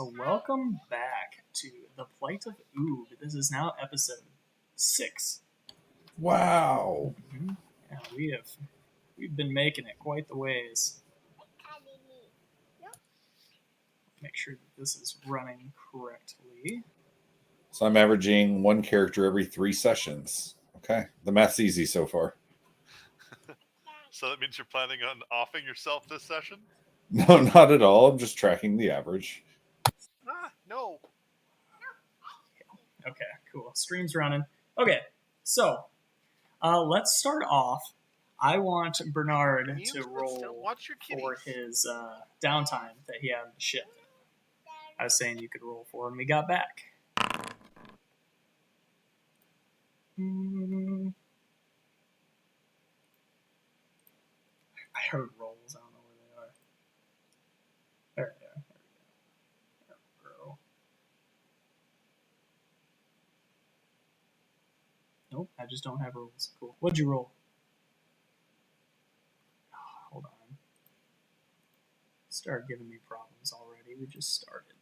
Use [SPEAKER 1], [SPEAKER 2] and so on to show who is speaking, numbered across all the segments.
[SPEAKER 1] So welcome back to the Plight of Oob. This is now episode 6.
[SPEAKER 2] Wow.
[SPEAKER 1] Yeah, we've been making it quite the ways. Make sure that this is running correctly.
[SPEAKER 2] So I'm averaging one character every 3 sessions. Okay. The math's easy so far.
[SPEAKER 3] So that means you're planning on offing yourself this session?
[SPEAKER 2] No, not at all. I'm just tracking the average.
[SPEAKER 3] No.
[SPEAKER 1] Okay, cool. Stream's running. Okay, so let's start off. I want Bernard to roll for his downtime that he had on the ship. I was saying you could roll for him. We got back. I heard rolls. I don't know where they are. There they are. There we go. Nope, I just don't have rolls. Cool. What'd you roll? Oh, hold on. Start giving me problems already. We just started.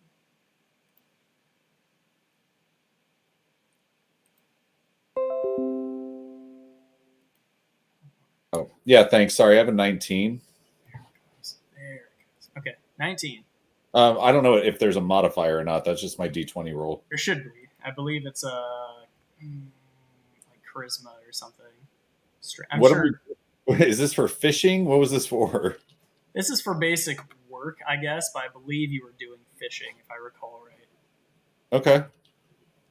[SPEAKER 2] Oh, yeah, thanks. Sorry, I have a 19.
[SPEAKER 1] There it goes. Okay, 19.
[SPEAKER 2] I don't know if there's a modifier or not. That's just my D20 roll.
[SPEAKER 1] There should be. I believe it's like charisma or something. I'm sure.
[SPEAKER 2] Is this for fishing? What was this for?
[SPEAKER 1] This is for basic work, I guess, but I believe you were doing fishing, if I recall right.
[SPEAKER 2] Okay.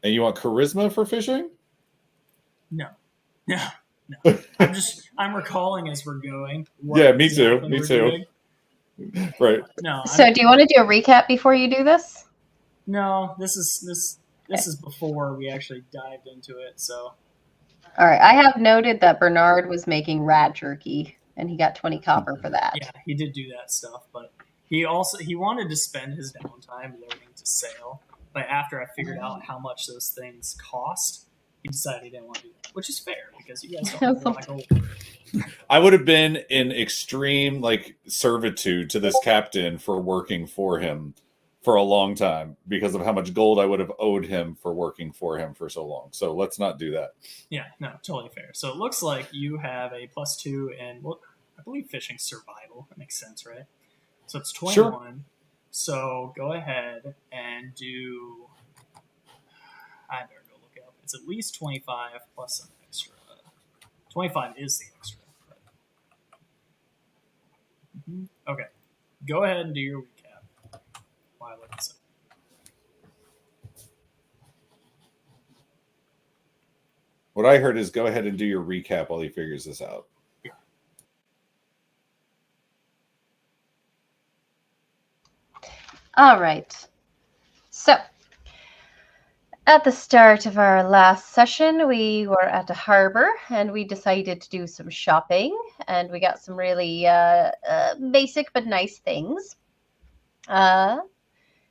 [SPEAKER 2] And you want charisma for fishing?
[SPEAKER 1] No. I'm recalling as we're going.
[SPEAKER 2] Yeah, me too. Me too. Right.
[SPEAKER 1] No.
[SPEAKER 4] So, do you want to do a recap before you do this?
[SPEAKER 1] No, this is before we actually dived into it. So.
[SPEAKER 4] All right. I have noted that Bernard was making rat jerky, and he got 20 copper for that.
[SPEAKER 1] Yeah, he did do that stuff, but he wanted to spend his downtime learning to sail. But after I figured out how much those things cost, he decided he didn't want to do that, which is fair because you guys don't have a lot of gold.
[SPEAKER 2] I would have been in extreme servitude to this captain for working for him for a long time because of how much gold I would have owed him for working for him for so long. So let's not do that.
[SPEAKER 1] Yeah, no, totally fair. So it looks like you have a +2 and I believe fishing survival. That makes sense, right? So it's 21. Sure. So go ahead and do. I better go look it up. It's at least 25 plus some extra. 25 is the extra. Okay. Go ahead and do your recap while I look this up.
[SPEAKER 2] What I heard is go ahead and do your recap while he figures this out.
[SPEAKER 1] Yeah.
[SPEAKER 4] All right. So, at the start of our last session, we were at a harbor and we decided to do some shopping, and we got some really basic but nice things.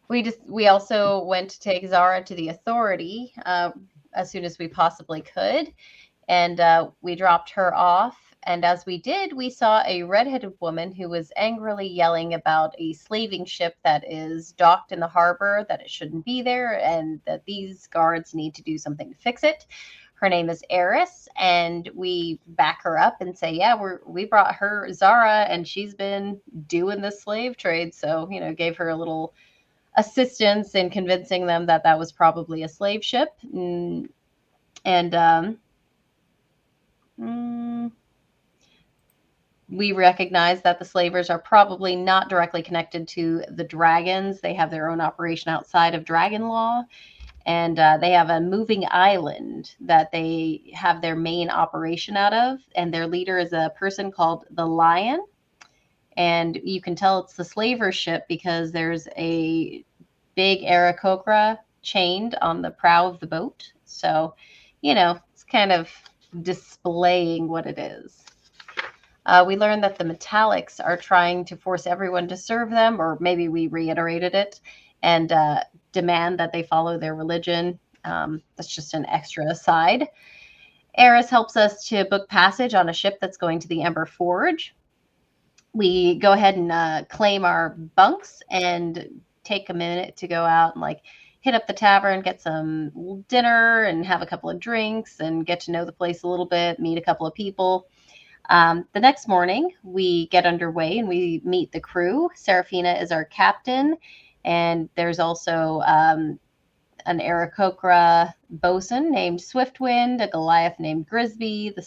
[SPEAKER 4] We also went to take Zara to the authority as soon as we possibly could, and we dropped her off. And as we did, we saw a redheaded woman who was angrily yelling about a slaving ship that is docked in the harbor, that it shouldn't be there, and that these guards need to do something to fix it. Her name is Eris, and we back her up and say, yeah, we brought her Zara, and she's been doing the slave trade. So, gave her a little assistance in convincing them that that was probably a slave ship. We recognize that the slavers are probably not directly connected to the dragons. They have their own operation outside of Dragon Law, and they have a moving island that they have their main operation out of, and their leader is a person called the Lion. And you can tell it's the slaver ship because there's a big Aarakocra chained on the prow of the boat. So, it's kind of displaying what it is. We learned that the Metallics are trying to force everyone to serve them, or maybe we reiterated it, and demand that they follow their religion. That's just an extra aside. Eris helps us to book passage on a ship that's going to the Ember Forge. We go ahead and claim our bunks and take a minute to go out and like hit up the tavern, get some dinner and have a couple of drinks and get to know the place a little bit, meet a couple of people. The next morning, we get underway and we meet the crew. Serafina is our captain, and there's also an Aarakocra bosun named Swiftwind, a Goliath named Grisby, the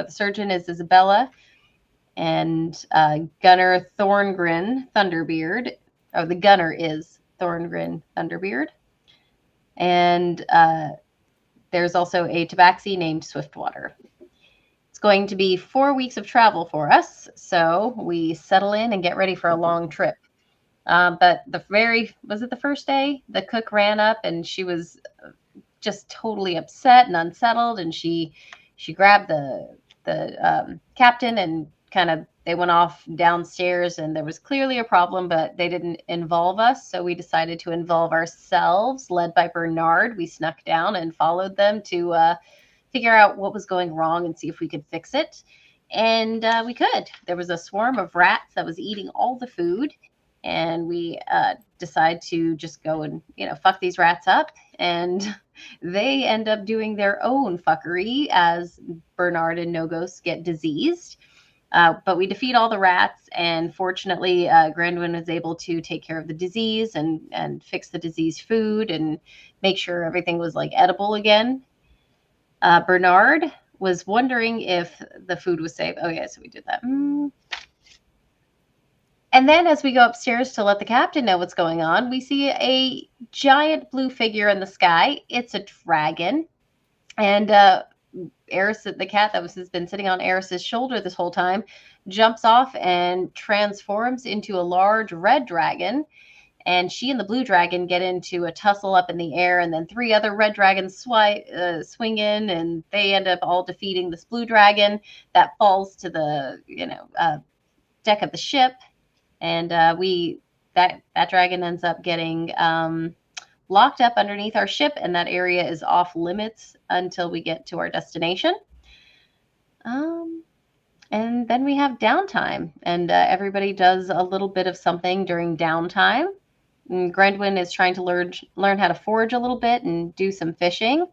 [SPEAKER 4] surgeon is Isabella, and Gunner Thorngrin Thunderbeard. Oh, the gunner is Thorngrin Thunderbeard. And there's also a tabaxi named Swiftwater. It's going to be 4 weeks of travel for us, so we settle in and get ready for a long trip. But was it the first day? The cook ran up and she was just totally upset and unsettled, and she grabbed the captain and they went off downstairs, and there was clearly a problem, but they didn't involve us, so we decided to involve ourselves. Led by Bernard, we snuck down and followed them to figure out what was going wrong and see if we could fix it. And we could. There was a swarm of rats that was eating all the food, and we decide to just go and fuck these rats up, and they end up doing their own fuckery as Bernard and Nogos get diseased. But we defeat all the rats, and fortunately, Grandwin was able to take care of the disease and fix the diseased food and make sure everything was like edible again. Bernard was wondering if the food was safe. Oh, yeah, so we did that. And then as we go upstairs to let the captain know what's going on, we see a giant blue figure in the sky. It's a dragon. And Eris, the cat that has been sitting on Eris's shoulder this whole time, jumps off and transforms into a large red dragon. And she and the blue dragon get into a tussle up in the air, and then 3 other red dragons swing in, and they end up all defeating this blue dragon that falls to the deck of the ship. And that dragon ends up getting locked up underneath our ship, and that area is off limits until we get to our destination. And then we have downtime, and everybody does a little bit of something during downtime. Grandwin is trying to learn how to forage a little bit and do some fishing.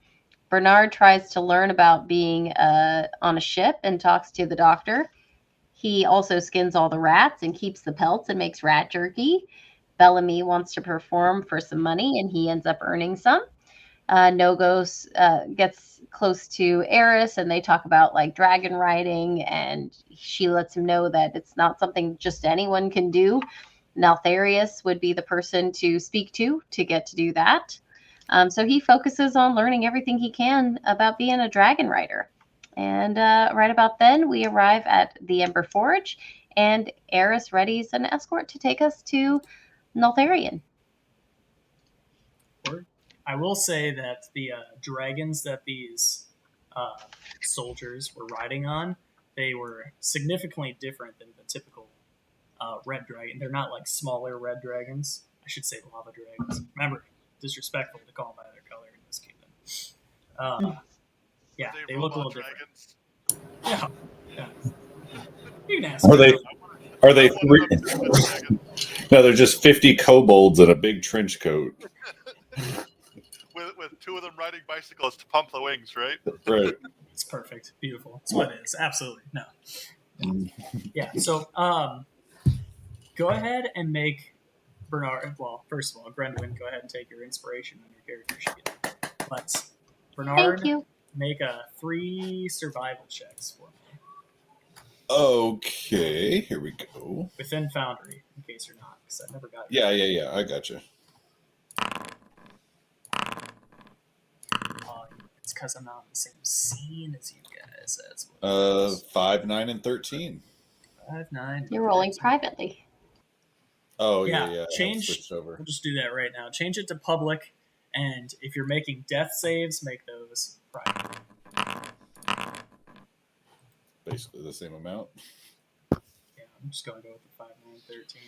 [SPEAKER 4] Bernard tries to learn about being on a ship and talks to the doctor. He also skins all the rats and keeps the pelts and makes rat jerky. Bellamy wants to perform for some money, and he ends up earning some. Nogos gets close to Eris, and they talk about like dragon riding, and she lets him know that it's not something just anyone can do. Naltharius would be the person to speak to get to do that. So he focuses on learning everything he can about being a dragon rider. And right about then, we arrive at the Ember Forge, and Eris readies an escort to take us to Naltharian.
[SPEAKER 1] I will say that the dragons that these soldiers were riding on, they were significantly different than the typical red dragon. They're not like smaller red dragons. I should say lava dragons. Remember, disrespectful to call them by their color in this kingdom. Yeah, they look a little dragons? Different. Yeah. You can ask.
[SPEAKER 2] Are they three? No, they're just 50 kobolds in a big trench coat.
[SPEAKER 3] with 2 of them riding bicycles to pump the wings, right?
[SPEAKER 2] Right.
[SPEAKER 1] It's perfect. Beautiful. That's what it is. Absolutely. No. Yeah. So, go ahead and make Bernard. Well, first of all, Grendwin, go ahead and take your inspiration on your character sheet. Let's Bernard.
[SPEAKER 4] Thank you.
[SPEAKER 1] Make 3 survival checks for me.
[SPEAKER 2] Okay, here we go.
[SPEAKER 1] Within Foundry, in case you're not, because I never got
[SPEAKER 2] you. Yeah, I got you.
[SPEAKER 1] It's because I'm not on the same scene as you guys. That's what
[SPEAKER 2] 5, 9, and 13.
[SPEAKER 1] 5, 9.
[SPEAKER 4] You're rolling privately.
[SPEAKER 2] Oh yeah.
[SPEAKER 1] Change. We'll just do that right now. Change it to public, and if you're making death saves, make those private.
[SPEAKER 2] Basically the same amount.
[SPEAKER 1] Yeah, I'm just going to go with the 5, 9, 13.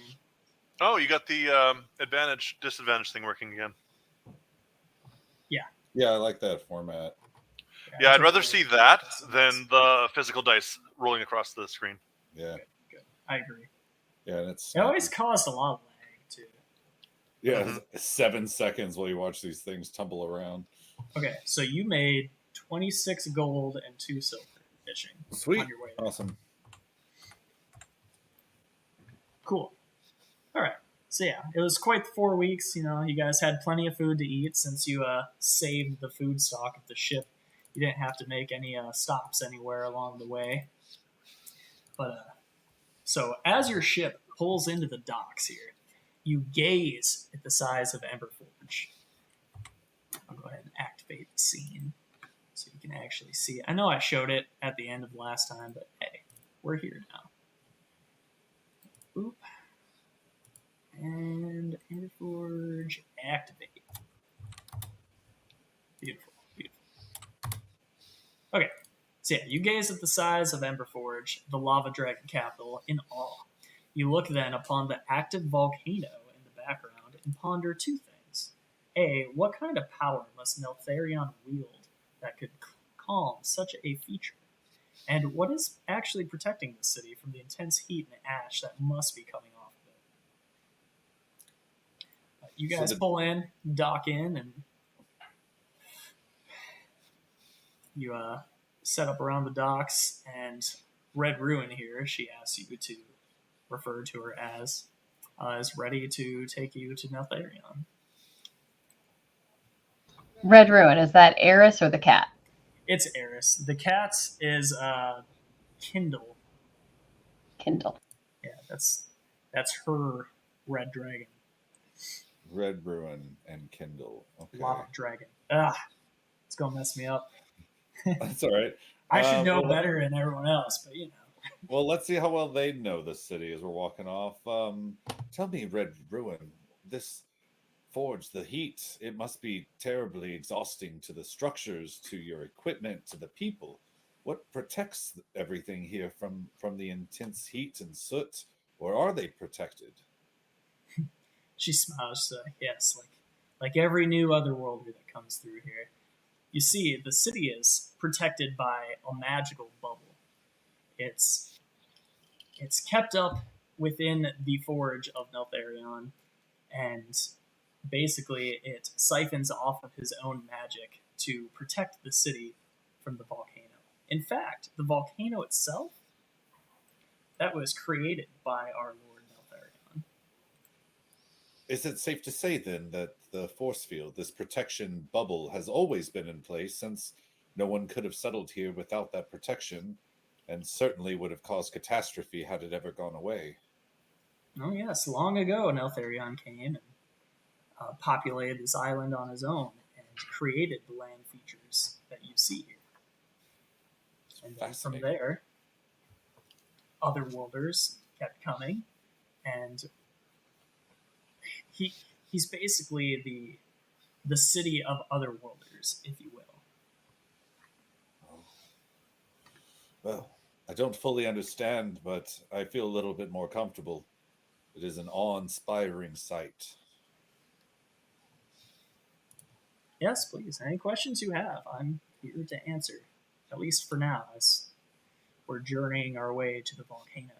[SPEAKER 3] Oh, you got the advantage, disadvantage thing working again.
[SPEAKER 2] Yeah, I like that format.
[SPEAKER 3] Yeah, I'd rather see that than the physical dice rolling across the screen.
[SPEAKER 2] Yeah.
[SPEAKER 1] Good. I agree.
[SPEAKER 2] Yeah,
[SPEAKER 1] it always caused a lot of lag, too.
[SPEAKER 2] Yeah, 7 seconds while you watch these things tumble around.
[SPEAKER 1] Okay, so you made 26 gold and 2 silver fishing.
[SPEAKER 2] Sweet.
[SPEAKER 1] On your way there.
[SPEAKER 2] Awesome.
[SPEAKER 1] Cool. All right. So yeah, it was quite the 4 weeks. You guys had plenty of food to eat since you saved the food stock of the ship. You didn't have to make any stops anywhere along the way. But so as your ship pulls into the docks here, you gaze at the size of Emberforge. I'll go ahead and activate the scene so you can actually see it. I know I showed it at the end of last time, but hey, we're here now. Oop. And Emberforge activate. Beautiful, beautiful. Okay, so yeah, you gaze at the size of Emberforge, the lava dragon capital, in awe. You look then upon the active volcano in the background and ponder 2 things. A, what kind of power must Neltharion wield that could calm such a feature? And what is actually protecting the city from the intense heat and ash that must be coming off of it? You guys pull in, dock in, and you set up around the docks, and Red Ruin here, she asks you to refer to her as, is ready to take you to Neltharion.
[SPEAKER 4] Red Ruin, is that Eris or the cat?
[SPEAKER 1] It's Eris. The cat is Kindle.
[SPEAKER 4] Kindle.
[SPEAKER 1] Yeah, that's her red dragon.
[SPEAKER 2] Red Ruin and Kindle. Okay.
[SPEAKER 1] Lava dragon. It's gonna mess me up.
[SPEAKER 2] That's all right.
[SPEAKER 1] I should know better than everyone else, but
[SPEAKER 2] Well, let's see how well they know the city as we're walking off. Tell me, Red Ruin, this forge, the heat, it must be terribly exhausting to the structures, to your equipment, to the people. What protects everything here from the intense heat and soot, or are they protected?
[SPEAKER 1] She smiles. Yes, like every new otherworlder that comes through here. You see, the city is protected by a magical bubble. It's kept up within the forge of Neltharion, and basically it siphons off of his own magic to protect the city from the volcano. In fact, the volcano itself, that was created by our Lord Neltharion.
[SPEAKER 2] Is it safe to say then that the force field, this protection bubble, has always been in place, since no one could have settled here without that protection, and certainly would have caused catastrophe had it ever gone away?
[SPEAKER 1] Oh yes, long ago Neltharion came and populated this island on his own and created the land features that you see here. And then from there, otherworlders kept coming, and he's basically the city of otherworlders, if you will.
[SPEAKER 2] Well, I don't fully understand, but I feel a little bit more comfortable. It is an awe-inspiring sight.
[SPEAKER 1] Yes, please. Any questions you have, I'm here to answer, at least for now, as we're journeying our way to the volcano.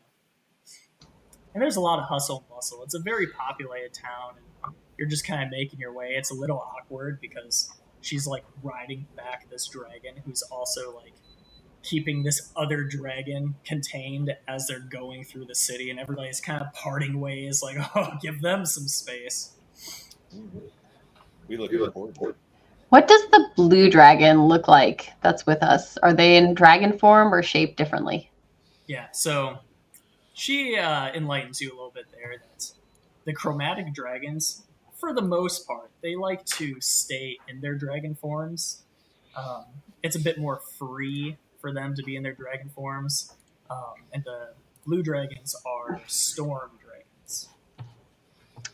[SPEAKER 1] And there's a lot of hustle and bustle. It's a very populated town, and you're just kind of making your way. It's a little awkward because she's like riding back this dragon who's also like keeping this other dragon contained as they're going through the city, and everybody's kind of parting ways, like, oh, give them some space.
[SPEAKER 2] We look forward.
[SPEAKER 4] What does the blue dragon look like that's with us? Are they in dragon form or shaped differently?
[SPEAKER 1] Yeah, so she enlightens you a little bit there that the chromatic dragons, for the most part, they like to stay in their dragon forms. It's a bit more free for them to be in their dragon forms. And the blue dragons are storm dragons.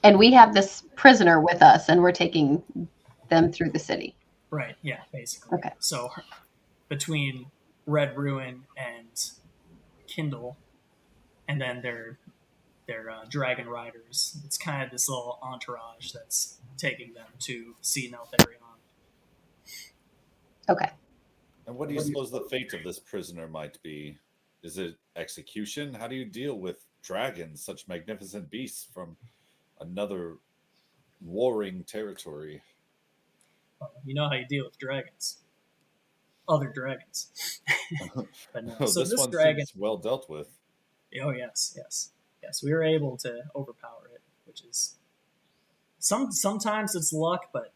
[SPEAKER 4] And we have this prisoner with us, and we're taking them through the city.
[SPEAKER 1] Right, yeah, basically.
[SPEAKER 4] Okay.
[SPEAKER 1] So between Red Ruin and Kindle, and then their dragon riders, it's kind of this little entourage that's taking them to see Neltharion.
[SPEAKER 4] Okay.
[SPEAKER 2] And what do you suppose the fate of this prisoner might be? Is it execution? How do you deal with dragons, such magnificent beasts from another warring territory.
[SPEAKER 1] Well, you know how you deal with dragons. Other dragons. But no. So
[SPEAKER 2] This
[SPEAKER 1] this
[SPEAKER 2] one
[SPEAKER 1] dragon.
[SPEAKER 2] seems well dealt with.
[SPEAKER 1] Oh yes, yes, yes. We were able to overpower it, which is sometimes it's luck, but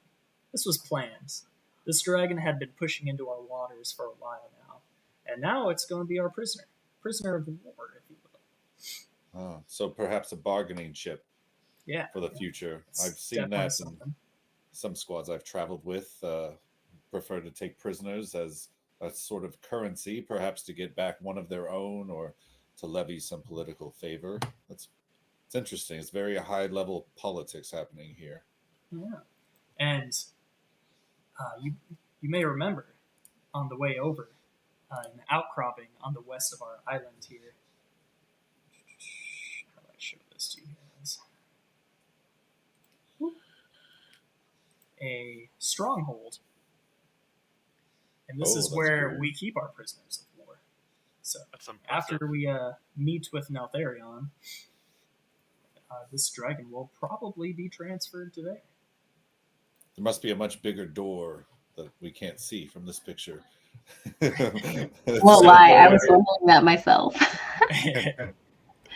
[SPEAKER 1] this was planned. This dragon had been pushing into our waters for a while now, and now it's going to be our prisoner of war, if you will.
[SPEAKER 2] So perhaps a bargaining chip
[SPEAKER 1] Yeah,
[SPEAKER 2] for the
[SPEAKER 1] yeah.
[SPEAKER 2] future.
[SPEAKER 1] It's
[SPEAKER 2] I've seen
[SPEAKER 1] definitely
[SPEAKER 2] that in some squads I've traveled with. Prefer to take prisoners as a sort of currency, perhaps to get back one of their own or to levy some political favor. It's interesting. It's very high level politics happening here.
[SPEAKER 1] Yeah, and you may remember on the way over an outcropping on the west of our island here. How do I show this to you guys? A stronghold. And this is where
[SPEAKER 2] cool.
[SPEAKER 1] we keep our prisoners of war. So
[SPEAKER 3] That's impressive.
[SPEAKER 1] after we meet with Neltharion, this dragon will probably be transferred to there.
[SPEAKER 2] There must be a much bigger door that we can't see from this picture.
[SPEAKER 4] Won't lie, I was wondering that myself.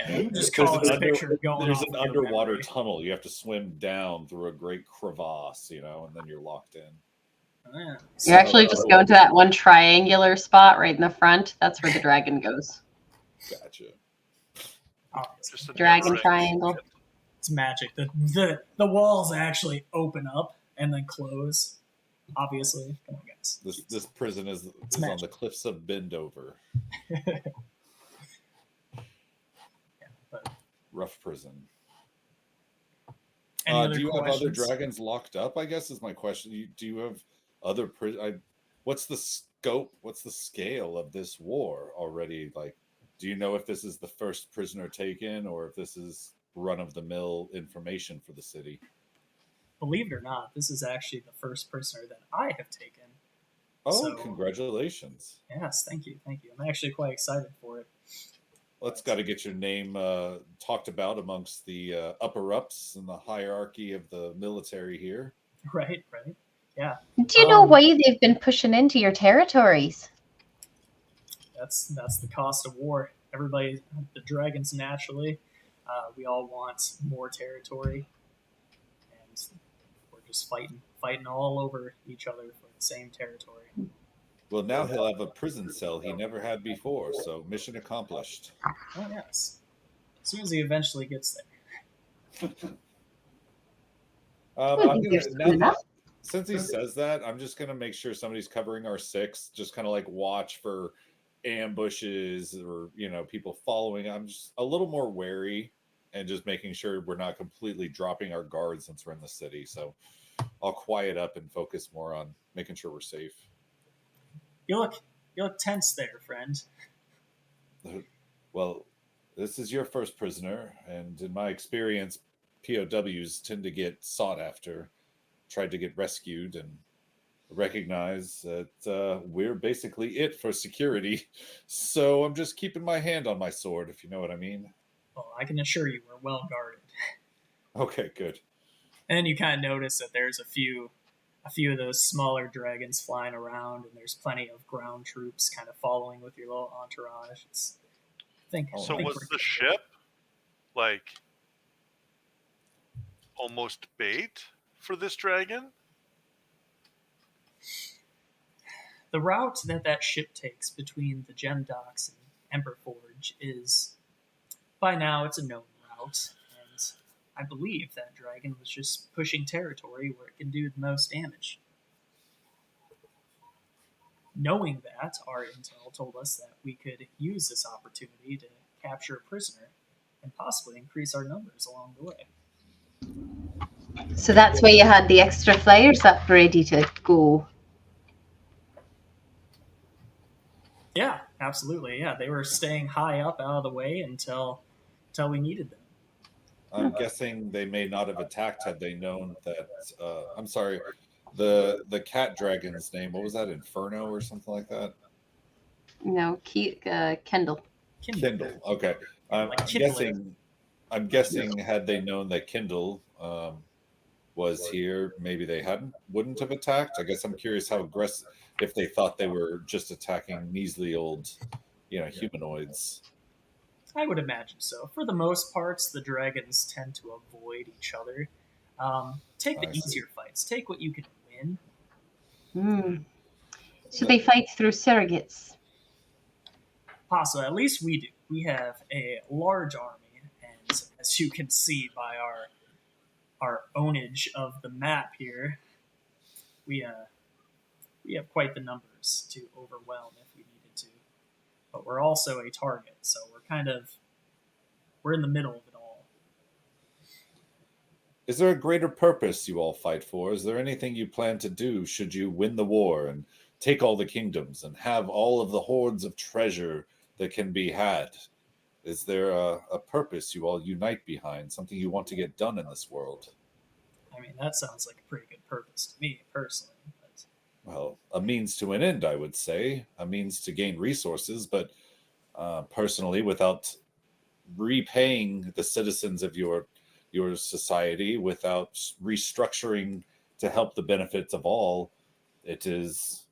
[SPEAKER 1] You just call this picture going
[SPEAKER 2] There's
[SPEAKER 1] off
[SPEAKER 2] an
[SPEAKER 1] of your
[SPEAKER 2] underwater
[SPEAKER 1] memory.
[SPEAKER 2] tunnel. You have to swim down through a great crevasse, and then you're locked in.
[SPEAKER 1] Yeah.
[SPEAKER 4] You're actually just going to that one triangular spot right in the front. That's where the dragon goes.
[SPEAKER 2] Gotcha.
[SPEAKER 3] Just a
[SPEAKER 4] Dragon
[SPEAKER 3] never-ending
[SPEAKER 4] triangle.
[SPEAKER 3] ship.
[SPEAKER 1] It's magic. The walls actually open up and then close. Obviously, come on, guys.
[SPEAKER 2] This prison is on
[SPEAKER 1] magic.
[SPEAKER 2] the cliffs of Bendover.
[SPEAKER 1] But
[SPEAKER 2] Rough prison.
[SPEAKER 1] any other
[SPEAKER 2] do you have other
[SPEAKER 1] questions?
[SPEAKER 2] dragons locked up? I guess is my question. Do you have other prison? What's the scope? What's the scale of this war already? Like, do you know if this is the first prisoner taken, or if this is run-of-the-mill information for the city?
[SPEAKER 1] Believe it or not, this is actually the first prisoner that I have taken.
[SPEAKER 2] Oh,
[SPEAKER 1] So-
[SPEAKER 2] congratulations!
[SPEAKER 1] Yes, thank you. I'm actually quite excited for it.
[SPEAKER 2] Let's got to get your name talked about amongst the upper-ups in the hierarchy of the military here.
[SPEAKER 1] Right. Yeah,
[SPEAKER 4] Do you know why they've been pushing into your territories?
[SPEAKER 1] that's the cost of war. Everybody, the dragons naturally, we all want more territory, and we're just fighting all over each other for the same territory.
[SPEAKER 2] Well, now he'll have a prison cell he never had before, so mission accomplished.
[SPEAKER 1] Oh yes, as soon as he eventually gets there.
[SPEAKER 2] Since he says that, I'm just going to make sure somebody's covering our six, just kind of like watch for ambushes or, people following. I'm just a little more wary and just making sure we're not completely dropping our guard since we're in the city. So I'll quiet up and focus more on making sure we're safe.
[SPEAKER 1] You look tense there, friend.
[SPEAKER 2] Well, this is your first prisoner, and in my experience, POWs tend to get sought after, tried to get rescued, and recognize that we're basically it for security. So I'm just keeping my hand on my sword, if you know what I mean.
[SPEAKER 1] Well, I can assure you we're well guarded.
[SPEAKER 2] Okay, good.
[SPEAKER 1] And you kind of notice that there's a few of those smaller dragons flying around, and there's plenty of ground troops kind of following with your little entourage.
[SPEAKER 3] So was the ship like almost bait for this dragon?
[SPEAKER 1] The route that ship takes between the Gem Docks and Emberforge is, by now, it's a known route, and I believe that dragon was just pushing territory where it can do the most damage. Knowing that, our intel told us that we could use this opportunity to capture a prisoner and possibly increase our numbers along the way.
[SPEAKER 4] So that's why you had the extra flyers up ready to go.
[SPEAKER 1] Yeah, absolutely. Yeah, they were staying high up out of the way until we needed them.
[SPEAKER 2] I'm guessing they may not have attacked had they known that. I'm sorry, the cat dragon's name. What was that? Inferno or something like that?
[SPEAKER 4] No, Kendall.
[SPEAKER 2] Kindle. Okay. I'm guessing had they known that Kindle was here, maybe they wouldn't have attacked. I guess I'm curious how aggressive, if they thought they were just attacking measly old, humanoids.
[SPEAKER 1] I would imagine so. For the most parts, the dragons tend to avoid each other. Take the
[SPEAKER 2] I see.
[SPEAKER 1] easier fights. Take what you can win.
[SPEAKER 4] So they fight through surrogates.
[SPEAKER 1] Possibly, at least we do. We have a large army, and as you can see by our ownage of the map here, we have quite the numbers to overwhelm if we needed to. But we're also a target, so we're in the middle of it all.
[SPEAKER 2] Is there a greater purpose you all fight for? Is there anything you plan to do should you win the war and take all the kingdoms and have all of the hordes of treasure that can be had? Is there a purpose you all unite behind, something you want to get done in this world?
[SPEAKER 1] I mean, that sounds like a pretty good purpose to me, personally. But
[SPEAKER 2] Well, a means to an end, I would say. A means to gain resources, but personally, without repaying the citizens of your society, without restructuring to help the benefits of all, it is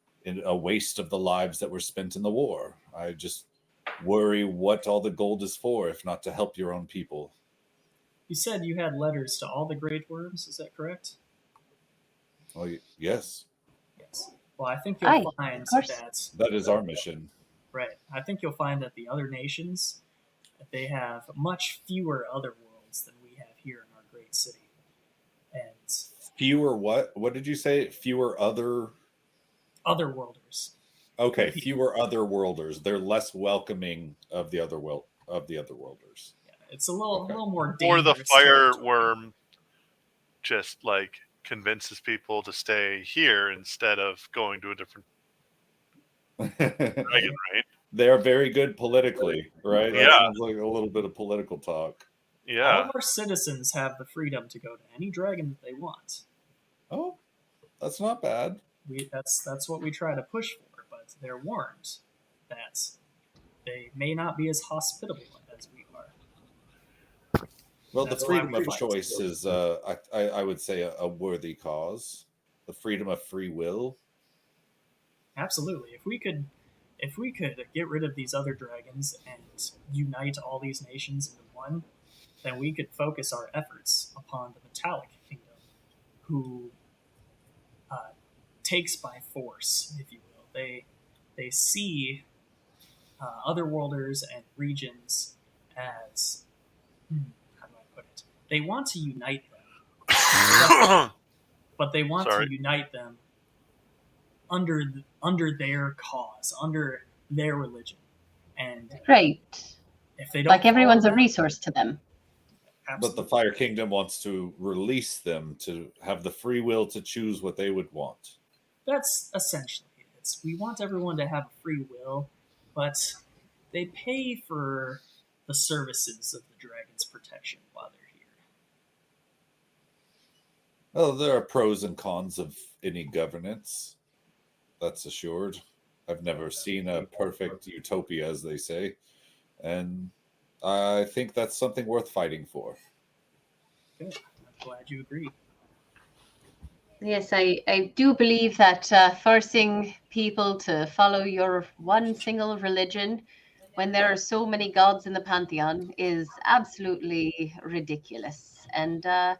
[SPEAKER 2] a waste of the lives that were spent in the war. I just worry what all the gold is for, if not to help your own people.
[SPEAKER 1] you said you had letters to all the great worms, is that correct?
[SPEAKER 2] Well, yes,
[SPEAKER 1] Yes. Well, I think
[SPEAKER 4] Aye,
[SPEAKER 1] you'll find
[SPEAKER 4] of course.
[SPEAKER 2] that is our mission.
[SPEAKER 1] right. I think you'll find that the other nations, they have much fewer other worlds than we have here in our great city. And
[SPEAKER 2] Fewer what? What did you say? Fewer other?
[SPEAKER 1] other worlders.
[SPEAKER 2] Okay, fewer other worlders. They're less welcoming of the other worlders.
[SPEAKER 1] Yeah, it's a little
[SPEAKER 2] Okay.
[SPEAKER 1] more
[SPEAKER 3] Or
[SPEAKER 1] dangerous.
[SPEAKER 3] the fireworm just like convinces people to stay here instead of going to a different dragon, right?
[SPEAKER 2] They're very good politically, right? That
[SPEAKER 3] Yeah.
[SPEAKER 2] sounds like a little bit of political talk.
[SPEAKER 1] All
[SPEAKER 3] Yeah.
[SPEAKER 1] of our citizens have the freedom to go to any dragon that they want.
[SPEAKER 2] Oh, that's not bad.
[SPEAKER 1] That's what we try to push for, but they're warned that they may not be as hospitable as we are.
[SPEAKER 2] Well,
[SPEAKER 1] That's
[SPEAKER 2] the
[SPEAKER 1] why
[SPEAKER 2] freedom
[SPEAKER 1] we
[SPEAKER 2] of
[SPEAKER 1] fight.
[SPEAKER 2] choice is, I would say, a worthy cause. The freedom of free will.
[SPEAKER 1] Absolutely. If we could get rid of these other dragons and unite all these nations into one, then we could focus our efforts upon the Metallic Kingdom, who takes by force, if you will. They see otherworlders and regions as how do I put it? They want to unite them, but they want
[SPEAKER 3] Sorry.
[SPEAKER 1] to unite them under their cause, under their religion, and
[SPEAKER 4] Right.
[SPEAKER 1] if they don't,
[SPEAKER 4] Like everyone's
[SPEAKER 1] follow
[SPEAKER 4] a
[SPEAKER 1] that,
[SPEAKER 4] resource to them.
[SPEAKER 2] But
[SPEAKER 1] absolutely.
[SPEAKER 2] the Fire Kingdom wants to release them to have the free will to choose what they would want.
[SPEAKER 1] That's essentially it. We want everyone to have a free will, but they pay for the services of the dragon's protection while they're here.
[SPEAKER 2] Well, there are pros and cons of any governance. That's assured. I've never seen a perfect utopia, as they say, and I think that's something worth fighting for.
[SPEAKER 1] Good. I'm glad you agree.
[SPEAKER 4] Yes, I do believe that forcing people to follow your one single religion when there are so many gods in the pantheon is absolutely ridiculous. And I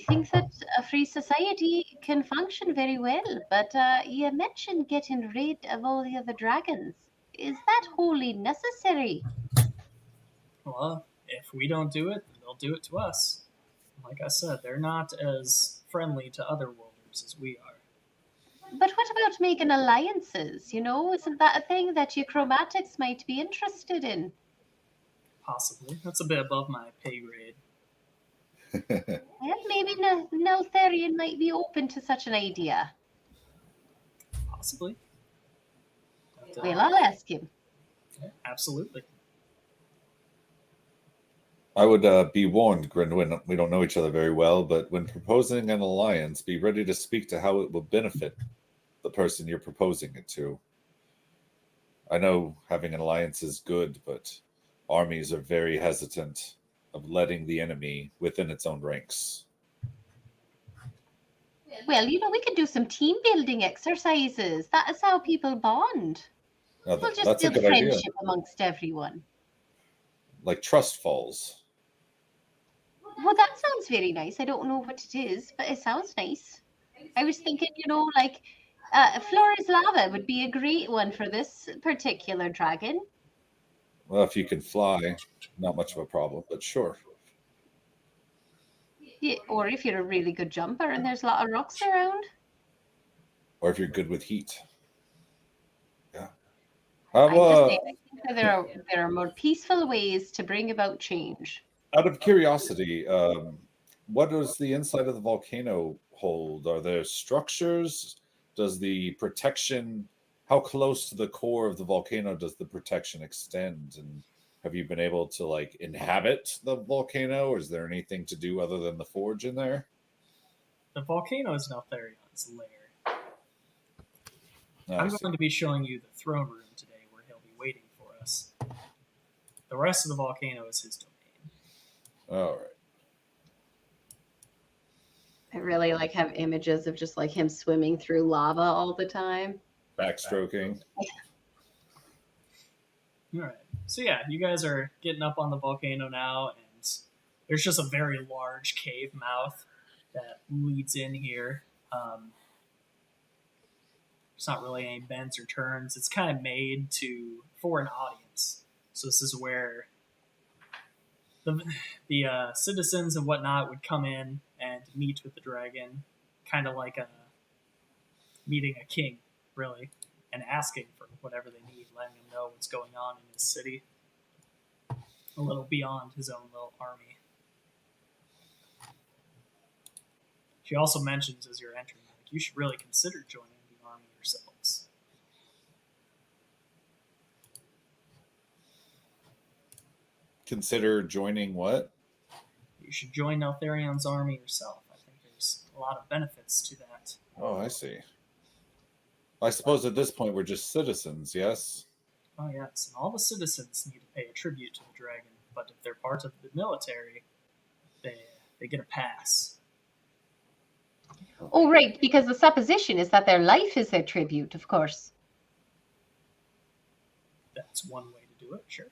[SPEAKER 4] think that a free society can function very well. But you mentioned getting rid of all the other dragons. Is that wholly necessary?
[SPEAKER 1] Well, if we don't do it, then they'll do it to us. Like I said, they're not as friendly to other worlders as we are.
[SPEAKER 4] But what about making alliances? Isn't that a thing that you chromatics might be interested in?
[SPEAKER 1] Possibly. That's a bit above my pay grade.
[SPEAKER 4] Well, maybe Neltharion might be open to such an idea.
[SPEAKER 1] Possibly. But,
[SPEAKER 4] Well, I'll ask him.
[SPEAKER 1] absolutely.
[SPEAKER 2] I would be warned, Grinwyn, we don't know each other very well, but when proposing an alliance, be ready to speak to how it will benefit the person you're proposing it to. I know having an alliance is good, but armies are very hesitant of letting the enemy within its own ranks.
[SPEAKER 4] Well, we could do some team building exercises. That is how people bond.
[SPEAKER 2] Now,
[SPEAKER 4] We'll just
[SPEAKER 2] that's a
[SPEAKER 4] build
[SPEAKER 2] good idea.
[SPEAKER 4] friendship amongst everyone.
[SPEAKER 2] Like trust falls.
[SPEAKER 4] Well, that sounds very nice. I don't know what it is, but it sounds nice. I was thinking, like Flora's lava would be a great one for this particular dragon.
[SPEAKER 2] Well, if you can fly, not much of a problem, but sure.
[SPEAKER 4] Yeah, or if you're a really good jumper and there's a lot of rocks around.
[SPEAKER 2] Or if you're good with heat. Yeah.
[SPEAKER 4] I'm just saying, I think that there are more peaceful ways to bring about change.
[SPEAKER 2] Out of curiosity, what does the inside of the volcano hold? Are there structures? Does the protection, how close to the core of the volcano does the protection extend? And have you been able to like inhabit the volcano? Or is there anything to do other than the forge in there?
[SPEAKER 1] The volcano is Neltharion's lair.
[SPEAKER 2] I
[SPEAKER 1] I'm
[SPEAKER 2] see.
[SPEAKER 1] going to be showing you the throne room today where he'll be waiting for us. The rest of the volcano is his domain.
[SPEAKER 2] All right.
[SPEAKER 4] I really have images of just him swimming through lava all the time.
[SPEAKER 2] Backstroking.
[SPEAKER 1] All right. So yeah, you guys are getting up on the volcano now, and there's just a very large cave mouth that leads in here. There's not really any bends or turns. It's kind of made for an audience. So this is where the citizens and whatnot would come in and meet with the dragon, kind of like meeting a king, really, and asking for whatever they need, letting him know what's going on in his city, a little beyond his own little army. She also mentions as you're entering, you should really consider joining the army yourselves.
[SPEAKER 2] Consider joining what?
[SPEAKER 1] You should join Neltharion's army yourself. I think there's a lot of benefits to that.
[SPEAKER 2] Oh, I see. I suppose at this point we're just citizens, yes?
[SPEAKER 1] Oh, yes, and all the citizens need to pay a tribute to the dragon, but if they're part of the military, they get a pass.
[SPEAKER 4] Oh, right, because the supposition is that their life is their tribute, of course.
[SPEAKER 1] That's one way to do it, sure.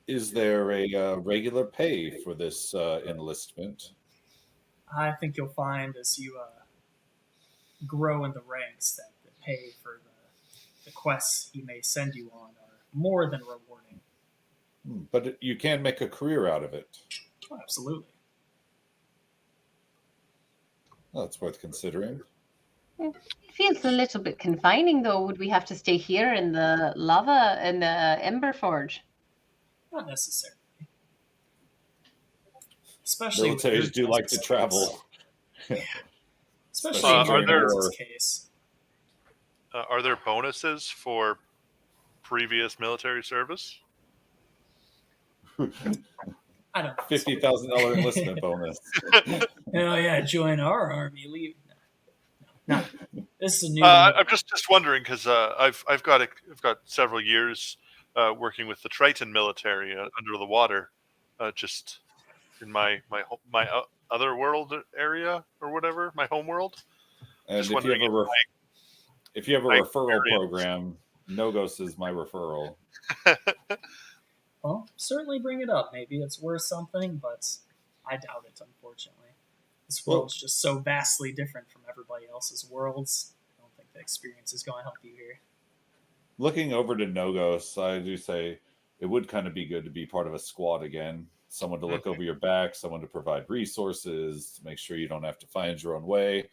[SPEAKER 2] Is there a regular pay for this enlistment?
[SPEAKER 1] I think you'll find as you grow in the ranks that the pay for the quests he may send you on are more than rewarding.
[SPEAKER 2] But you can make a career out of it.
[SPEAKER 1] Oh, absolutely.
[SPEAKER 2] Well, that's worth considering.
[SPEAKER 4] It feels a little bit confining, though. Would we have to stay here in the lava, in the Ember Forge?
[SPEAKER 1] Not necessarily. Especially
[SPEAKER 2] Militaries do like to travel.
[SPEAKER 1] Especially in
[SPEAKER 3] are there-
[SPEAKER 1] this case.
[SPEAKER 3] Are there bonuses for previous military service?
[SPEAKER 1] I don't know.
[SPEAKER 2] $50,000 enlistment bonus.
[SPEAKER 1] Oh yeah, join our army. Leave. No. This is a new.
[SPEAKER 3] I'm just wondering because I've got several years working with the Triton military under the water, just in my other world area or whatever, my home world.
[SPEAKER 2] And
[SPEAKER 3] Just
[SPEAKER 2] if you have
[SPEAKER 3] wondering
[SPEAKER 2] if you have a
[SPEAKER 3] my
[SPEAKER 2] referral
[SPEAKER 3] experience.
[SPEAKER 2] program, Nogos is my referral.
[SPEAKER 1] Well, certainly bring it up. Maybe it's worth something, but I doubt it, unfortunately. This world's just so vastly different from everybody else's worlds. I don't think the experience is going to help you here.
[SPEAKER 2] Looking over to Nogos, I do say it would kind of be good to be part of a squad again. Someone to look over your back, someone to provide resources, to make sure you don't have to find your own way.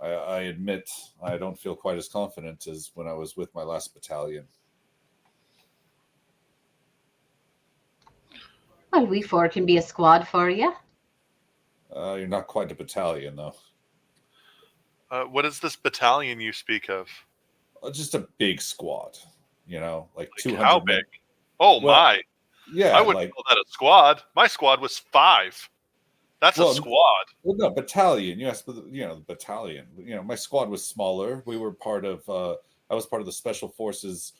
[SPEAKER 2] I admit I don't feel quite as confident as when I was with my last battalion.
[SPEAKER 4] Well, we four can be a squad for you.
[SPEAKER 2] You're not quite a battalion, though.
[SPEAKER 3] What is this battalion you speak of?
[SPEAKER 2] Just a big squad, like 200.
[SPEAKER 3] How big? Oh,
[SPEAKER 2] Well,
[SPEAKER 3] my.
[SPEAKER 2] Yeah,
[SPEAKER 3] I wouldn't call that a squad. My squad was 5. That's a squad.
[SPEAKER 2] Well, no, battalion. Yes, but the battalion. My squad was smaller. We were part of. I was part of the special forces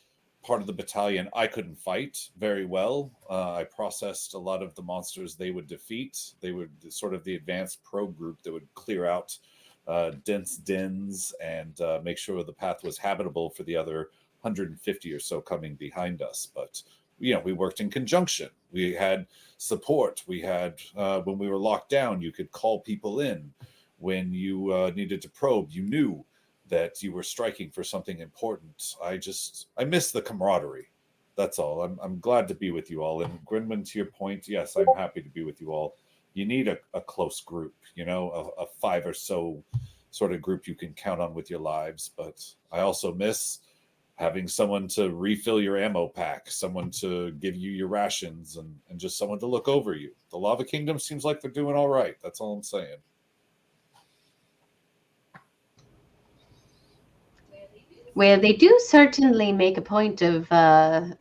[SPEAKER 2] part of the battalion, I couldn't fight very well. I processed a lot of the monsters they would defeat. They would sort of the advanced pro group that would clear out dense dens and make sure the path was habitable for the other 150 or so coming behind us. But we worked in conjunction. We had support. We had when we were locked down, you could call people in. When you needed to probe, you knew that you were striking for something important. I miss the camaraderie. That's all. I'm glad to be with you all. And Grinman, to your point, yes, I'm happy to be with you all. You need a close group, a 5 or so sort of group you can count on with your lives. But I also miss having someone to refill your ammo pack, someone to give you your rations, and just someone to look over you. The Lava Kingdom seems like they're doing all right. That's all I'm saying.
[SPEAKER 4] Well, they do certainly make a point of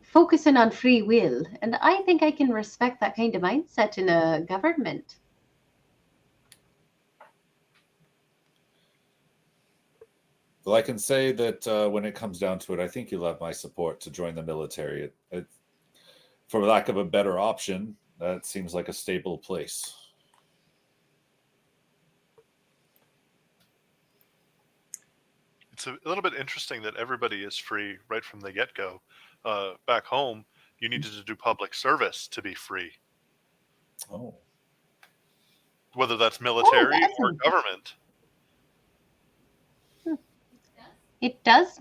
[SPEAKER 4] focusing on free will, and I think I can respect that kind of mindset in a government.
[SPEAKER 2] Well, I can say that when it comes down to it, I think you'll have my support to join the military. For lack of a better option, that seems like a stable place.
[SPEAKER 3] It's a little bit interesting that everybody is free right from the get-go. Back home, you needed to do public service to be free.
[SPEAKER 2] Oh.
[SPEAKER 3] Whether that's military
[SPEAKER 4] Oh,
[SPEAKER 3] or government.
[SPEAKER 4] It does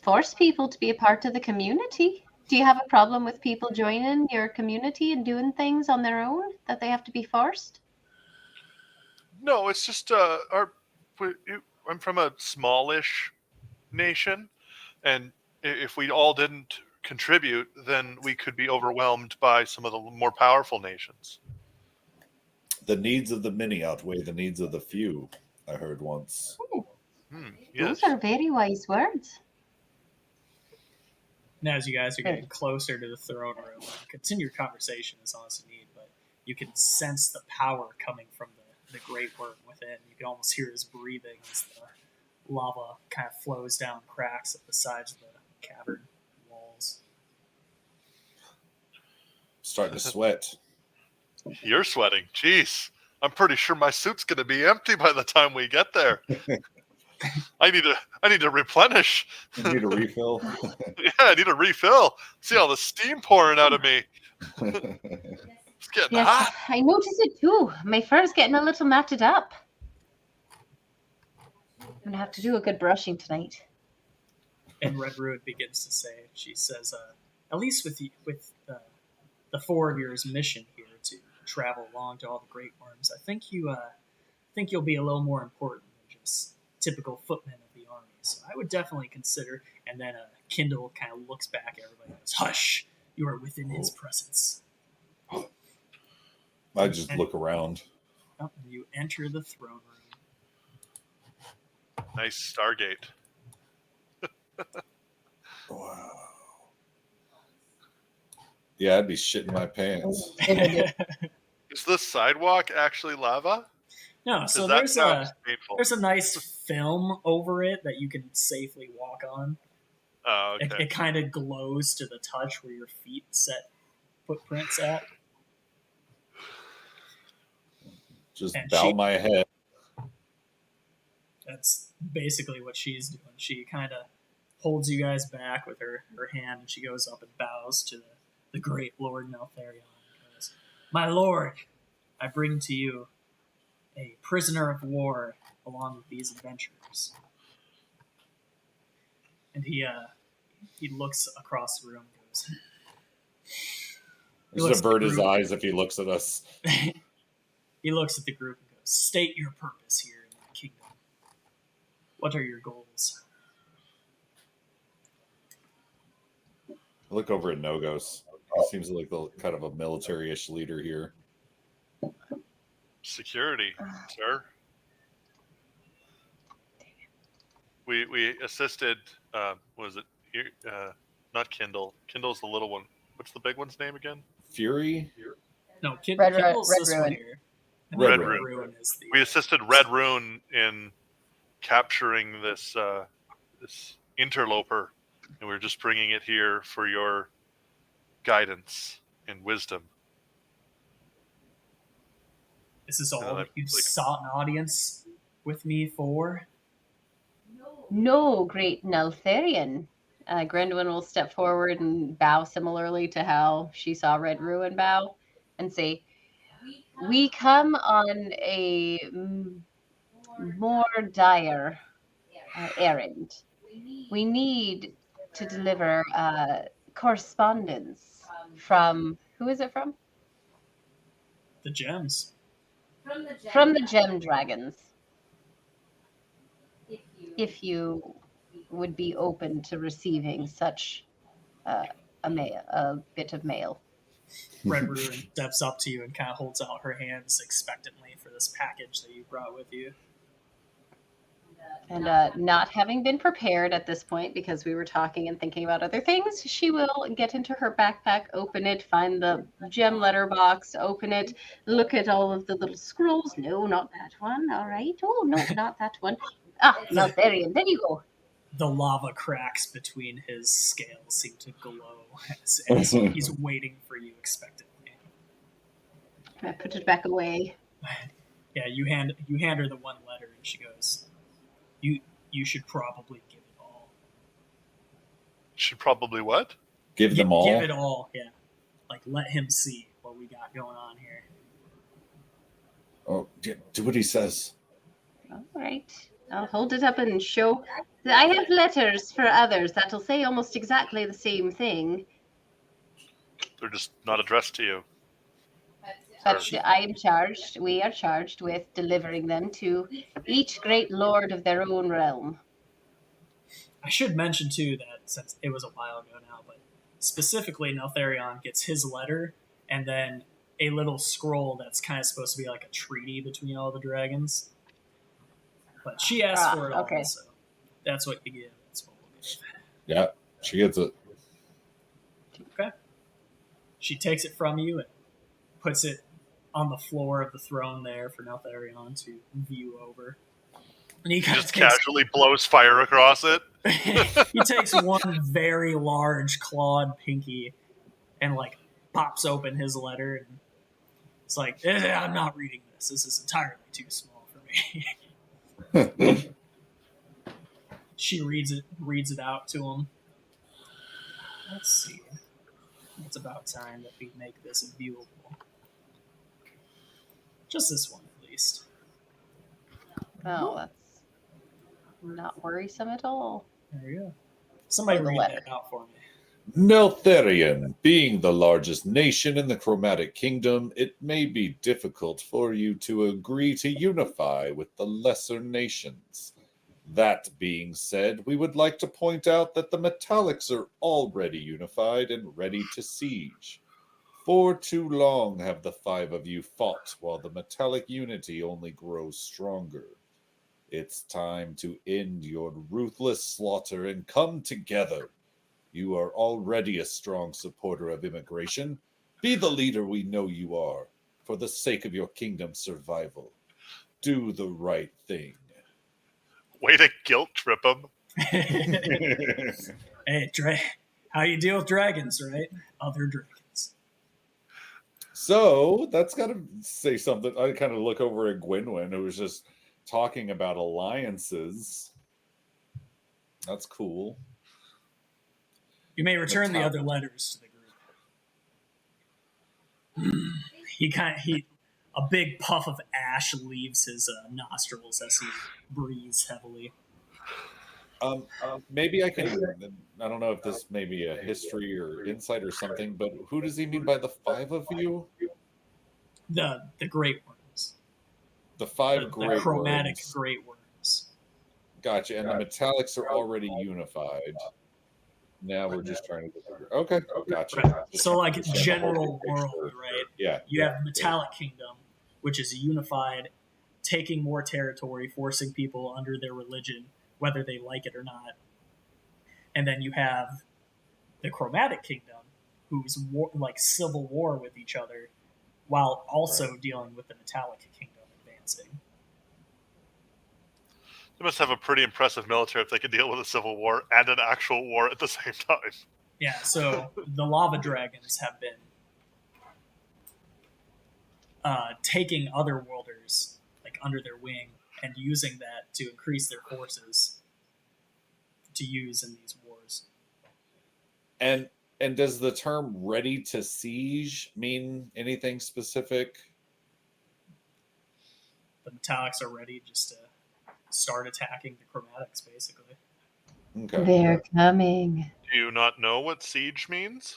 [SPEAKER 4] force people to be a part of the community. Do you have a problem with people joining your community and doing things on their own that they have to be forced?
[SPEAKER 3] No, it's just I'm from a smallish nation, and if we all didn't contribute, then we could be overwhelmed by some of the more powerful nations.
[SPEAKER 2] The needs of the many outweigh the needs of the few, I heard once.
[SPEAKER 3] Yes.
[SPEAKER 4] Those are very wise words.
[SPEAKER 1] Now, as you guys are getting closer to the throne room, continue your conversation is all you need, but you can sense the power coming from the great worm within. You can almost hear his breathing as the lava kind of flows down cracks at the sides of the cavern walls.
[SPEAKER 2] Starting to sweat.
[SPEAKER 3] You're sweating. Jeez. I'm pretty sure my suit's going to be empty by the time we get there. I need to replenish.
[SPEAKER 2] You need a refill?
[SPEAKER 3] Yeah, I need a refill. See all the steam pouring out of me. It's getting hot.
[SPEAKER 4] I notice it too. My fur's getting a little matted up. I'm going to have to do a good brushing tonight.
[SPEAKER 1] And Red Ruin begins to say, she says, at least with the 4 of yours mission here to travel along to all the great worms, I think you'll be a little more important than just typical footmen of the army. So I would definitely consider. And then Kindle kind of looks back at everybody and goes, "Hush! You are within his presence."
[SPEAKER 2] I just look around.
[SPEAKER 1] And you enter the throne room.
[SPEAKER 3] Nice Stargate.
[SPEAKER 2] Wow. Yeah, I'd be shitting my pants.
[SPEAKER 3] Is the sidewalk actually lava?
[SPEAKER 1] No, so there's a nice film over it that you can safely walk on.
[SPEAKER 3] Oh, okay.
[SPEAKER 1] It kind of glows to the touch where your feet set footprints at.
[SPEAKER 2] Just bow my head.
[SPEAKER 1] That's basically what she's doing. She kind of holds you guys back with her hand, and she goes up and bows to the great Lord Neltharion and goes, "My lord, I bring to you a prisoner of war along with these adventurers." And he looks across the room and goes...
[SPEAKER 2] Just avert his eyes if he looks at us.
[SPEAKER 1] He looks at the group and goes, "State your purpose here in the kingdom. What are your goals?"
[SPEAKER 2] I look over at Nogos. He seems like kind of a military-ish leader here.
[SPEAKER 3] Security, sir. We assisted. Was it here? Not Kindle. Kindle's the little one. What's the big one's name again?
[SPEAKER 2] Fury?
[SPEAKER 1] No,
[SPEAKER 4] Red
[SPEAKER 1] Kindle's this
[SPEAKER 4] Ruin.
[SPEAKER 1] one here. And
[SPEAKER 3] Red
[SPEAKER 1] Red
[SPEAKER 3] Ruin.
[SPEAKER 1] Ruin is the...
[SPEAKER 3] We assisted Red Ruin in capturing this interloper and we're just bringing it here for your guidance and wisdom.
[SPEAKER 1] This is all that you sought an audience with me for?
[SPEAKER 4] No, great Neltharion. Grenwyn will step forward and bow similarly to how she saw Red Ruin bow and say, "We come on a more dire errand. We need to deliver correspondence from, who is it from?
[SPEAKER 1] The gems.
[SPEAKER 4] From the Gem Dragons. If you would be open to receiving such a bit of mail."
[SPEAKER 1] Red Ruin steps up to you and kind of holds out her hands expectantly for this package that you brought with you.
[SPEAKER 4] And not having been prepared at this point because we were talking and thinking about other things, she will get into her backpack, open it, find the gem letter box, open it, look at all of the little scrolls. No, not that one. All right. Oh, no, not that one. Ah, Neltharion. There you go.
[SPEAKER 1] The lava cracks between his scales seem to glow as he's waiting for you expectantly.
[SPEAKER 4] I put it back away.
[SPEAKER 1] Yeah, you hand her the one letter and she goes, You should probably give it all.
[SPEAKER 3] Should probably what?
[SPEAKER 2] Give them all?
[SPEAKER 1] Give it all, yeah. Like, let him see what we got going on here.
[SPEAKER 2] Oh, do what he says.
[SPEAKER 4] All right. I'll hold it up and show. I have letters for others that'll say almost exactly the same thing.
[SPEAKER 3] They're just not addressed to you.
[SPEAKER 4] But we are charged with delivering them to each great lord of their own realm.
[SPEAKER 1] I should mention, too, that since it was a while ago now, but specifically Neltharion gets his letter and then a little scroll that's kind of supposed to be like a treaty between all the dragons. But she asked for it all, so that's what you get. That's what we'll give.
[SPEAKER 2] Yeah, she gets it.
[SPEAKER 1] Okay. She takes it from you and puts it on the floor of the throne there for Neltharion to view over. And he
[SPEAKER 3] just casually blows fire across it.
[SPEAKER 1] He takes one very large clawed pinky and like pops open his letter and it's like, I'm not reading this. This is entirely too small for me. She reads it out to him. Let's see. It's about time that we make this viewable. Just this one, at least.
[SPEAKER 4] Oh, that's not worrisome at all.
[SPEAKER 1] There you go. Somebody read that out for me.
[SPEAKER 2] Neltharion, being the largest nation in the Chromatic Kingdom, it may be difficult for you to agree to unify with the lesser nations. That being said, we would like to point out that the Metallics are already unified and ready to siege. For too long have the five of you fought, while the Metallic unity only grows stronger. It's time to end your ruthless slaughter and come together. You are already a strong supporter of immigration. Be the leader we know you are, for the sake of your kingdom's survival. Do the right thing.
[SPEAKER 3] Way to guilt trip him.
[SPEAKER 1] Hey, how you deal with dragons, right? Other dragons.
[SPEAKER 2] So, that's got to say something. I kind of look over at Gwynwyn, who was just talking about alliances. That's cool.
[SPEAKER 1] You may return the other letters to the group. A big puff of ash leaves his nostrils as he breathes heavily.
[SPEAKER 2] Maybe I can. I don't know if this may be a history or insight or something, but who does he mean by the five of you?
[SPEAKER 1] The Great Worms.
[SPEAKER 2] The five
[SPEAKER 1] the chromatic Great Worms.
[SPEAKER 2] Gotcha. And the Metallics are already unified. Now we're just trying to figure. Okay, gotcha.
[SPEAKER 1] Right. So, like general world, right?
[SPEAKER 2] Yeah.
[SPEAKER 1] You have Metallic Kingdom, which is unified, taking more territory, forcing people under their religion, whether they like it or not. And then you have the Chromatic Kingdom, who's like civil war with each other, while also dealing with the Metallic Kingdom advancing.
[SPEAKER 3] They must have a pretty impressive military if they can deal with a civil war and an actual war at the same time.
[SPEAKER 1] Yeah, so the lava dragons have been taking other worlders like under their wing and using that to increase their forces to use in these wars.
[SPEAKER 2] And does the term "ready to siege" mean anything specific?
[SPEAKER 1] The metallics are ready just to start attacking the chromatics, basically.
[SPEAKER 2] Okay.
[SPEAKER 4] They're coming.
[SPEAKER 3] Do you not know what siege means?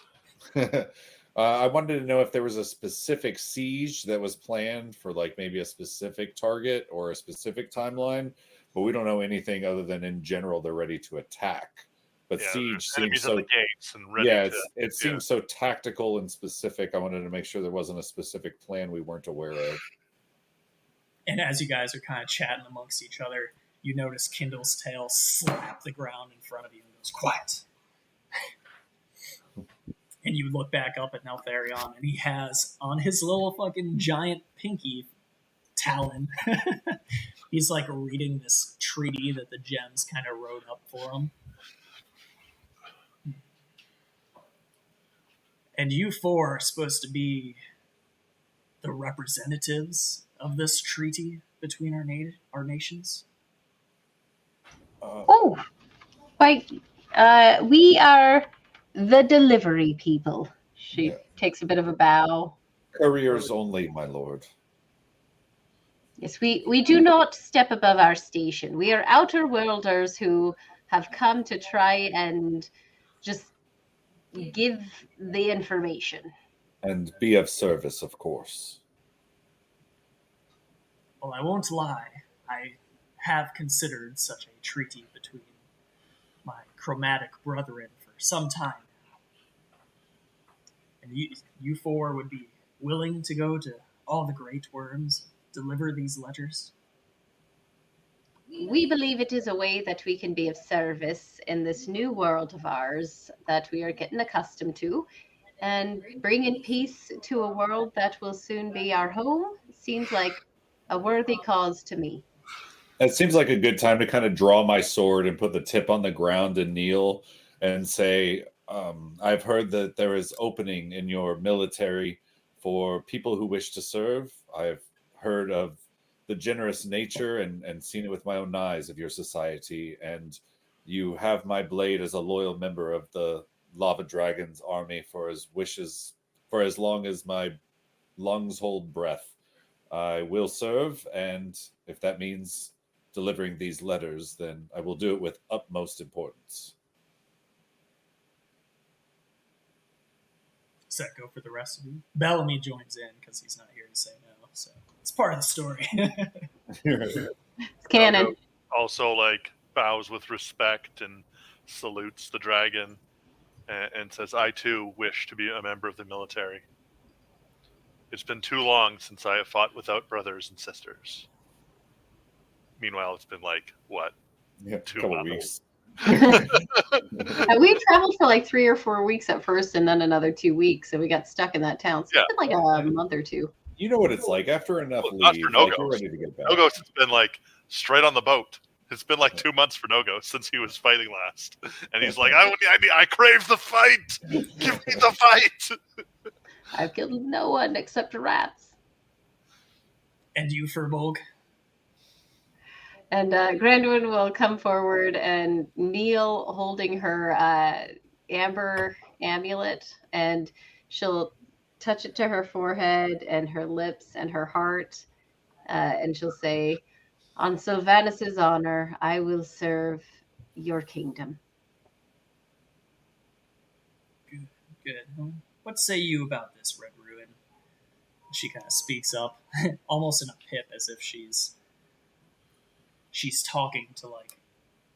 [SPEAKER 2] I wanted to know if there was a specific siege that was planned for, like, maybe a specific target or a specific timeline, but we don't know anything other than in general they're ready to attack. But
[SPEAKER 3] Yeah,
[SPEAKER 2] siege
[SPEAKER 3] there's
[SPEAKER 2] seems
[SPEAKER 3] enemies at
[SPEAKER 2] so
[SPEAKER 3] the gates and ready
[SPEAKER 2] yeah,
[SPEAKER 3] to.
[SPEAKER 2] it seems so tactical and specific. I wanted to make sure there wasn't a specific plan we weren't aware of.
[SPEAKER 1] And as you guys are kind of chatting amongst each other, you notice Kindle's tail slap the ground in front of you and goes, "Quiet." And you look back up at Neltharion, and he has on his little fucking giant pinky talon, he's like reading this treaty that the gems kind of wrote up for him. And you four are supposed to be the representatives of this treaty between our nations.
[SPEAKER 4] Oh, like we are the delivery people. She takes a bit of a bow.
[SPEAKER 2] Couriers only, my lord.
[SPEAKER 4] Yes, we do not step above our station. We are outer worlders who have come to try and just give the information.
[SPEAKER 2] And be of service, of course.
[SPEAKER 1] Well, I won't lie. I have considered such a treaty between my chromatic brethren for some time now. And you four would be willing to go to all the great worms, deliver these letters?
[SPEAKER 4] We believe it is a way that we can be of service in this new world of ours that we are getting accustomed to, and bringing peace to a world that will soon be our home seems like a worthy cause to me.
[SPEAKER 2] It seems like a good time to kind of draw my sword and put the tip on the ground and kneel and say, I've heard that there is opening in your military for people who wish to serve. I've heard of the generous nature and seen it with my own eyes of your society. And you have my blade as a loyal member of the Lava Dragon's army for as long as my lungs hold breath. I will serve, and if that means delivering these letters, then I will do it with utmost importance.
[SPEAKER 1] Does that go for the rest of you? Bellamy joins in because he's not here to say no, so it's part of the story.
[SPEAKER 4] It's canon.
[SPEAKER 3] Also, like, bows with respect and salutes the dragon and says, "I too wish to be a member of the military. It's been too long since I have fought without brothers and sisters." Meanwhile, it's been like, what?
[SPEAKER 2] Yeah,
[SPEAKER 3] 2
[SPEAKER 2] couple
[SPEAKER 3] months.
[SPEAKER 2] weeks.
[SPEAKER 4] We traveled for like 3 or 4 weeks at first and then another 2 weeks, and we got stuck in that town. So it's been like a month or two.
[SPEAKER 2] You know what it's like after enough
[SPEAKER 3] Not
[SPEAKER 2] leave,
[SPEAKER 3] for
[SPEAKER 2] like,
[SPEAKER 3] Nogos.
[SPEAKER 2] you're ready to get back.
[SPEAKER 3] Nogos has been like straight on the boat. It's been like 2 months for Nogos since he was fighting last. And he's like, I crave the fight! Give me the fight!
[SPEAKER 4] I've killed no one except rats.
[SPEAKER 1] And you, Furbolg?
[SPEAKER 4] And Granduin will come forward and kneel holding her amber amulet, and she'll touch it to her forehead and her lips and her heart, and she'll say, "On Sylvanus' honor, I will serve your kingdom."
[SPEAKER 1] Good. What say you about this, Red Ruin? She kind of speaks up, almost in a pip, as if she's talking to, like,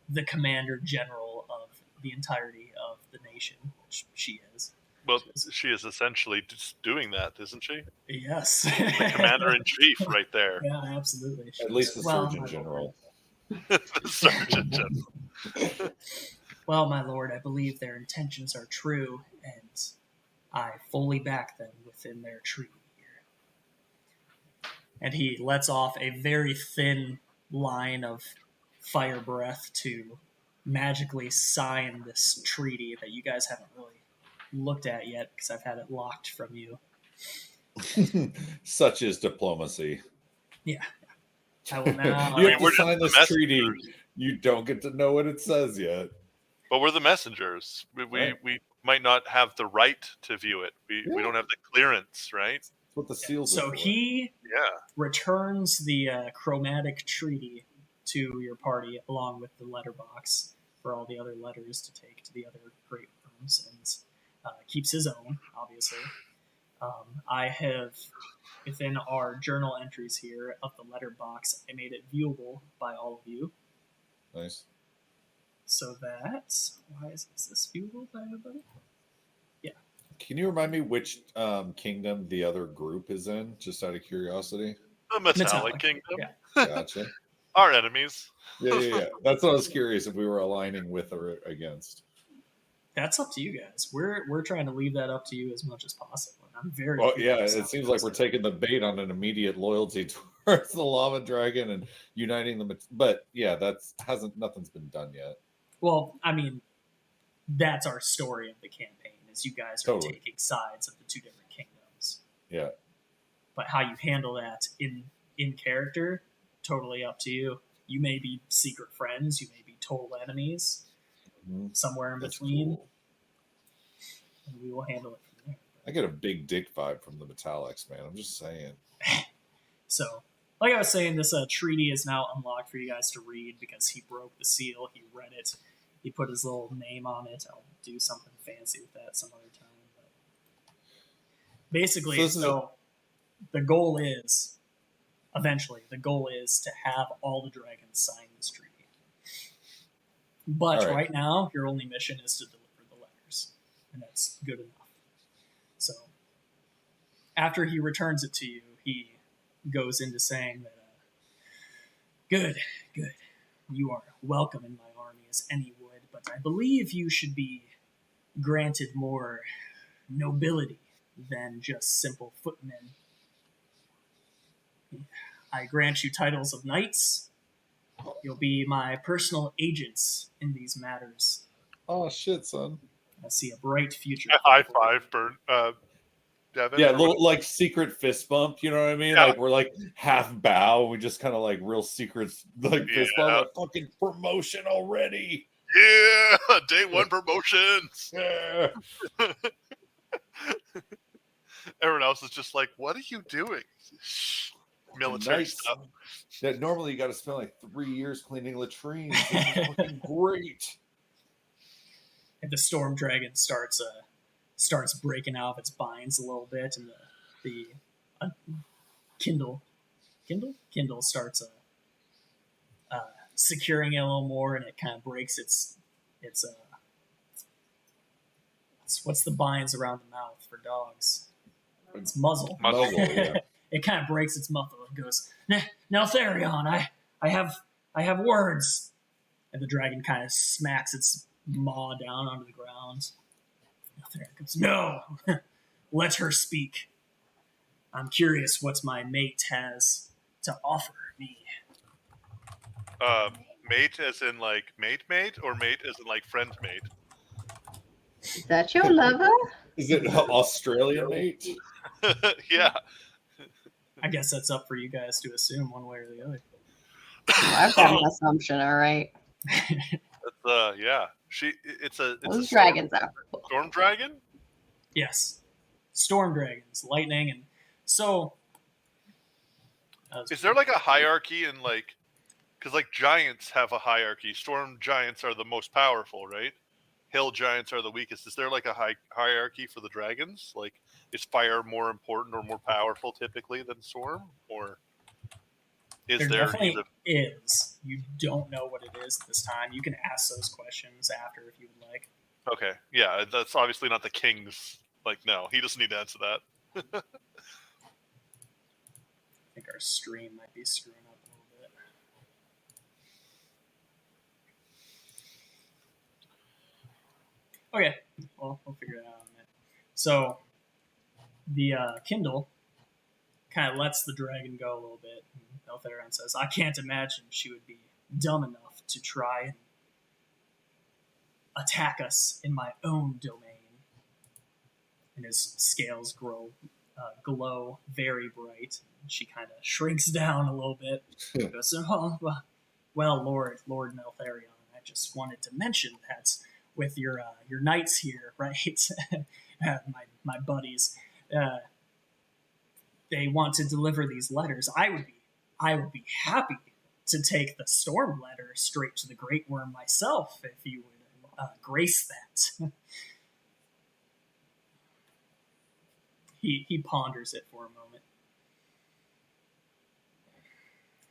[SPEAKER 1] the commander general of the entirety of the nation, which she is.
[SPEAKER 3] Well, she is essentially just doing that, isn't she?
[SPEAKER 1] Yes.
[SPEAKER 3] The commander-in-chief right there.
[SPEAKER 1] Yeah, absolutely.
[SPEAKER 2] At least the Surgeon General.
[SPEAKER 3] The Surgeon General.
[SPEAKER 1] Well, my lord, I believe their intentions are true, and I fully back them within their treaty here. And he lets off a very thin line of fire breath to magically sign this treaty that you guys haven't really looked at yet because I've had it locked from you.
[SPEAKER 2] Such is diplomacy.
[SPEAKER 1] Yeah. I will now.
[SPEAKER 2] You have to
[SPEAKER 3] we're
[SPEAKER 2] sign
[SPEAKER 3] just
[SPEAKER 2] this
[SPEAKER 3] the
[SPEAKER 2] treaty.
[SPEAKER 3] messengers.
[SPEAKER 2] You don't get to know what it says yet.
[SPEAKER 3] But we're the messengers.
[SPEAKER 2] Right.
[SPEAKER 3] We might not have the right to view it. We don't have the clearance, right?
[SPEAKER 2] That's what the seals
[SPEAKER 1] So
[SPEAKER 2] are for.
[SPEAKER 1] he
[SPEAKER 3] Yeah.
[SPEAKER 1] returns the chromatic treaty to your party along with the letterbox for all the other letters to take to the other great rooms, and keeps his own, obviously. I have, within our journal entries here of the letterbox, I made it viewable by all of you.
[SPEAKER 2] Nice.
[SPEAKER 1] So that's why is this viewable by everybody? Yeah.
[SPEAKER 2] Can you remind me which kingdom the other group is in, just out of curiosity?
[SPEAKER 3] The Metallic
[SPEAKER 1] Metallic,
[SPEAKER 3] Kingdom.
[SPEAKER 1] yeah.
[SPEAKER 2] Gotcha.
[SPEAKER 3] Our enemies.
[SPEAKER 2] Yeah. That's what I was curious if we were aligning with or against.
[SPEAKER 1] That's up to you guys. We're trying to leave that up to you as much as possible. I'm very
[SPEAKER 2] Well, yeah,
[SPEAKER 1] curious
[SPEAKER 2] it
[SPEAKER 1] how
[SPEAKER 2] seems
[SPEAKER 1] it
[SPEAKER 2] like
[SPEAKER 1] goes.
[SPEAKER 2] we're taking the bait on an immediate loyalty towards the lava dragon and uniting them. But yeah, nothing's been done yet.
[SPEAKER 1] Well, I mean, that's our story of the campaign, is you guys are
[SPEAKER 2] Totally.
[SPEAKER 1] taking sides of the two different kingdoms.
[SPEAKER 2] Yeah.
[SPEAKER 1] But how you handle that in character, totally up to you. You may be secret friends, you may be total enemies, somewhere in
[SPEAKER 2] That's
[SPEAKER 1] between,
[SPEAKER 2] cool.
[SPEAKER 1] and we will handle it from there.
[SPEAKER 2] I get a big dick vibe from the Metallics, man. I'm just saying.
[SPEAKER 1] So, like I was saying, this treaty is now unlocked for you guys to read because he broke the seal, he read it, he put his little name on it. I'll do something fancy with that some other time. But basically, so the goal is, eventually, the goal is to have all the dragons sign this treaty. But right now, your only mission is to deliver the letters, and that's good enough. So, after he returns it to you, he goes into saying that, good, you are welcome in my army as any would, but I believe you should be granted more nobility than just simple footmen. I grant you titles of knights. You'll be my personal agents in these matters.
[SPEAKER 2] Oh shit, son!
[SPEAKER 1] I see a bright future.
[SPEAKER 3] High five, Bert. Devin.
[SPEAKER 2] Yeah, little like secret fist bump. You know what I mean?
[SPEAKER 3] Yeah.
[SPEAKER 2] Like we're like half bow. We just kind of like real secrets, like fist bump. Like, fucking promotion already.
[SPEAKER 3] Yeah, day one promotions.
[SPEAKER 2] Yeah.
[SPEAKER 3] Everyone else is just like, "What are you doing?" Military
[SPEAKER 2] Nice.
[SPEAKER 3] stuff.
[SPEAKER 2] Yeah, normally you got to spend like 3 years cleaning latrines. This is fucking great.
[SPEAKER 1] And the storm dragon starts breaking out of its binds a little bit, and the Kindle starts securing it a little more, and it kind of breaks its what's the binds around the mouth for dogs? It's muzzle.
[SPEAKER 2] Yeah.
[SPEAKER 1] It kind of breaks its muzzle and goes, "Now, Therion, I have words." And the dragon kind of smacks its maw down onto the ground. Now Therion goes, "No, let her speak. I'm curious what my mate has to offer me."
[SPEAKER 3] Mate as in like mate, or mate as in like friend mate?
[SPEAKER 4] Is that your lover?
[SPEAKER 2] Is it Australian mate?
[SPEAKER 3] Yeah.
[SPEAKER 1] I guess that's up for you guys to assume one way or the other.
[SPEAKER 4] I've got an assumption, all right.
[SPEAKER 3] Yeah.
[SPEAKER 4] Those dragons are cool.
[SPEAKER 3] Storm dragon?
[SPEAKER 1] Yes. Storm dragons, lightning, and so...
[SPEAKER 3] Is there like a hierarchy in like... Because like giants have a hierarchy. Storm giants are the most powerful, right? Hill giants are the weakest. Is there like a hierarchy for the dragons? Like, is fire more important or more powerful typically than storm? Or is there
[SPEAKER 1] definitely is. You don't know what it is at this time. You can ask those questions after if you would like.
[SPEAKER 3] Okay. Yeah, that's obviously not the king's. Like, no, he doesn't need to answer that.
[SPEAKER 1] I think our stream might be screwing up a little bit. Okay, well, we'll figure it out in a minute. So, the Kindle kind of lets the dragon go a little bit. And Eltharion says, "I can't imagine she would be dumb enough to try and attack us in my own domain. And his scales glow very bright. She kind of shrinks down a little bit. Goes, oh, well, Lord Meltharion, I just wanted to mention that with your knights here, right? my buddies, they want to deliver these letters. I would be happy to take the storm letter straight to the Great Worm myself, if you would grace that. He ponders it for a moment.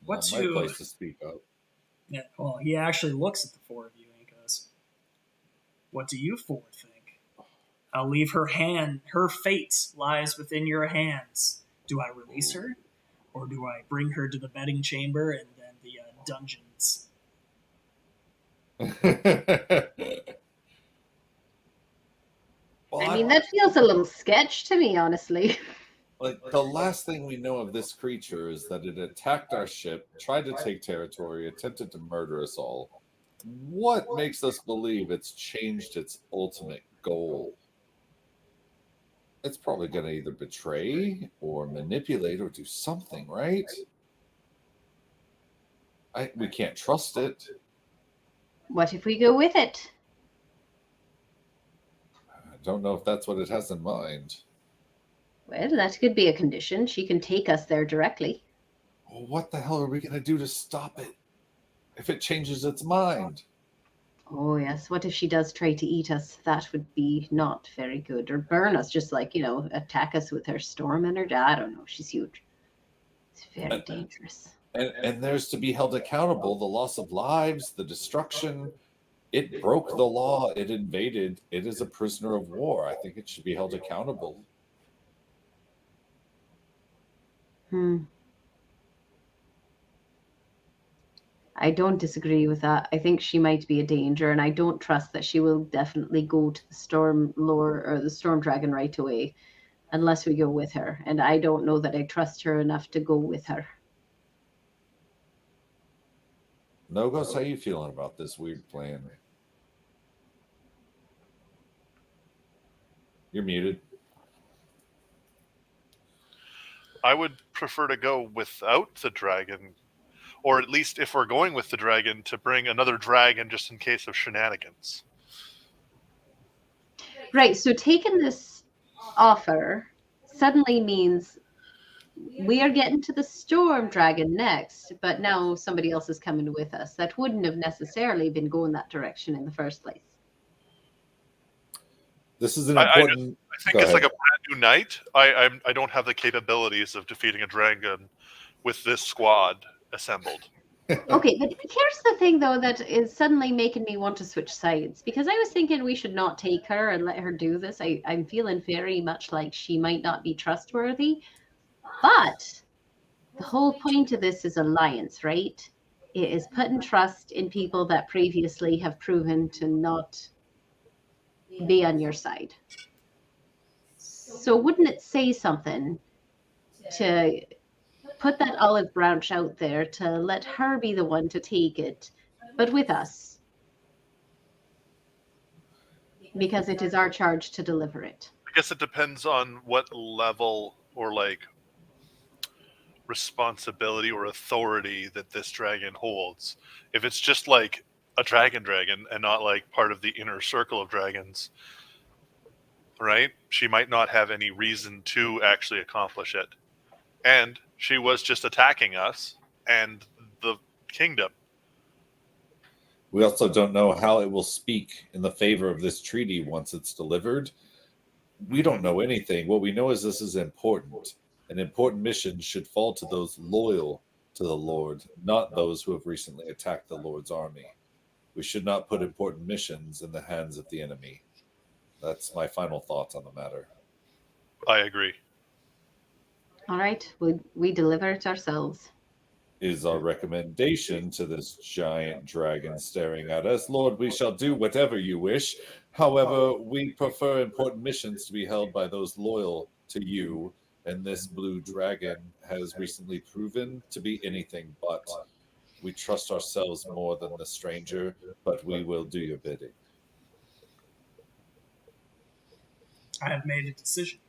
[SPEAKER 2] Not my place to speak of.
[SPEAKER 1] Yeah, well, he actually looks at the four of you and he goes, "What do you four think? I'll leave her fate lies within your hands. Do I release her, or do I bring her to the betting chamber and then the dungeons?"
[SPEAKER 2] Well,
[SPEAKER 4] I mean, that feels a little sketch to me, honestly.
[SPEAKER 2] Like, the last thing we know of this creature is that it attacked our ship, tried to take territory, attempted to murder us all. What makes us believe it's changed its ultimate goal? It's probably going to either betray or manipulate or do something, right? We can't trust it.
[SPEAKER 4] What if we go with it?
[SPEAKER 2] I don't know if that's what it has in mind.
[SPEAKER 4] Well, that could be a condition. She can take us there directly.
[SPEAKER 2] Well, what the hell are we going to do to stop it if it changes its mind?
[SPEAKER 4] Oh, yes. What if she does try to eat us? That would be not very good. Or burn us, just like, attack us with her storm energy. I don't know. She's huge. It's very dangerous.
[SPEAKER 2] And there's to be held accountable the loss of lives, the destruction. It broke the law. It invaded. It is a prisoner of war. I think it should be held accountable.
[SPEAKER 4] I don't disagree with that. I think she might be a danger, and I don't trust that she will definitely go to the storm lore or the storm dragon right away unless we go with her. And I don't know that I trust her enough to go with her.
[SPEAKER 2] Nogos, how you feeling about this weird plan? You're muted.
[SPEAKER 3] I would prefer to go without the dragon, or at least if we're going with the dragon, to bring another dragon just in case of shenanigans.
[SPEAKER 4] Right, so taking this offer suddenly means we are getting to the storm dragon next, but now somebody else is coming with us. That wouldn't have necessarily been going that direction in the first place.
[SPEAKER 2] This is an important...
[SPEAKER 3] I think it's like a brand new knight. I don't have the capabilities of defeating a dragon with this squad assembled.
[SPEAKER 4] Okay, but here's the thing, though, that is suddenly making me want to switch sides. Because I was thinking we should not take her and let her do this. I'm feeling very much like she might not be trustworthy. But the whole point of this is alliance, right? It is putting trust in people that previously have proven to not be on your side. So wouldn't it say something to put that olive branch out there to let her be the one to take it, but with us? Because it is our charge to deliver it.
[SPEAKER 3] I guess it depends on what level or responsibility or authority that this dragon holds. If it's just like a dragon and not like part of the inner circle of dragons, right? She might not have any reason to actually accomplish it. And she was just attacking us and the kingdom.
[SPEAKER 2] We also don't know how it will speak in the favor of this treaty once it's delivered. We don't know anything. What we know is this is important. An important mission should fall to those loyal to the Lord, not those who have recently attacked the Lord's army. We should not put important missions in the hands of the enemy. That's my final thoughts on the matter.
[SPEAKER 3] I agree.
[SPEAKER 4] All right, we deliver it ourselves.
[SPEAKER 2] Is our recommendation to this giant dragon staring at us. Lord, we shall do whatever you wish. However, we prefer important missions to be held by those loyal to you, and this blue dragon has recently proven to be anything but. We trust ourselves more than the stranger, but we will do your bidding.
[SPEAKER 1] I have made a decision.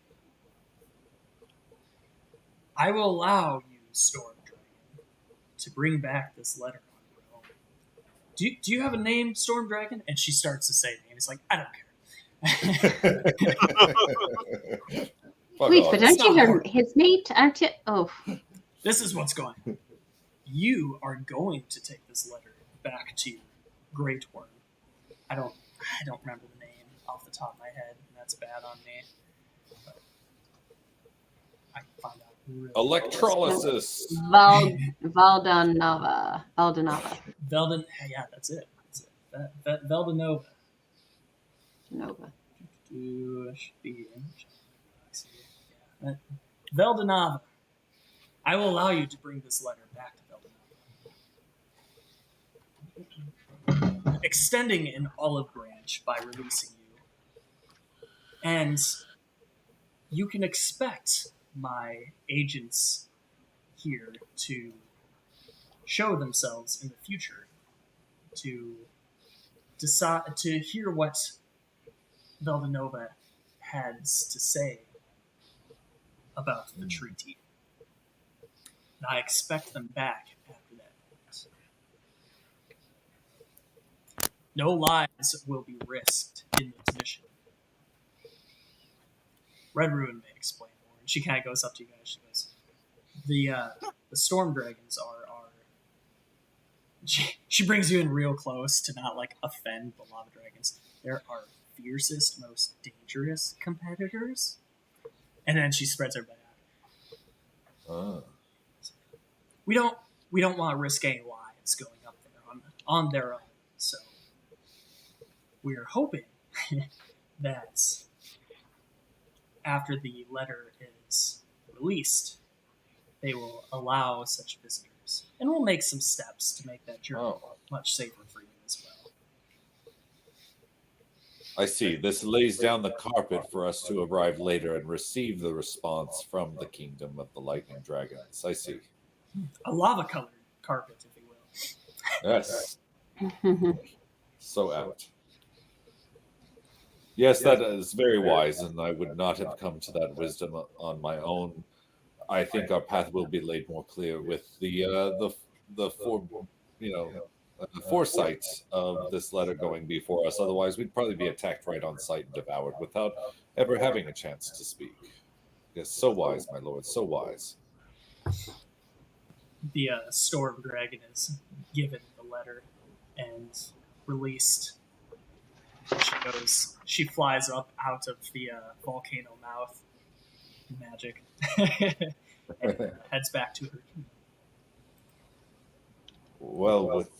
[SPEAKER 1] I will allow you, Storm Dragon, to bring back this letter on your own. Do you have a name, Storm Dragon? And she starts to say names. It's like, I don't care.
[SPEAKER 4] Wait, but aren't you his mate? Aren't you? Oh.
[SPEAKER 1] This is what's going on. You are going to take this letter back to Great Worm. I don't remember the name off the top of my head, and that's bad on me. But I can find out. Really
[SPEAKER 2] Electrolysis.
[SPEAKER 4] Valdanova.
[SPEAKER 1] Yeah, that's it. Valdanova.
[SPEAKER 4] Nova.
[SPEAKER 1] Should be yeah. Valdanova. I will allow you to bring this letter back to Valdanova, extending an olive branch by releasing you. And you can expect my agents here to show themselves in the future, to decide, to hear what Valdanova has to say about the treaty. And I expect them back after that point. No lives will be risked in this mission. Red Ruin may explain more. And she kind of goes up to you guys. She goes, the storm dragons are she brings you in real close to not like offend the lava dragons. There are fiercest, most dangerous competitors. And then she spreads her butt out. We don't want to risk any lives going up there on their own. So we're hoping that after the letter is released, they will allow such visitors. And we'll make some steps to make that journey much safer for you as well.
[SPEAKER 2] I see. This lays down the carpet for us to arrive later and receive the response from the kingdom of the lightning dragons. I see.
[SPEAKER 1] A lava-colored carpet, if you will.
[SPEAKER 2] Yes. So apt. Yes, that is very wise, and I would not have come to that wisdom on my own. I think our path will be laid more clear with the foresight of this letter going before us. Otherwise, we'd probably be attacked right on sight and devoured without ever having a chance to speak. Yes, so wise, my lord, so wise.
[SPEAKER 1] The storm dragon is given the letter and released. She flies up out of the volcano mouth, magic, and heads back to her kingdom.
[SPEAKER 2] Well, with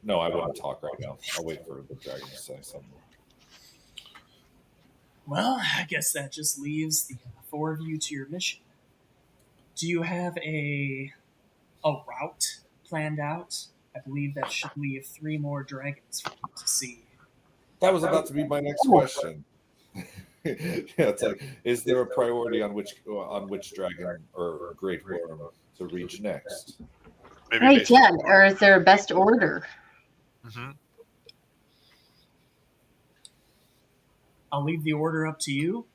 [SPEAKER 2] no, I won't talk right now. I'll wait for the dragon to say something.
[SPEAKER 1] Well, I guess that just leaves the four of you to your mission. Do you have a route planned out? I believe that should leave 3 more dragons for you to see.
[SPEAKER 2] That was about to be my next question. It's like, is there a priority on which dragon or great worm to reach next?
[SPEAKER 3] Maybe
[SPEAKER 4] right, yeah. Or is there a best order?
[SPEAKER 3] Mm-hmm.
[SPEAKER 1] I'll leave the order up to you,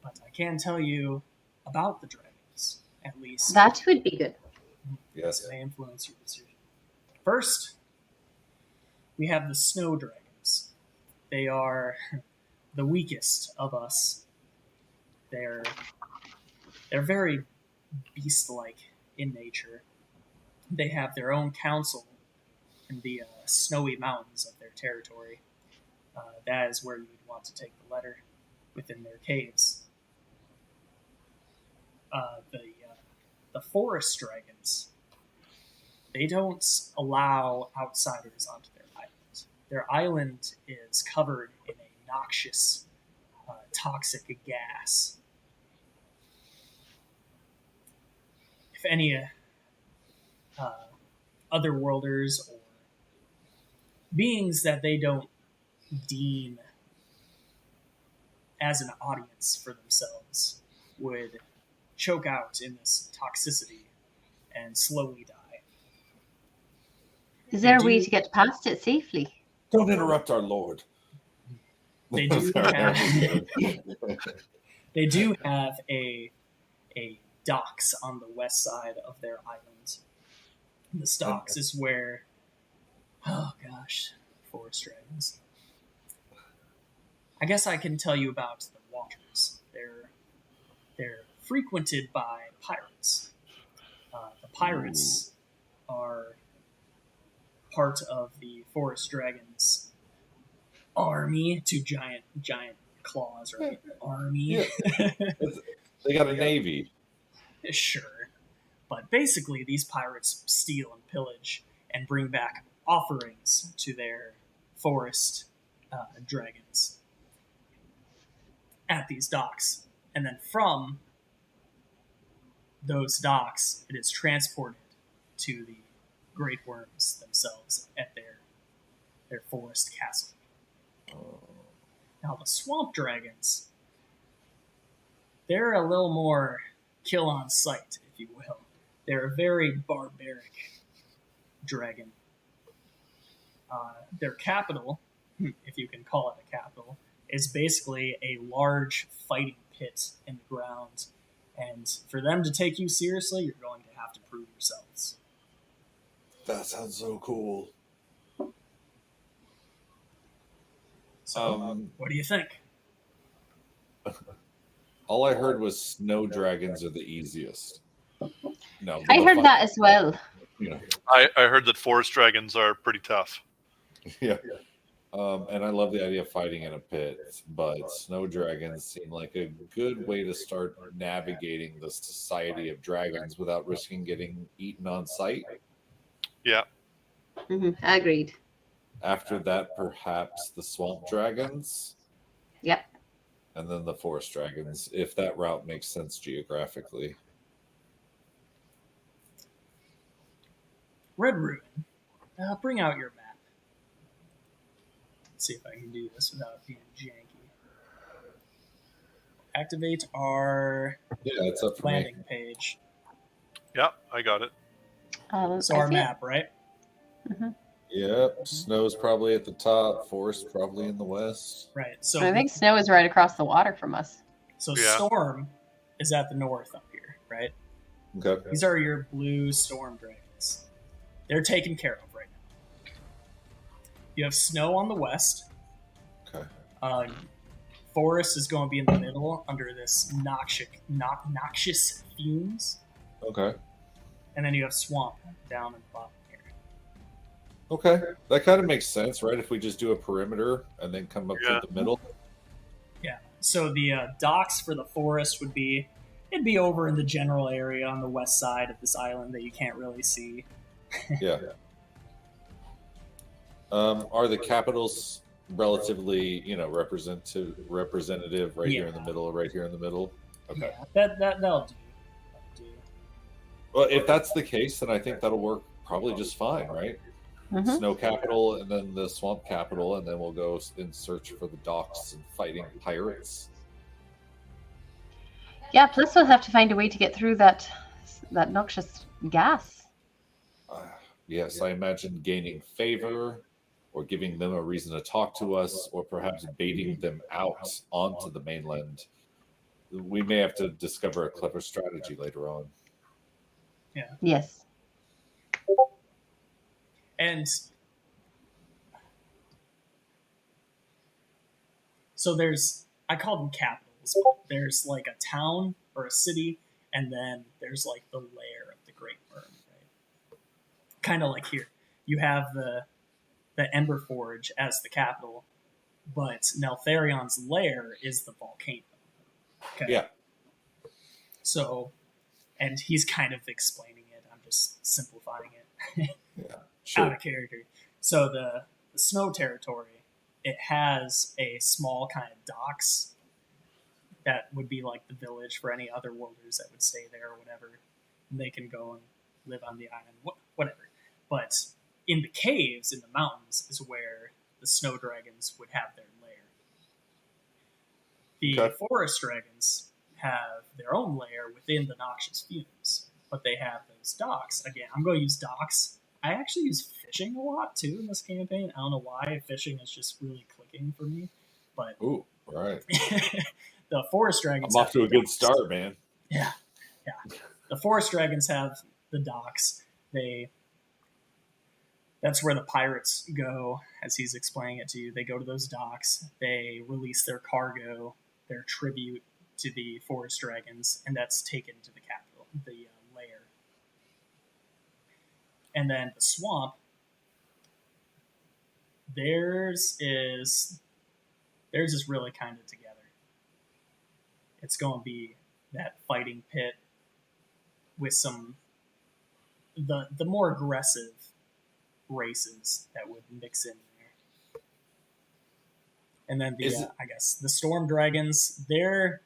[SPEAKER 1] but I can tell you about the dragons, at least.
[SPEAKER 4] That would be good.
[SPEAKER 2] Yes.
[SPEAKER 1] It may influence your decision. First, we have the snow dragons. They are the weakest of us. They're very beast-like in nature. They have their own council in the snowy mountains of their territory. That is where you would want to take the letter, within their caves. The forest dragons, they don't allow outsiders onto their island. Their island is covered in a noxious, toxic gas. If any otherworlders or beings that they don't deem as an audience for themselves would choke out in this toxicity and slowly die.
[SPEAKER 4] Is there a way to get past it safely?
[SPEAKER 2] Don't interrupt our lord.
[SPEAKER 1] They do have they do have a docks on the west side of their island. The docks is where, oh gosh, forest dragons. I guess I can tell you about the waters. They're frequented by pirates. The pirates are part of the forest dragons army. Two giant claws, right? Army.
[SPEAKER 2] Yeah. They got a navy.
[SPEAKER 1] Sure. But basically, these pirates steal and pillage and bring back offerings to their forest dragons at these docks. And then from those docks, it is transported to the great worms themselves at their forest castle. Now, the swamp dragons, they're a little more kill on sight, if you will. They're a very barbaric dragon. Their capital, if you can call it a capital, is basically a large fighting pit in the ground. And for them to take you seriously, you're going to have to prove yourselves.
[SPEAKER 2] That sounds so cool.
[SPEAKER 1] So, what do you think?
[SPEAKER 2] All I heard was snow dragons are the easiest. No,
[SPEAKER 4] I heard that as well.
[SPEAKER 2] You know,
[SPEAKER 3] I heard that forest dragons are pretty tough.
[SPEAKER 2] yeah. And I love the idea of fighting in a pit, but snow dragons seem like a good way to start navigating the society of dragons without risking getting eaten on sight.
[SPEAKER 3] Yeah.
[SPEAKER 4] Agreed.
[SPEAKER 2] After that, perhaps the swamp dragons.
[SPEAKER 4] Yep.
[SPEAKER 2] And then the forest dragons, if that route makes sense geographically.
[SPEAKER 1] Red Ruin, bring out your map. Let's see if I can do this without being janky. Activate our
[SPEAKER 2] it's up for
[SPEAKER 1] landing
[SPEAKER 2] me.
[SPEAKER 1] page.
[SPEAKER 3] Yeah, I got it.
[SPEAKER 1] So our map, right?
[SPEAKER 4] Mm-hmm.
[SPEAKER 2] Yep, snow's probably at the top, forest probably in the west.
[SPEAKER 1] Right. So
[SPEAKER 4] I think snow is right across the water from us.
[SPEAKER 1] So Storm is at the north up here, right?
[SPEAKER 2] Okay.
[SPEAKER 1] These are your blue storm dragons. They're taken care of right now. You have snow on the west.
[SPEAKER 2] Okay.
[SPEAKER 1] Forest is going to be in the middle under this noxious fumes.
[SPEAKER 2] Okay.
[SPEAKER 1] And then you have swamp down in the bottom here.
[SPEAKER 2] Okay. That kind of makes sense, right? If we just do a perimeter and then come up to the middle.
[SPEAKER 1] Yeah. So the docks for the forest it'd be over in the general area on the west side of this island that you can't really see.
[SPEAKER 2] Yeah. Are the capitals relatively, representative right here in the middle, right here in the middle? Okay.
[SPEAKER 1] Yeah, that'll do.
[SPEAKER 2] Well, if that's the case, then I think that'll work probably just fine, right?
[SPEAKER 4] Mm-hmm.
[SPEAKER 2] Snow capital and then the swamp capital, and then we'll go in search for the docks and fighting pirates.
[SPEAKER 4] Yeah, plus we'll have to find a way to get through that noxious gas.
[SPEAKER 2] Yes, I imagine gaining favor or giving them a reason to talk to us, or perhaps baiting them out onto the mainland. We may have to discover a clever strategy later on.
[SPEAKER 1] Yeah.
[SPEAKER 4] Yes.
[SPEAKER 1] And so I call them capitals. There's like a town or a city, and then there's like the lair of the Great Worm, right? Kind of like here. You have the Ember Forge as the capital, but Neltharion's lair is the volcano. Okay?
[SPEAKER 2] Yeah.
[SPEAKER 1] So, and he's kind of explaining it. I'm just simplifying it.
[SPEAKER 2] Yeah. Sure.
[SPEAKER 1] Out of character. So the snow territory, it has a small kind of docks that would be like the village for any other worlders that would stay there or whatever. And they can go and live on the island, whatever. But in the caves, in the mountains, is where the snow dragons would have their lair. The forest dragons have their own lair within the noxious fumes, but they have those docks. Again, I'm going to use docks. I actually use fishing a lot too in this campaign. I don't know why fishing is just really clicking for me, but
[SPEAKER 2] Ooh, all right.
[SPEAKER 1] the forest dragons.
[SPEAKER 2] I'm off to a good
[SPEAKER 1] docks.
[SPEAKER 2] start, man.
[SPEAKER 1] Yeah. The forest dragons have the docks. That's where the pirates go, as he's explaining it to you. They go to those docks. They release their cargo, their tribute to the forest dragons, and that's taken to the capital, the lair. And then the swamp. Theirs is really kind of together. It's going to be that fighting pit with some the more aggressive races that would mix in there. And then I guess the storm dragons, they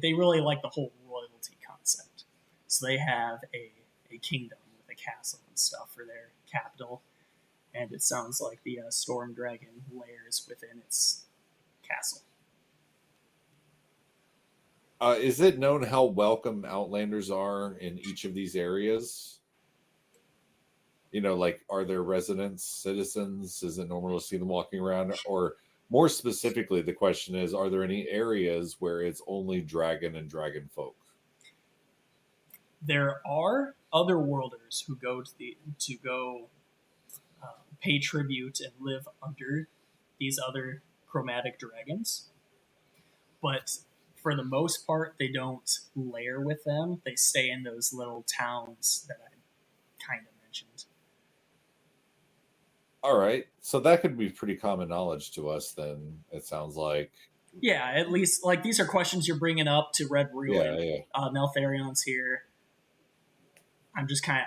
[SPEAKER 1] really like the whole royalty concept. So they have a kingdom with a castle and stuff for their capital. And it sounds like the storm dragon lairs within its castle.
[SPEAKER 2] Is it known how welcome Outlanders are in each of these areas? You know, like, are there residents, citizens? Is it normal to see them walking around? Or more specifically, the question is, are there any areas where it's only dragon and dragon folk?
[SPEAKER 1] There are other worlders who go to pay tribute and live under these other chromatic dragons. But for the most part, they don't lair with them. They stay in those little towns that I kind of mentioned.
[SPEAKER 2] All right. So that could be pretty common knowledge to us then, it sounds like.
[SPEAKER 1] Yeah, at least, like, these are questions you're bringing up to Red Ruin.
[SPEAKER 2] Yeah.
[SPEAKER 1] Neltharion's here. I'm just kind of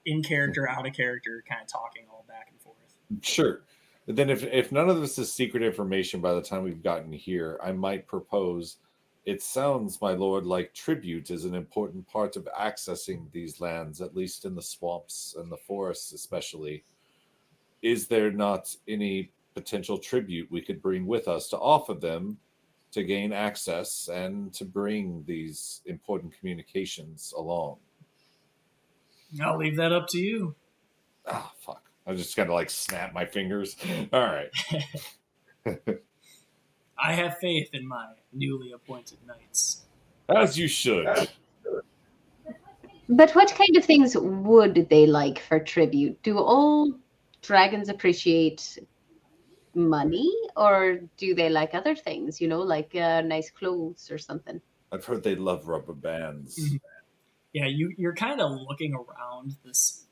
[SPEAKER 1] in character, out of character, kind of talking all back and forth.
[SPEAKER 2] Sure. But then if none of this is secret information by the time we've gotten here, I might propose, it sounds, my lord, like tribute is an important part of accessing these lands, at least in the swamps and the forests especially. Is there not any potential tribute we could bring with us to offer them to gain access and to bring these important communications along?
[SPEAKER 1] I'll leave that up to you.
[SPEAKER 2] Oh, fuck. I just kind of like snap my fingers. All right.
[SPEAKER 1] I have faith in my newly appointed knights.
[SPEAKER 2] As you should.
[SPEAKER 4] But what kind of things would they like for tribute? Do all dragons appreciate money, or do they like other things, like nice clothes or something?
[SPEAKER 2] I've heard they love rubber bands.
[SPEAKER 1] Mm-hmm. Yeah, you're kind of looking around this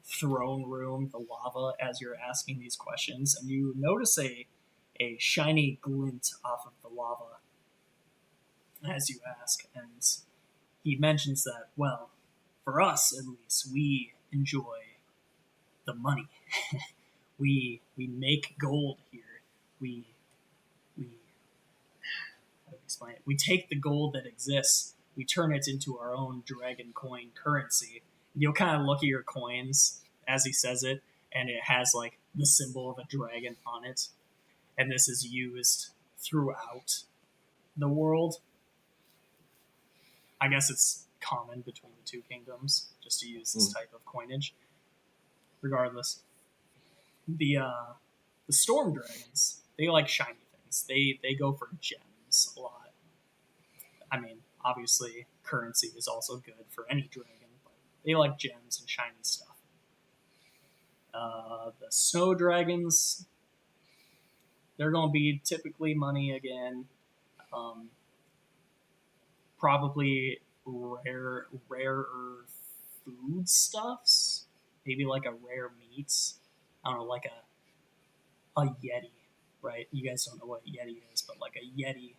[SPEAKER 1] throne room, the lava, as you're asking these questions, and you notice a shiny glint off of the lava as you ask. And he mentions that, well, for us at least, we enjoy the money. we make gold here. We how do I explain it? We take the gold that exists, we turn it into our own dragon coin currency. You'll kind of look at your coins as he says it, and it has like the symbol of a dragon on it. And this is used throughout the world. I guess it's common between the two kingdoms just to use this type of coinage. Regardless, the storm dragons, they like shiny things. They go for gems a lot. I mean, obviously, currency is also good for any dragon, but they like gems and shiny stuff. The snow dragons, they're going to be typically money again. Probably rarer food stuffs. Maybe like a rare meat. I don't know, like a yeti, right? You guys don't know what a yeti is, but like a yeti,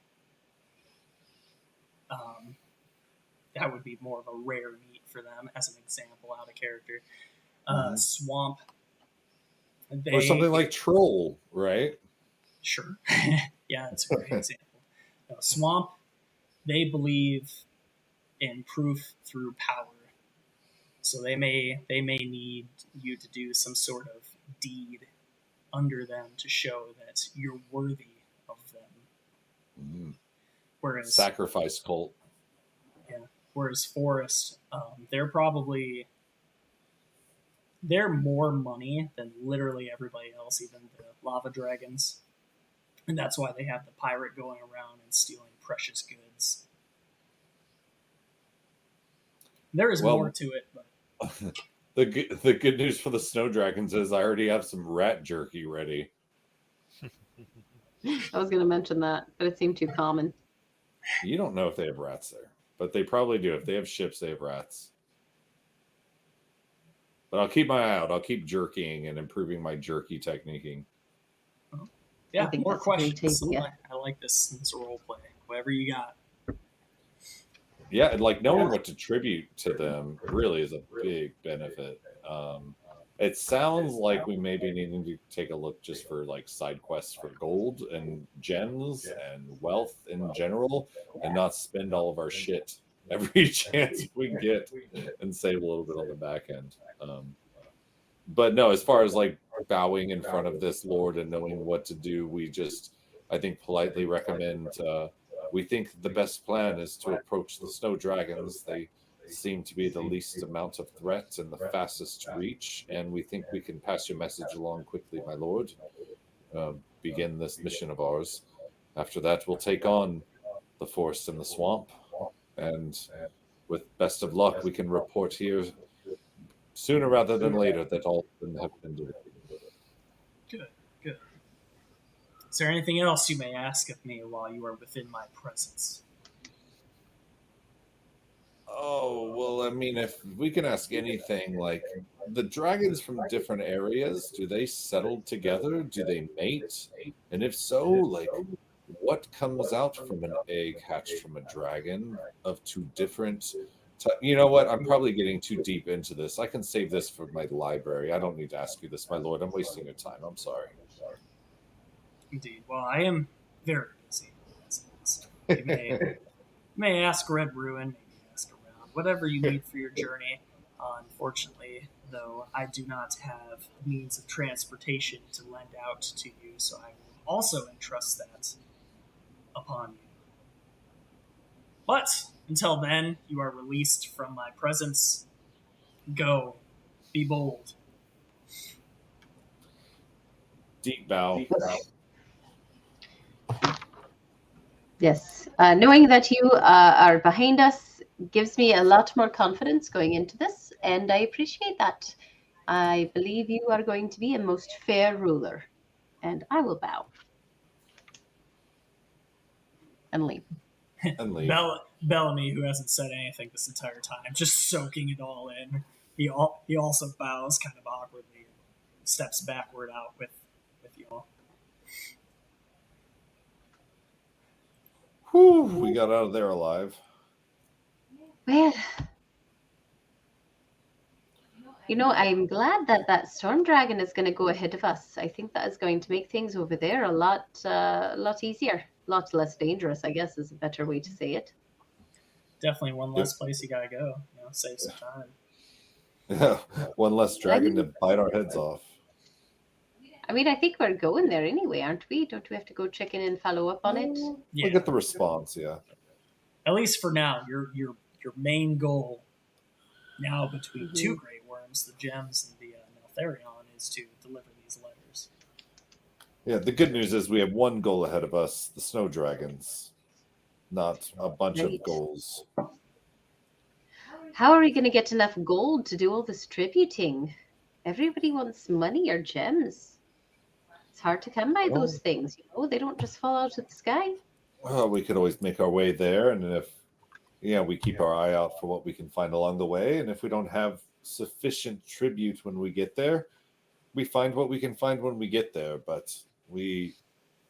[SPEAKER 1] that would be more of a rare meat for them, as an example, out of character. Swamp.
[SPEAKER 2] Or something like troll, right?
[SPEAKER 1] Sure. Yeah, that's a great example. Swamp, they believe in proof through power. So they may need you to do some sort of deed under them to show that you're worthy of them. Whereas
[SPEAKER 2] sacrifice cult.
[SPEAKER 1] Yeah. Whereas Forest, they're probably they're more money than literally everybody else, even the lava dragons. And that's why they have the pirate going around and stealing precious goods. There is more to it, but
[SPEAKER 2] the good news for the snow dragons is I already have some rat jerky ready.
[SPEAKER 4] I was going to mention that, but it seemed too common.
[SPEAKER 2] You don't know if they have rats there, but they probably do. If they have ships, they have rats. But I'll keep my eye out. I'll keep jerkying and improving my jerky techniquing.
[SPEAKER 1] Yeah,
[SPEAKER 4] think
[SPEAKER 1] more
[SPEAKER 4] that's a great
[SPEAKER 1] questions.
[SPEAKER 4] idea.
[SPEAKER 1] I like this role play. Whatever you got.
[SPEAKER 2] Yeah, and like knowing what to tribute to them really is a big benefit. It sounds like we may be needing to take a look just for like side quests for gold and gems and wealth in general, and not spend all of our shit every chance we get and save a little bit on the back end. But no, as far as like bowing in front of this lord and knowing what to do, we just, I think, politely recommend. We think the best plan is to approach the snow dragons. They seem to be the least amount of threat and the fastest to reach, and we think we can pass your message along quickly, my lord. Begin this mission of ours. After that, we'll take on the forest and the swamp, and with best of luck, we can report here sooner rather than later that all of them have been delivered.
[SPEAKER 1] Good, good. Is there anything else you may ask of me while you are within my presence?
[SPEAKER 2] Oh, well, I mean, if we can ask anything, like the dragons from different areas, do they settle together? Do they mate? And if so, like what comes out from an egg hatched from a dragon of two different you know what? I'm probably getting too deep into this. I can save this for my library. I don't need to ask you this, my lord. I'm wasting your time. I'm sorry.
[SPEAKER 1] Indeed. Well, I am very busy. You may ask Red Ruin, maybe ask around, whatever you need for your journey. Unfortunately, though, I do not have means of transportation to lend out to you, so I will also entrust that upon you. But until then, you are released from my presence. Go. Be bold.
[SPEAKER 2] Deep bow.
[SPEAKER 4] Yes. Knowing that you are behind us gives me a lot more confidence going into this, and I appreciate that. I believe you are going to be a most fair ruler, and I will bow and leave.
[SPEAKER 2] And leave.
[SPEAKER 1] Bellamy, who hasn't said anything this entire time, just soaking it all in. He also bows kind of awkwardly and steps backward out with y'all.
[SPEAKER 2] Whew, we got out of there alive.
[SPEAKER 4] Well, I'm glad that that storm dragon is going to go ahead of us. I think that is going to make things over there a lot easier, a lot less dangerous, I guess is a better way to say it.
[SPEAKER 1] Definitely one less place you gotta go. Save some time.
[SPEAKER 2] Yeah, one less dragon to bite our heads off.
[SPEAKER 4] I mean, I think we're going there anyway, aren't we? Don't we have to go check in and follow up on it?
[SPEAKER 1] Yeah.
[SPEAKER 2] We'll get the response, yeah.
[SPEAKER 1] At least for now, your main goal now between two Grey Worms, the gems and the Neltharion, is to deliver these letters.
[SPEAKER 2] Yeah, the good news is we have one goal ahead of us, the snow dragons, not a bunch of goals.
[SPEAKER 4] How are we going to get enough gold to do all this tributing? Everybody wants money or gems. It's hard to come by those things, They don't just fall out of the sky.
[SPEAKER 2] Well, we could always make our way there, and if we keep our eye out for what we can find along the way, and if we don't have sufficient tribute when we get there, we find what we can find when we get there, but we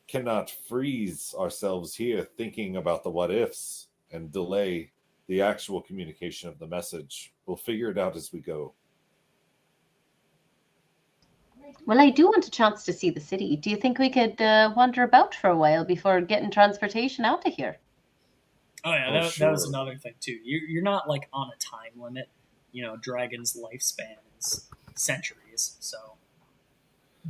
[SPEAKER 2] cannot freeze ourselves here thinking about the what ifs and delay the actual communication of the message. We'll figure it out as we go.
[SPEAKER 4] Well, I do want a chance to see the city. Do you think we could wander about for a while before getting transportation out of here?
[SPEAKER 1] Oh yeah, that was another thing too. You're not like on a time limit. Dragon's lifespan is centuries, so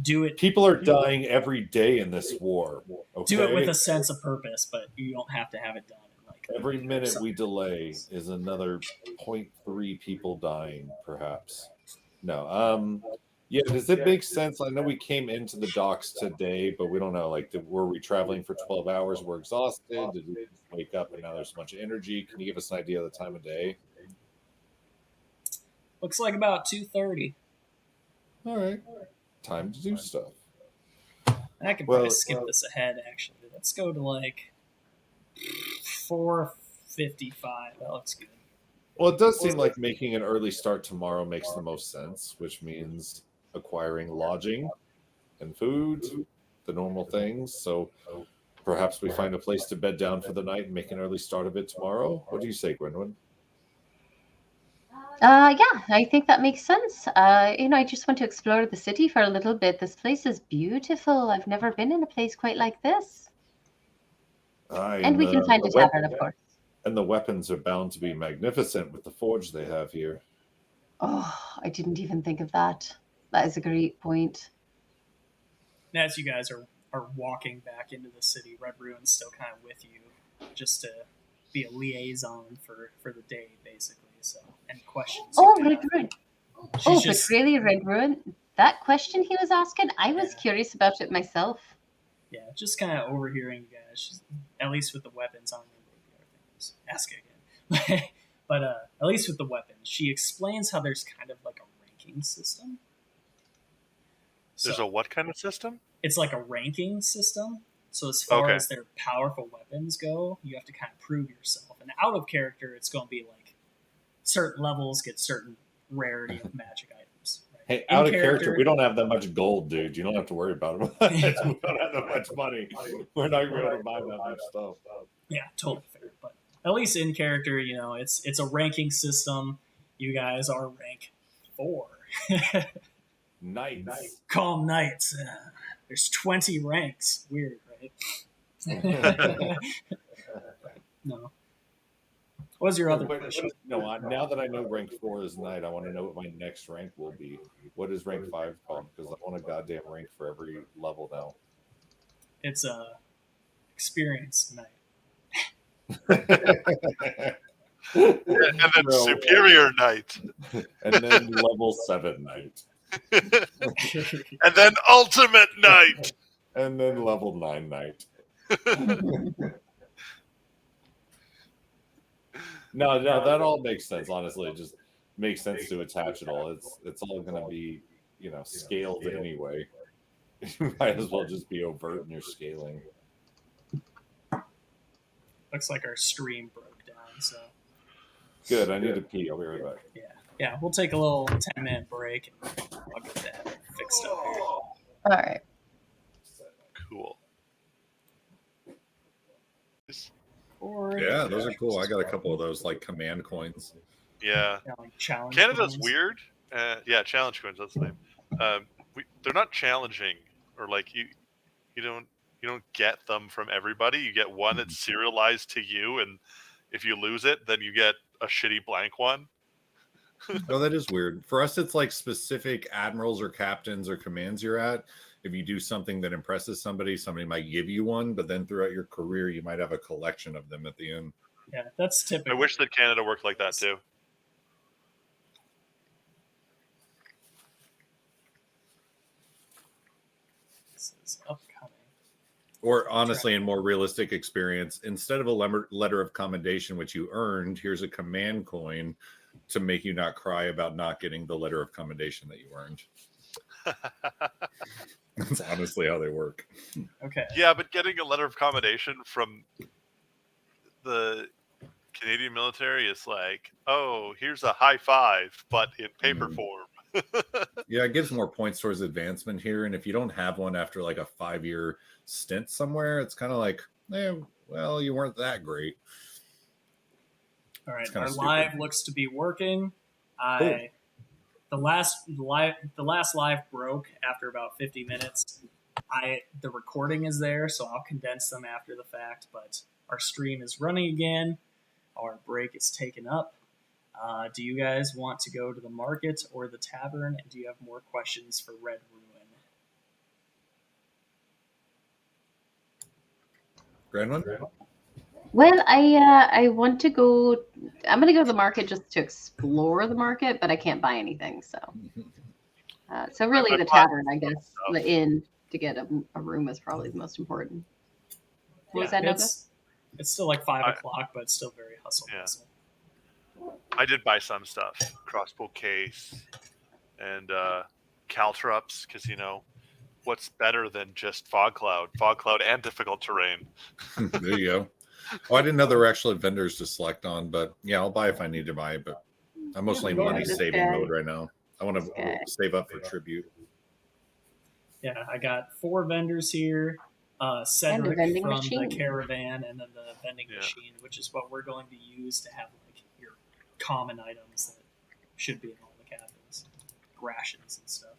[SPEAKER 1] do it.
[SPEAKER 2] People are dying every day in this war. Okay?
[SPEAKER 1] Do it with a sense of purpose, but you don't have to have it done in like
[SPEAKER 2] every minute we delay is another 0.3 people dying, perhaps. No. Yeah, does it make sense? I know we came into the docks today, but we don't know. Like, were we traveling for 12 hours? We're exhausted. Did we just wake up and now there's a bunch of energy? Can you give us an idea of the time of day?
[SPEAKER 1] Looks like about 2:30.
[SPEAKER 2] All right. Time to do stuff.
[SPEAKER 1] I could probably skip this ahead, actually. Let's go to like 4:55. That looks good.
[SPEAKER 2] Well, it does seem like making an early start tomorrow makes the most sense, which means acquiring lodging and food, the normal things. So perhaps we find a place to bed down for the night and make an early start of it tomorrow. What do you say, Gwynwyn?
[SPEAKER 4] Yeah, I think that makes sense. I just want to explore the city for a little bit. This place is beautiful. I've never been in a place quite like this. And we can find a tavern, of course.
[SPEAKER 2] And the weapons are bound to be magnificent with the forge they have here.
[SPEAKER 4] Oh, I didn't even think of that. That is a great point.
[SPEAKER 1] And as you guys are walking back into the city, Red Ruin's still kind of with you, just to be a liaison for the day, basically. So, any questions?
[SPEAKER 4] Oh, Red Ruin.
[SPEAKER 1] She's
[SPEAKER 4] but really, Red Ruin, that question he was asking, I was curious about it myself.
[SPEAKER 1] Yeah, just kind of overhearing you guys, at least with the weapons. I don't remember what the other thing was. Ask it again. But at least with the weapons, she explains how there's kind of like a ranking system.
[SPEAKER 3] There's a what kind of system?
[SPEAKER 1] It's like a ranking system. So as far as their powerful weapons go, you have to kind of prove yourself. And out of character, it's going to be like certain levels get certain rarity of magic items. Right?
[SPEAKER 2] Hey, out of character, we don't have that much gold, dude. You don't have to worry about it. We don't have that much money. We're not going to be able to buy that much stuff.
[SPEAKER 1] Yeah, totally fair. But at least in character, it's a ranking system. You guys are rank 4.
[SPEAKER 2] Knights.
[SPEAKER 1] Calm knights. There's 20 ranks. Weird, right? No. What was your other question?
[SPEAKER 2] No, now that I know rank 4 is knight, I want to know what my next rank will be. What is rank 5 called? Because I want a goddamn rank for every level now.
[SPEAKER 1] It's a experienced knight.
[SPEAKER 3] And then superior knight.
[SPEAKER 2] And then level 7 knight.
[SPEAKER 3] And then ultimate knight.
[SPEAKER 2] And then level 9 knight. No, that all makes sense. Honestly, it just makes sense to attach it all. It's all going to be, scaled anyway. You might as well just be overt in your scaling.
[SPEAKER 1] Looks like our stream broke down, so.
[SPEAKER 2] Good, I need to pee. I'll be right back.
[SPEAKER 1] Yeah, we'll take a little 10-minute break. I'll get that fixed up here.
[SPEAKER 4] All right.
[SPEAKER 3] Cool.
[SPEAKER 2] Yeah, those are cool. I got a couple of those, like command coins.
[SPEAKER 3] Yeah.
[SPEAKER 1] Like challenge
[SPEAKER 3] Canada's
[SPEAKER 1] coins.
[SPEAKER 3] weird. Yeah, challenge coins. That's the name. They're not challenging, or like you don't get them from everybody. You get one that's serialized to you, and if you lose it, then you get a shitty blank one.
[SPEAKER 2] Oh, that is weird. For us, it's like specific admirals or captains or commands you're at. If you do something that impresses somebody might give you one, but then throughout your career, you might have a collection of them at the end.
[SPEAKER 1] Yeah, that's typical.
[SPEAKER 3] I wish that Canada worked like that too.
[SPEAKER 1] This is upcoming.
[SPEAKER 2] Or honestly, in more realistic experience, instead of a letter of commendation, which you earned, here's a command coin to make you not cry about not getting the letter of commendation that you earned. That's honestly how they work.
[SPEAKER 1] Okay.
[SPEAKER 3] Yeah, but getting a letter of commendation from the Canadian military is like, oh, here's a high five, but in paper form.
[SPEAKER 2] Yeah, it gives more points towards advancement here. And if you don't have one after like a 5-year stint somewhere, it's kind of like, well, you weren't that great.
[SPEAKER 1] All right, our live looks to be working. The last live broke after about 50 minutes. The recording is there, so I'll condense them after the fact. But our stream is running again. Our break is taken up. Do you guys want to go to the market or the tavern? And do you have more questions for Red Ruin?
[SPEAKER 2] Grandma?
[SPEAKER 4] Well, I want to go. I'm going to go to the market just to explore the market, but I can't buy anything. So So really,
[SPEAKER 3] I
[SPEAKER 4] the
[SPEAKER 3] bought
[SPEAKER 4] tavern, I guess,
[SPEAKER 3] stuff.
[SPEAKER 4] the inn to get a room is probably the most important. What was that, Noga?
[SPEAKER 1] It's still like 5
[SPEAKER 3] I-
[SPEAKER 1] o'clock, but it's still very hustle
[SPEAKER 3] Yeah.
[SPEAKER 1] bustle.
[SPEAKER 3] I did buy some stuff, crossbow case, and caltrops, because what's better than just fog cloud and difficult terrain.
[SPEAKER 2] There you go. Oh, I didn't know there were actually vendors to select on, but yeah, I'll buy if I need to buy. But I'm mostly in
[SPEAKER 1] Yeah,
[SPEAKER 2] money
[SPEAKER 4] this
[SPEAKER 2] saving
[SPEAKER 4] guy.
[SPEAKER 2] mode right now. I want
[SPEAKER 4] This
[SPEAKER 2] to
[SPEAKER 4] guy.
[SPEAKER 2] save up for tribute.
[SPEAKER 1] Yeah, I got 4 vendors here. Cedric
[SPEAKER 4] vending
[SPEAKER 1] from
[SPEAKER 4] machine.
[SPEAKER 1] the caravan, and then the vending
[SPEAKER 3] Yeah.
[SPEAKER 1] machine, which is what we're going to use to have like your common items that should be in all the cabins, rations and stuff.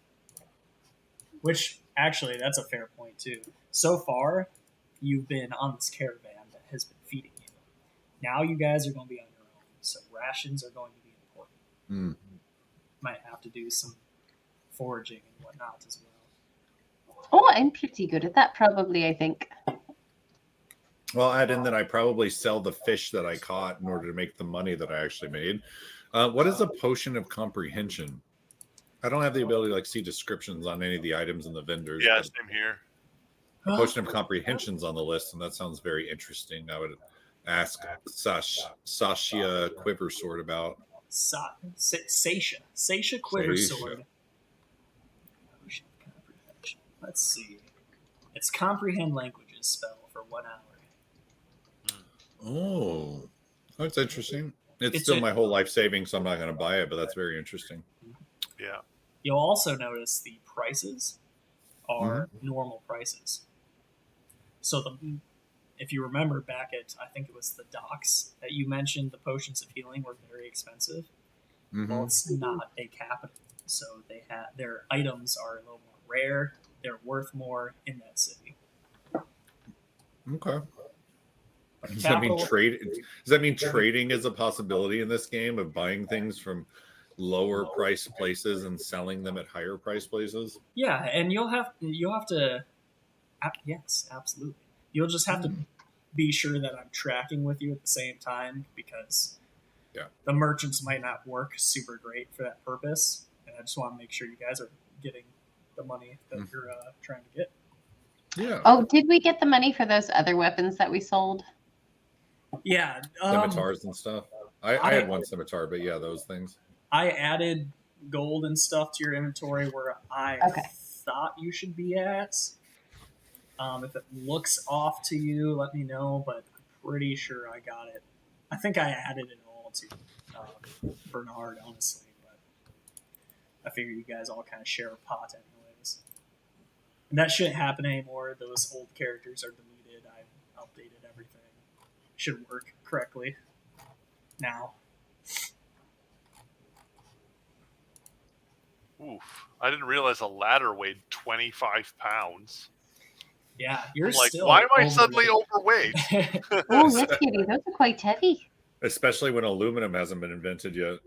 [SPEAKER 1] Which actually, that's a fair point too. So far, you've been on this caravan that has been feeding you. Now you guys are going to be on your own, so rations are going to be important.
[SPEAKER 2] Mm.
[SPEAKER 1] Might have to do some foraging and whatnot as well.
[SPEAKER 4] Oh, I'm pretty good at that, probably, I think.
[SPEAKER 2] Well, add in that I probably sell the fish that I caught in order to make the money that I actually made. What is a potion of comprehension? I don't have the ability to like see descriptions on any of the items in the vendors.
[SPEAKER 3] Yeah,
[SPEAKER 2] but
[SPEAKER 3] same here.
[SPEAKER 2] a potion of comprehension's on the list, and that sounds very interesting. I would ask Sasha Quiver Sword about.
[SPEAKER 1] Sasha Quiver
[SPEAKER 2] Sasha.
[SPEAKER 1] Sword. Potion of comprehension. Let's see. It's comprehend languages spell for 1 hour.
[SPEAKER 2] Oh, that's interesting. It's
[SPEAKER 1] It's
[SPEAKER 2] still
[SPEAKER 1] a-
[SPEAKER 2] my whole life savings, so I'm not going to buy it, but that's very interesting.
[SPEAKER 3] Yeah.
[SPEAKER 1] You'll also notice the prices are normal prices. So if you remember back at, I think it was the docks that you mentioned, the potions of healing were very expensive.
[SPEAKER 2] Mm-hmm.
[SPEAKER 1] Well, it's not a capital, so their items are a little more rare. They're worth more in that city.
[SPEAKER 2] Okay. Does that mean trading is a possibility in this game of buying things from lower price places and selling them at higher price places?
[SPEAKER 1] Yeah, and you'll have to. Yes, absolutely. You'll just have to be sure that I'm tracking with you at the same time, because the merchants might not work super great for that purpose, and I just want to make sure you guys are getting the money that you're trying to get.
[SPEAKER 2] Yeah.
[SPEAKER 4] Oh, did we get the money for those other weapons that we sold?
[SPEAKER 1] Yeah,
[SPEAKER 2] Scimitars and stuff. I had one scimitar, but yeah, those things.
[SPEAKER 1] I added gold and stuff to your inventory where I thought you should be at. If it looks off to you, let me know, but I'm pretty sure I got it. I think I added it all to Bernard, honestly, but I figure you guys all kind of share a pot anyways. And that shouldn't happen anymore. Those old characters are deleted. I've updated everything. Should work correctly now.
[SPEAKER 3] Oof. I didn't realize a ladder weighed 25 pounds.
[SPEAKER 1] Yeah, you're
[SPEAKER 3] like,
[SPEAKER 1] still.
[SPEAKER 3] why am I suddenly overweight?
[SPEAKER 4] Oh, that's kitty. Those are quite heavy.
[SPEAKER 2] Especially when aluminum hasn't been invented yet.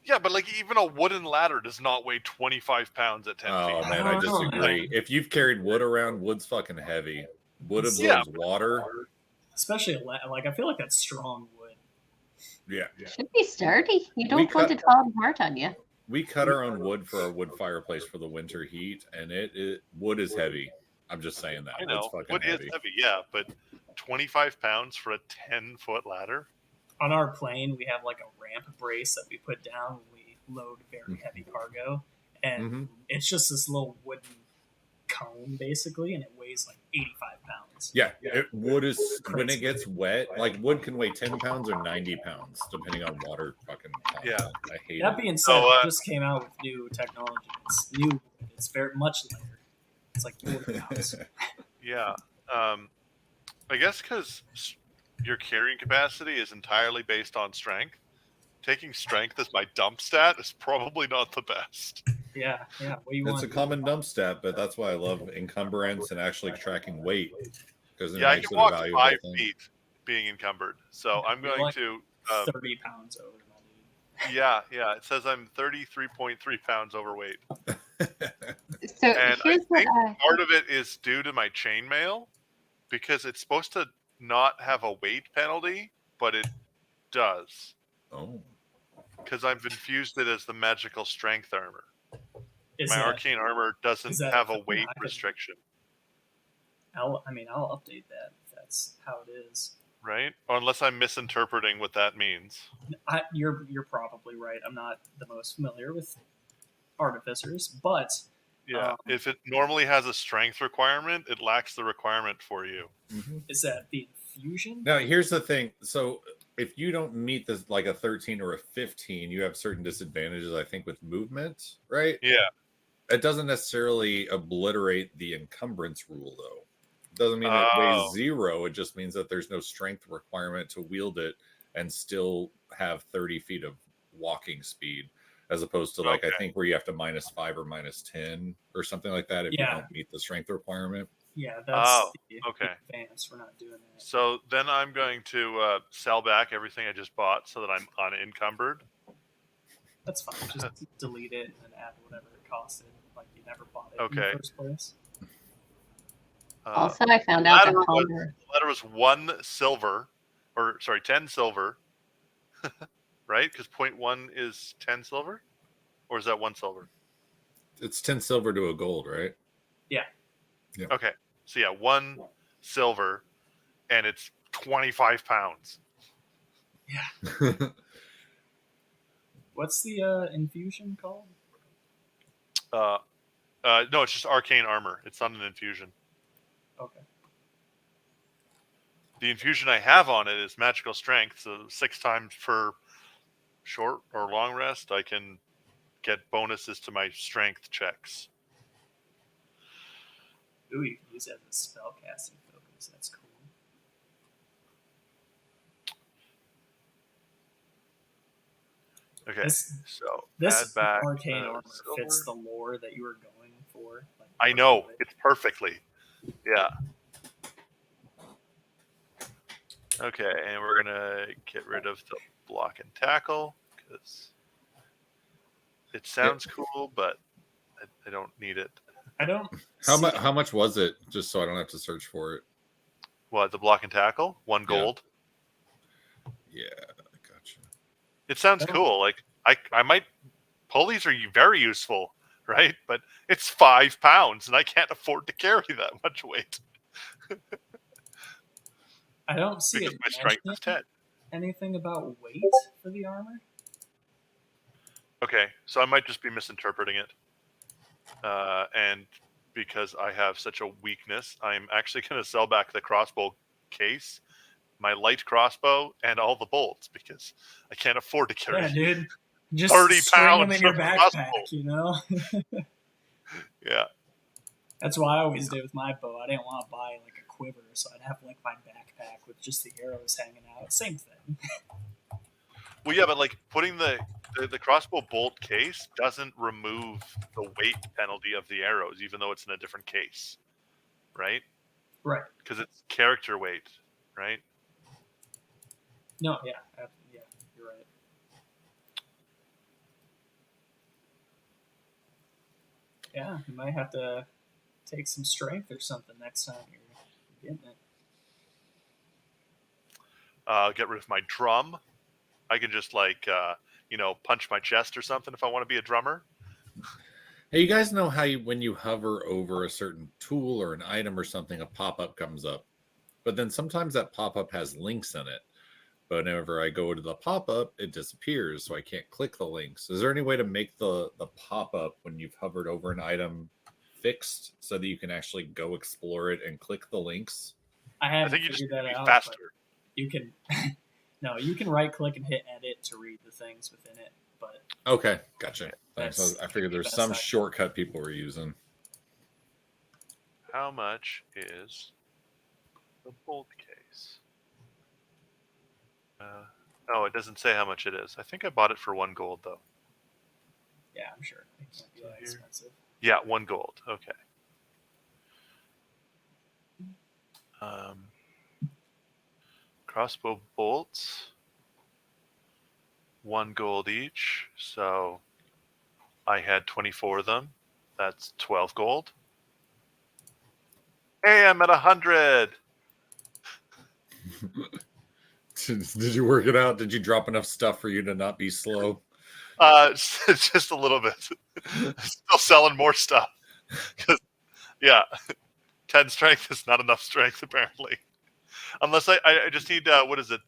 [SPEAKER 3] Yeah, but like even a wooden ladder does not weigh 25 pounds at 10
[SPEAKER 2] Oh
[SPEAKER 3] feet.
[SPEAKER 2] man, I disagree. If you've carried wood around, wood's fucking heavy. Wood absorbs water.
[SPEAKER 1] Especially like I feel like that's strong wood.
[SPEAKER 2] Yeah.
[SPEAKER 4] Should be sturdy. You don't want it falling apart on you.
[SPEAKER 2] We cut our own wood for our wood fireplace for the winter heat, and wood is heavy. I'm just saying that.
[SPEAKER 3] I know. Wood is heavy, yeah, but 25 pounds for a 10-foot ladder?
[SPEAKER 1] On our plane, we have like a ramp brace that we put down when we load very heavy cargo. And it's just this little wooden cone, basically, and it weighs like 85 pounds.
[SPEAKER 2] Yeah, wood is, when it gets wet, like wood can weigh 10 pounds or 90 pounds, depending on water fucking content.
[SPEAKER 3] Yeah.
[SPEAKER 2] I hate
[SPEAKER 1] that
[SPEAKER 2] it.
[SPEAKER 1] being said, it just came out with new technology. It's new. It's very much lighter. It's like 40 pounds.
[SPEAKER 3] Yeah. I guess because your carrying capacity is entirely based on strength, taking strength as my dump stat is probably not the best.
[SPEAKER 1] Yeah. What do you
[SPEAKER 2] It's
[SPEAKER 1] want?
[SPEAKER 2] a common dump stat, but that's why I love encumbrance and actually tracking weight. Because
[SPEAKER 3] I can walk 5 feet being encumbered. So I'm going
[SPEAKER 1] like
[SPEAKER 3] to
[SPEAKER 1] 30 pounds over, my dude.
[SPEAKER 3] Yeah. It says I'm 33.3 pounds overweight.
[SPEAKER 4] So
[SPEAKER 3] and
[SPEAKER 4] here's
[SPEAKER 3] I think part of it is due to my chainmail, because it's supposed to not have a weight penalty, but it does.
[SPEAKER 2] Oh.
[SPEAKER 3] Because I've infused it as the magical strength armor.
[SPEAKER 1] Is
[SPEAKER 3] My
[SPEAKER 1] that,
[SPEAKER 3] arcane armor doesn't
[SPEAKER 1] is that
[SPEAKER 3] have a
[SPEAKER 1] thing?
[SPEAKER 3] weight
[SPEAKER 1] I can-
[SPEAKER 3] restriction,
[SPEAKER 1] I'll update that if that's how it is.
[SPEAKER 3] right? Or unless I'm misinterpreting what that means.
[SPEAKER 1] You're probably right. I'm not the most familiar with artificers, but
[SPEAKER 3] Yeah. If it normally has a strength requirement, it lacks the requirement for you.
[SPEAKER 1] is that the infusion?
[SPEAKER 2] Now, here's the thing. So, if you don't meet this like a 13 or a 15, you have certain disadvantages, I think, with movement, right?
[SPEAKER 3] Yeah.
[SPEAKER 2] It doesn't necessarily obliterate the encumbrance rule, though. It doesn't mean it weighs 0. It just means that there's no strength requirement to wield it and still have 30 feet of walking speed, as opposed to like,
[SPEAKER 3] Okay.
[SPEAKER 2] I think where you have to -5 or -10 or something like that if you don't meet the strength requirement.
[SPEAKER 1] Yeah, that's
[SPEAKER 3] okay.
[SPEAKER 1] the advance. We're not doing that.
[SPEAKER 3] So then I'm going to sell back everything I just bought so that I'm unencumbered.
[SPEAKER 1] That's fine. Just delete it and then add whatever it costed. Like you never bought it in
[SPEAKER 3] Okay.
[SPEAKER 1] the first place.
[SPEAKER 4] Also, I found out that
[SPEAKER 3] the ladder was 1 silver, or sorry, 10 silver, right? Because 0.1 is 10 silver, or is that 1 silver?
[SPEAKER 2] It's 10 silver to a gold, right?
[SPEAKER 1] Yeah.
[SPEAKER 3] Okay, so yeah, 1 silver, and it's 25 pounds.
[SPEAKER 1] Yeah. What's the infusion called?
[SPEAKER 3] No, it's just arcane armor. It's not an infusion.
[SPEAKER 1] Okay.
[SPEAKER 3] The infusion I have on it is magical strength, so 6 times per short or long rest, I can get bonuses to my strength checks.
[SPEAKER 1] Ooh, you can use it as a spell casting focus. That's cool.
[SPEAKER 3] Okay, so
[SPEAKER 1] this
[SPEAKER 3] add back
[SPEAKER 1] arcane armor
[SPEAKER 3] silver.
[SPEAKER 1] fits the lore that you were going for. Like,
[SPEAKER 3] I know, it's perfectly. Yeah. Okay, and we're gonna get rid of the block and tackle because it sounds cool, but I don't need it.
[SPEAKER 1] I don't.
[SPEAKER 2] How much was it? Just so I don't have to search for it.
[SPEAKER 3] What, the block and tackle? 1 gold.
[SPEAKER 2] Yeah, gotcha.
[SPEAKER 3] It sounds cool. Like I might pulleys are very useful, right? But it's 5 pounds, and I can't afford to carry that much weight.
[SPEAKER 1] I don't see
[SPEAKER 3] because
[SPEAKER 1] it
[SPEAKER 3] my strength is 10.
[SPEAKER 1] Anything about weight for the armor?
[SPEAKER 3] Okay, so I might just be misinterpreting it. And because I have such a weakness, I'm actually going to sell back the crossbow case, my light crossbow, and all the bolts because I can't afford to carry.
[SPEAKER 1] Yeah, dude. Just
[SPEAKER 3] 30
[SPEAKER 1] string
[SPEAKER 3] pounds
[SPEAKER 1] them in your
[SPEAKER 3] of
[SPEAKER 1] backpack,
[SPEAKER 3] crossbow.
[SPEAKER 1] you know?
[SPEAKER 3] Yeah.
[SPEAKER 1] That's what I always did with my bow. I didn't want to buy like a quiver, so I'd have like my backpack with just the arrows hanging out. Same thing.
[SPEAKER 3] Well, yeah, but like putting the crossbow bolt case doesn't remove the weight penalty of the arrows, even though it's in a different case, right?
[SPEAKER 1] Right.
[SPEAKER 3] Because it's character weight, right?
[SPEAKER 1] No, yeah, you're right. Yeah, you might have to take some strength or something next time you're getting it.
[SPEAKER 3] Get rid of my drum. I can just like punch my chest or something if I want to be a drummer.
[SPEAKER 2] Hey, you guys know how when you hover over a certain tool or an item or something, a pop-up comes up. But then sometimes that pop-up has links in it. But whenever I go to the pop-up, it disappears, so I can't click the links. Is there any way to make the pop-up when you've hovered over an item fixed so that you can actually go explore it and click the links?
[SPEAKER 1] I
[SPEAKER 3] think you
[SPEAKER 1] figured
[SPEAKER 3] just
[SPEAKER 1] that out.
[SPEAKER 3] faster.
[SPEAKER 1] You can no, you can right click and hit edit to read the things within it, but
[SPEAKER 2] okay, gotcha. Thanks. I figured there's some
[SPEAKER 1] idea.
[SPEAKER 2] shortcut people were using.
[SPEAKER 3] How much is the bolt case? Oh, it doesn't say how much it is. I think I bought it for 1 gold though.
[SPEAKER 1] Yeah, I'm sure it can't be that expensive.
[SPEAKER 3] Yeah, 1 gold. Okay. Crossbow bolts, 1 gold each. So I had 24 of them. That's 12 gold. Hey, I'm at 100.
[SPEAKER 2] Did you work it out? Did you drop enough stuff for you to not be slow?
[SPEAKER 3] Just a little bit. Still selling more stuff. 'Cause, yeah, 10 strength is not enough strength apparently. Unless I just need what is it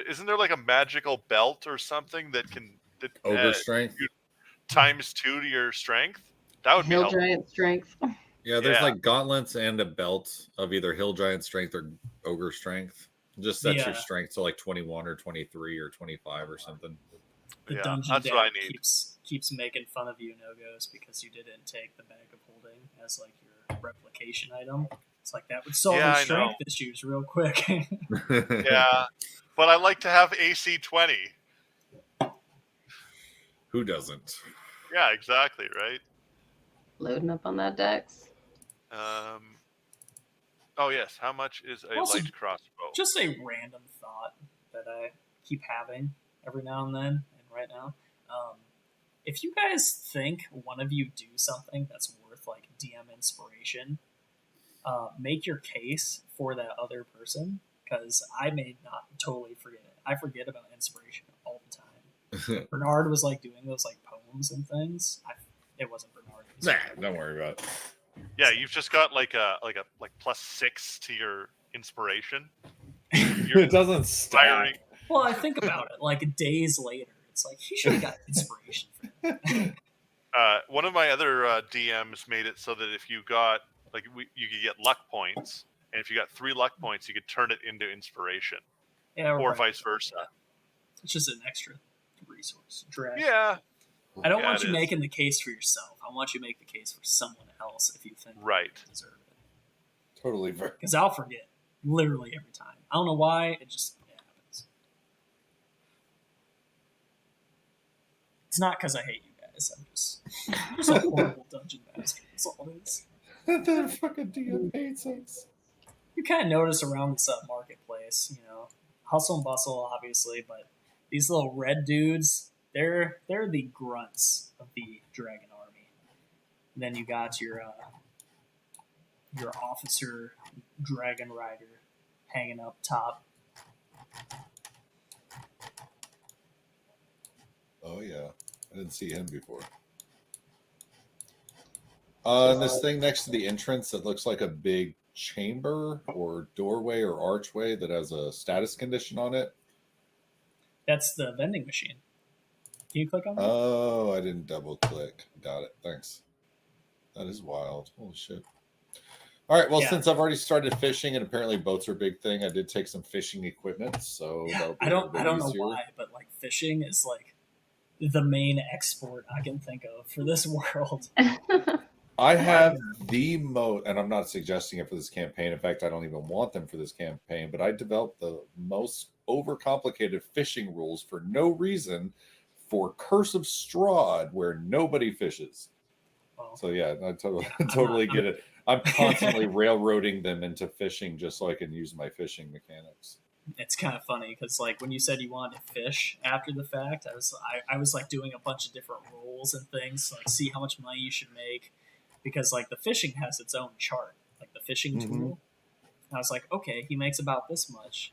[SPEAKER 3] isn't there like a magical belt or something that can
[SPEAKER 2] Ogre strength.
[SPEAKER 3] times 2 to your strength? That would be
[SPEAKER 4] Hill
[SPEAKER 3] helpful.
[SPEAKER 4] giant strength.
[SPEAKER 2] Yeah, there's
[SPEAKER 3] Yeah.
[SPEAKER 2] like gauntlets and a belt of either hill giant strength or ogre strength. Just sets your strength to like 21 or 23 or 25 or something.
[SPEAKER 1] The
[SPEAKER 3] Yeah,
[SPEAKER 1] dungeon
[SPEAKER 3] that's what I
[SPEAKER 1] dad
[SPEAKER 3] need.
[SPEAKER 1] keeps making fun of you, No-Gos, because you didn't take the bag of holding as like your replication item. It's like that would solve
[SPEAKER 3] Yeah,
[SPEAKER 1] your
[SPEAKER 3] I
[SPEAKER 1] strength issues real quick.
[SPEAKER 3] Yeah, but I like to have AC 20.
[SPEAKER 2] Who doesn't?
[SPEAKER 3] Yeah, exactly, right?
[SPEAKER 4] Loading up on that dex.
[SPEAKER 3] Oh yes, how much is a
[SPEAKER 1] Also,
[SPEAKER 3] light crossbow?
[SPEAKER 1] Just a random thought that I keep having every now and then, and right now. If you guys think one of you do something that's worth like DM inspiration, make your case for that other person, because I may not totally forget it. I forget about inspiration all the time. Bernard was like doing those like poems and things. It wasn't Bernard.
[SPEAKER 2] Nah, don't worry about it.
[SPEAKER 3] Yeah, you've just got like +6 to your inspiration.
[SPEAKER 2] It doesn't stop.
[SPEAKER 1] Well, I think about it like days later. It's like he should have got inspiration for that.
[SPEAKER 3] One of my other DMs made it so that if you got you could get luck points, and if you got 3 luck points, you could turn it into inspiration, or vice versa.
[SPEAKER 1] It's just an extra resource. Drag.
[SPEAKER 3] Yeah.
[SPEAKER 1] I don't want you making the case for yourself. I want you to make the case for someone else if you think
[SPEAKER 3] right.
[SPEAKER 1] you deserve it.
[SPEAKER 2] Totally fair.
[SPEAKER 1] Because I'll forget literally every time. I don't know why. It happens. It's not because I hate you guys. I'm just a horrible dungeon master. That's all it is.
[SPEAKER 2] That fucking DM hates us.
[SPEAKER 1] You kind of notice around this marketplace, hustle and bustle, obviously, but these little red dudes, they're the grunts of the dragon army. And then you got your officer dragon rider hanging up top.
[SPEAKER 2] Oh yeah, I didn't see him before. And this thing next to the entrance that looks like a big chamber or doorway or archway that has a status condition on it.
[SPEAKER 1] That's the vending machine. Can you click on that?
[SPEAKER 2] Oh, I didn't double click. Got it. Thanks. That is wild. Holy shit. All right. Well, since I've already started fishing and apparently boats are a big thing, I did take some fishing equipment. So
[SPEAKER 1] I don't know why, but like fishing is like the main export I can think of for this world.
[SPEAKER 2] I have the most, and I'm not suggesting it for this campaign. In fact, I don't even want them for this campaign, but I developed the most overcomplicated fishing rules for no reason for Curse of Strahd, where nobody fishes. Well, so yeah, I totally get it. I'm constantly railroading them into fishing just so I can use my fishing mechanics.
[SPEAKER 1] It's kind of funny because like when you said you wanted to fish after the fact, I was like doing a bunch of different roles and things to like see how much money you should make, because like the fishing has its own chart, like the fishing tool. And I was like, okay, he makes about this much,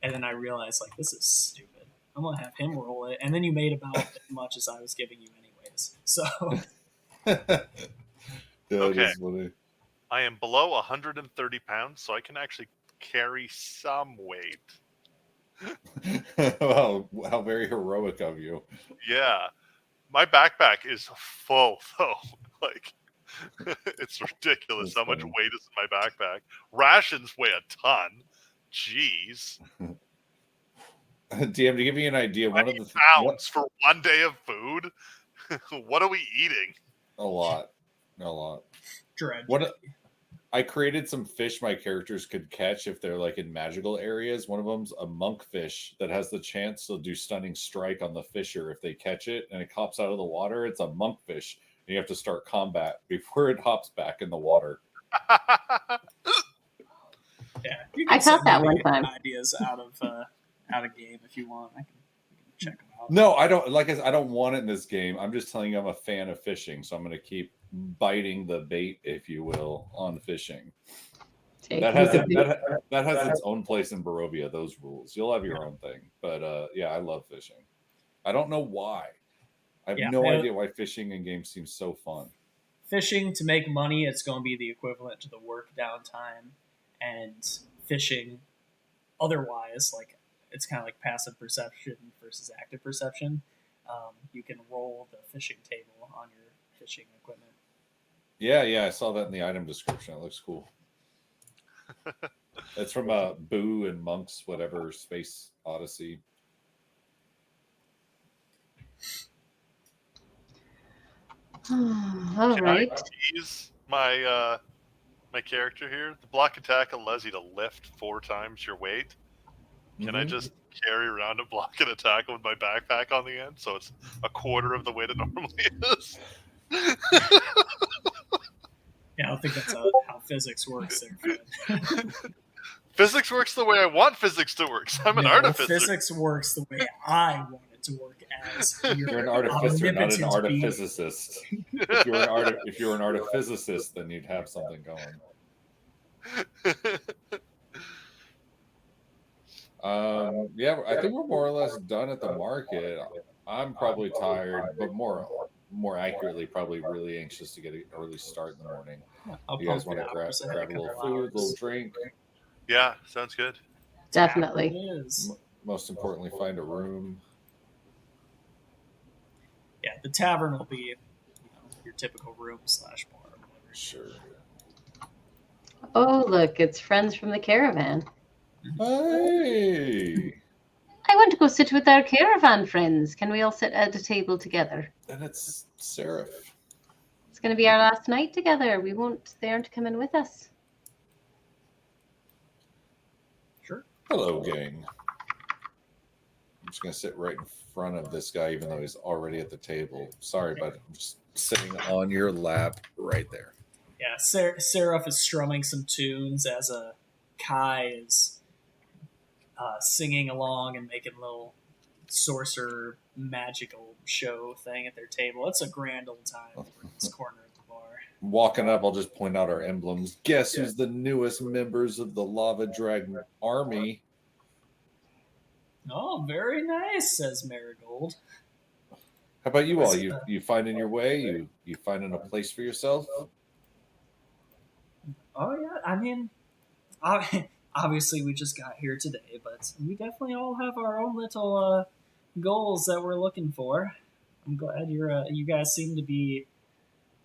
[SPEAKER 1] and then I realized like this is stupid. I'm gonna have him roll it, and then you made about as much as I was giving you anyways. So
[SPEAKER 3] okay, I am below 130 pounds, so I can actually carry some weight.
[SPEAKER 2] Well, how very heroic of you.
[SPEAKER 3] Yeah, my backpack is full though. Like, it's ridiculous how much weight is in my backpack. Rations weigh a ton. Jeez.
[SPEAKER 2] DM, to give you an idea, one of the
[SPEAKER 3] pounds for 1 day of food. What are we eating?
[SPEAKER 2] A lot. What I created some fish my characters could catch if they're like in magical areas. One of them's a monkfish that has the chance to do stunning strike on the fisher if they catch it and it hops out of the water. It's a monkfish, and you have to start combat before it hops back in the water.
[SPEAKER 1] Yeah, I caught that one time. Ideas out of game if you want. I can check them out.
[SPEAKER 2] No, I don't. Like I don't want it in this game. I'm just telling you, I'm a fan of fishing, so I'm going to keep biting the bait, if you will, on fishing. That has its own place in Barovia. Those rules. You'll have your own thing, but yeah, I love fishing. I don't know why. I have no idea why fishing in games seems so fun.
[SPEAKER 1] Fishing to make money, it's going to be the equivalent to the work downtime, and fishing otherwise, like it's kind of like passive perception versus active perception. You can roll the fishing table on your fishing equipment.
[SPEAKER 2] Yeah, I saw that in the item description. It looks cool. It's from Boo and Monk's whatever Space Odyssey.
[SPEAKER 4] All right.
[SPEAKER 3] I tease my my character here? The block attack allows you to lift 4 times your weight. Can I just carry around a block and attack with my backpack on the end, so it's a quarter of the weight it normally is?
[SPEAKER 1] Yeah, I don't think that's how physics works there, Fred.
[SPEAKER 3] Physics works the way I want physics to work. I'm an artificer.
[SPEAKER 1] Physics works the way I want it to work as.
[SPEAKER 2] You're an artificer, not an artiphysicist. If you were an artiphysicist, then you'd have something going. Yeah, I think we're more or less done at the market. I'm probably tired, but more accurately, probably really anxious to get an early start in the morning. You guys want to grab a little food, a little drink?
[SPEAKER 3] Yeah, sounds good.
[SPEAKER 4] Definitely.
[SPEAKER 2] Most importantly, find a room.
[SPEAKER 1] Yeah, the tavern will be your typical room / bar.
[SPEAKER 2] Sure.
[SPEAKER 4] Oh, look, it's friends from the caravan.
[SPEAKER 2] Hey!
[SPEAKER 4] I want to go sit with our caravan friends. Can we all sit at a table together?
[SPEAKER 2] And it's Seraph.
[SPEAKER 4] It's going to be our last night together. They aren't coming with us.
[SPEAKER 1] Sure.
[SPEAKER 2] Hello, gang. I'm just going to sit right in front of this guy, even though he's already at the table. Sorry, but I'm just sitting on your lap right there.
[SPEAKER 1] Yeah, Seraph is strumming some tunes as Kai is singing along and making a little sorcerer magical show thing at their table. It's a grand old time over in this corner of the bar.
[SPEAKER 2] Walking up, I'll just point out our emblems. Guess who's the newest members of the Lava Dragon Army?
[SPEAKER 1] Oh, very nice, says Marigold.
[SPEAKER 2] How about you all? You finding your way? You finding a place for yourself?
[SPEAKER 1] Oh yeah, I mean, obviously we just got here today, but we definitely all have our own little goals that we're looking for. I'm glad you guys seem to be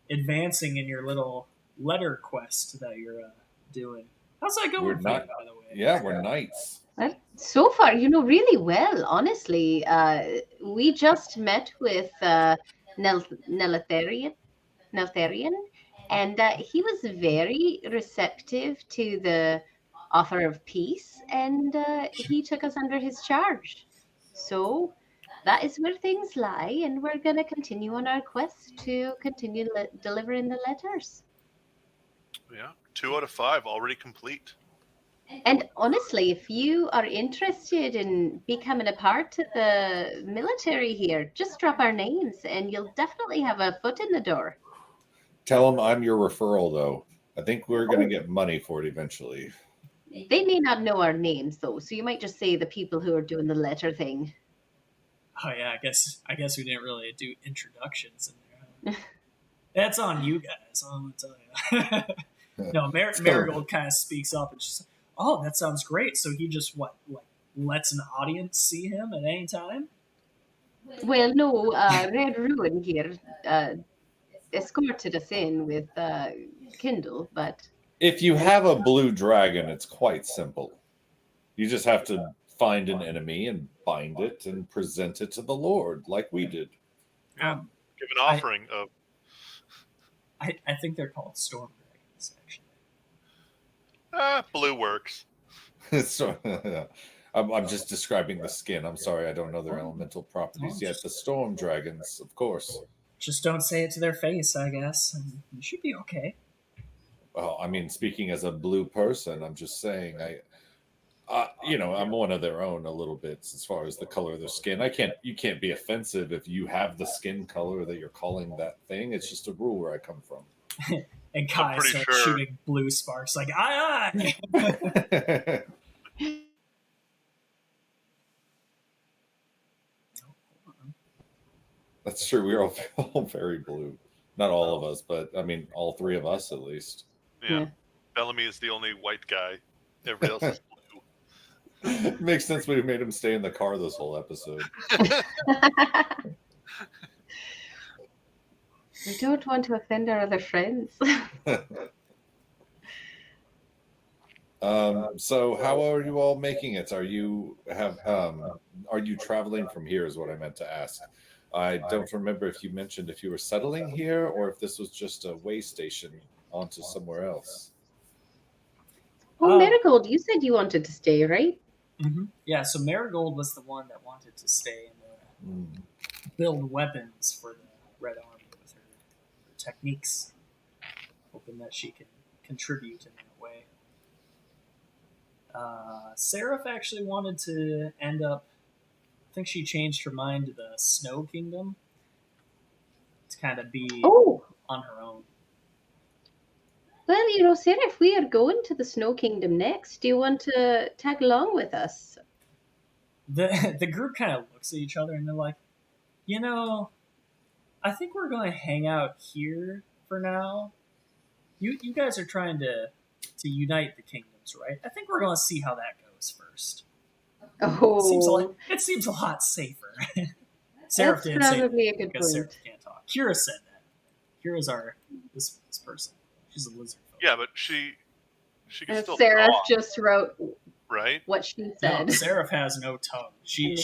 [SPEAKER 1] advancing in your little letter quest that you're doing. How's that going for you, by the way?
[SPEAKER 2] Yeah, we're knights.
[SPEAKER 4] Well, so far, really well, honestly. We just met with Neltharian, and he was very receptive to the offer of peace, and he took us under his charge. So that is where things lie, and we're going to continue on our quest to continue delivering the letters.
[SPEAKER 3] Yeah, 2 out of 5 already complete.
[SPEAKER 4] And honestly, if you are interested in becoming a part of the military here, just drop our names and you'll definitely have a foot in the door.
[SPEAKER 2] Tell them I'm your referral, though. I think we're going to get money for it eventually.
[SPEAKER 4] They may not know our names, though, so you might just say the people who are doing the letter thing.
[SPEAKER 1] Oh yeah, I guess we didn't really do introductions in there. That's on you guys. I'm gonna tell you. No, Marigold kind of speaks up and she's like, "Oh, that sounds great." So he just lets an audience see him at any time?
[SPEAKER 4] Well, no, Red Ruin here escorted us in with Kindle, but
[SPEAKER 2] if you have a blue dragon, it's quite simple. You just have to find an enemy and bind it and present it to the Lord, like we did.
[SPEAKER 3] Give an offering of.
[SPEAKER 1] I think they're called storm dragons,
[SPEAKER 3] actually. Blue works.
[SPEAKER 2] So, I'm just describing the skin. I'm sorry, I don't know their elemental properties yet. The storm dragons, of course.
[SPEAKER 1] Just don't say it to their face, I guess, and you should be okay.
[SPEAKER 2] Well, I mean, speaking as a blue person, I'm just saying, I'm one of their own a little bit as far as the color of their skin. You can't be offensive if you have the skin color that you're calling that thing. It's just a rule where I come from.
[SPEAKER 1] And Kai starts shooting blue sparks like, aye, aye.
[SPEAKER 2] That's true. We are all very blue. Not all of us, but I mean, all three of us at least.
[SPEAKER 3] Yeah. Bellamy is the only white guy. Everybody else is blue.
[SPEAKER 2] Makes sense. We made him stay in the car this whole episode.
[SPEAKER 4] We don't want to offend our other friends.
[SPEAKER 2] So how are you all making it? Are you traveling from here is what I meant to ask. I don't remember if you mentioned if you were settling here or if this was just a way station onto somewhere else.
[SPEAKER 4] Oh, Marigold, you said you wanted to stay, right?
[SPEAKER 1] Mm-hmm. Yeah, so Marigold was the one that wanted to stay and build weapons for the Red Army with her techniques, hoping that she can contribute in that way. Seraph actually wanted to end up, I think she changed her mind to the Snow Kingdom to kind of be on her own.
[SPEAKER 4] Well, Sarah, if we are going to the Snow Kingdom next, do you want to tag along with us?
[SPEAKER 1] The group kind of looks at each other and they're like, I think we're going to hang out here for now. You guys are trying to unite the kingdoms, right? I think we're going to see how that goes first.
[SPEAKER 4] Oh,
[SPEAKER 1] it seems a lot safer. Seraph did
[SPEAKER 4] probably a good
[SPEAKER 1] because
[SPEAKER 4] point.
[SPEAKER 1] Seraph can't talk. Kira said that. Kira's this person. She's a lizard folk.
[SPEAKER 3] Yeah, but she can still
[SPEAKER 4] Seraph
[SPEAKER 3] talk,
[SPEAKER 4] just wrote
[SPEAKER 3] right?
[SPEAKER 4] what she said.
[SPEAKER 1] No, Seraph has no tongue. She
[SPEAKER 3] but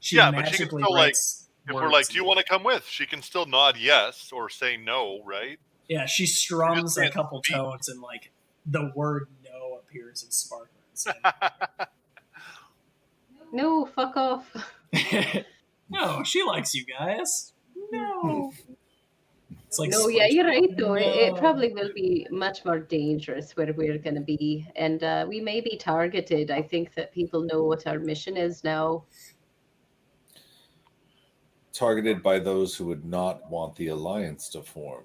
[SPEAKER 3] she can
[SPEAKER 1] magically
[SPEAKER 3] still
[SPEAKER 1] writes
[SPEAKER 3] if we're like, do you want to come with? She can still nod yes or say no, right?
[SPEAKER 1] Yeah, she strums a couple tones and like the word no appears in Sparkler's head.
[SPEAKER 4] No, fuck off.
[SPEAKER 1] No, she likes you guys. No. It's like
[SPEAKER 4] no, yeah, you're right, though.
[SPEAKER 1] No.
[SPEAKER 4] It probably will be much more dangerous where we're going to be. And we may be targeted. I think that people know what our mission is now.
[SPEAKER 2] Targeted by those who would not want the alliance to form.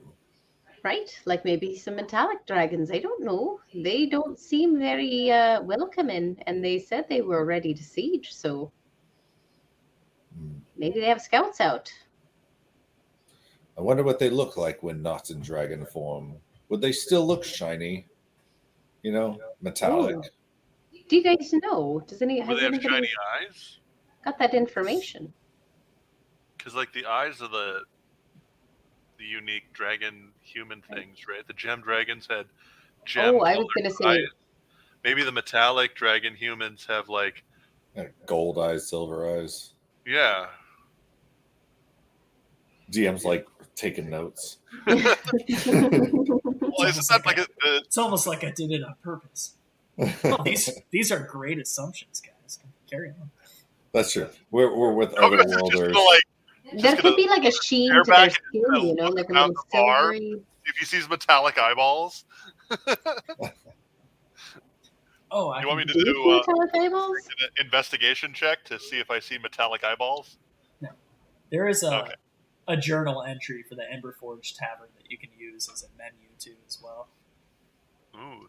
[SPEAKER 4] Right? Like maybe some metallic dragons. I don't know. They don't seem very welcoming. And they said they were ready to siege. So maybe they have scouts out.
[SPEAKER 2] I wonder what they look like when not in dragon form. Would they still look shiny? Metallic.
[SPEAKER 4] Ooh. Do you guys know? Does
[SPEAKER 3] Will they have
[SPEAKER 4] anybody
[SPEAKER 3] shiny eyes?
[SPEAKER 4] got that information?
[SPEAKER 3] Because like the eyes of the unique dragon human things, right? The gem dragons had gem.
[SPEAKER 4] Oh, I was going to say
[SPEAKER 3] eyes. Maybe the metallic dragon humans have like
[SPEAKER 2] gold eyes, silver eyes.
[SPEAKER 3] Yeah.
[SPEAKER 2] DM's like taking notes.
[SPEAKER 3] Well, isn't that like
[SPEAKER 1] it's almost like I did it on purpose. Oh, these are great assumptions, guys. Carry on.
[SPEAKER 2] That's true. We're with otherworlders.
[SPEAKER 4] There could be like a sheen to their skin, like a little silvery.
[SPEAKER 3] If he sees metallic eyeballs.
[SPEAKER 1] Oh,
[SPEAKER 3] you want me to do
[SPEAKER 4] metallic eyeballs?
[SPEAKER 3] An investigation check to see if I see metallic eyeballs?
[SPEAKER 1] No. There is a journal entry for the Emberforge Tavern that you can use as a menu too, as well.
[SPEAKER 3] Ooh.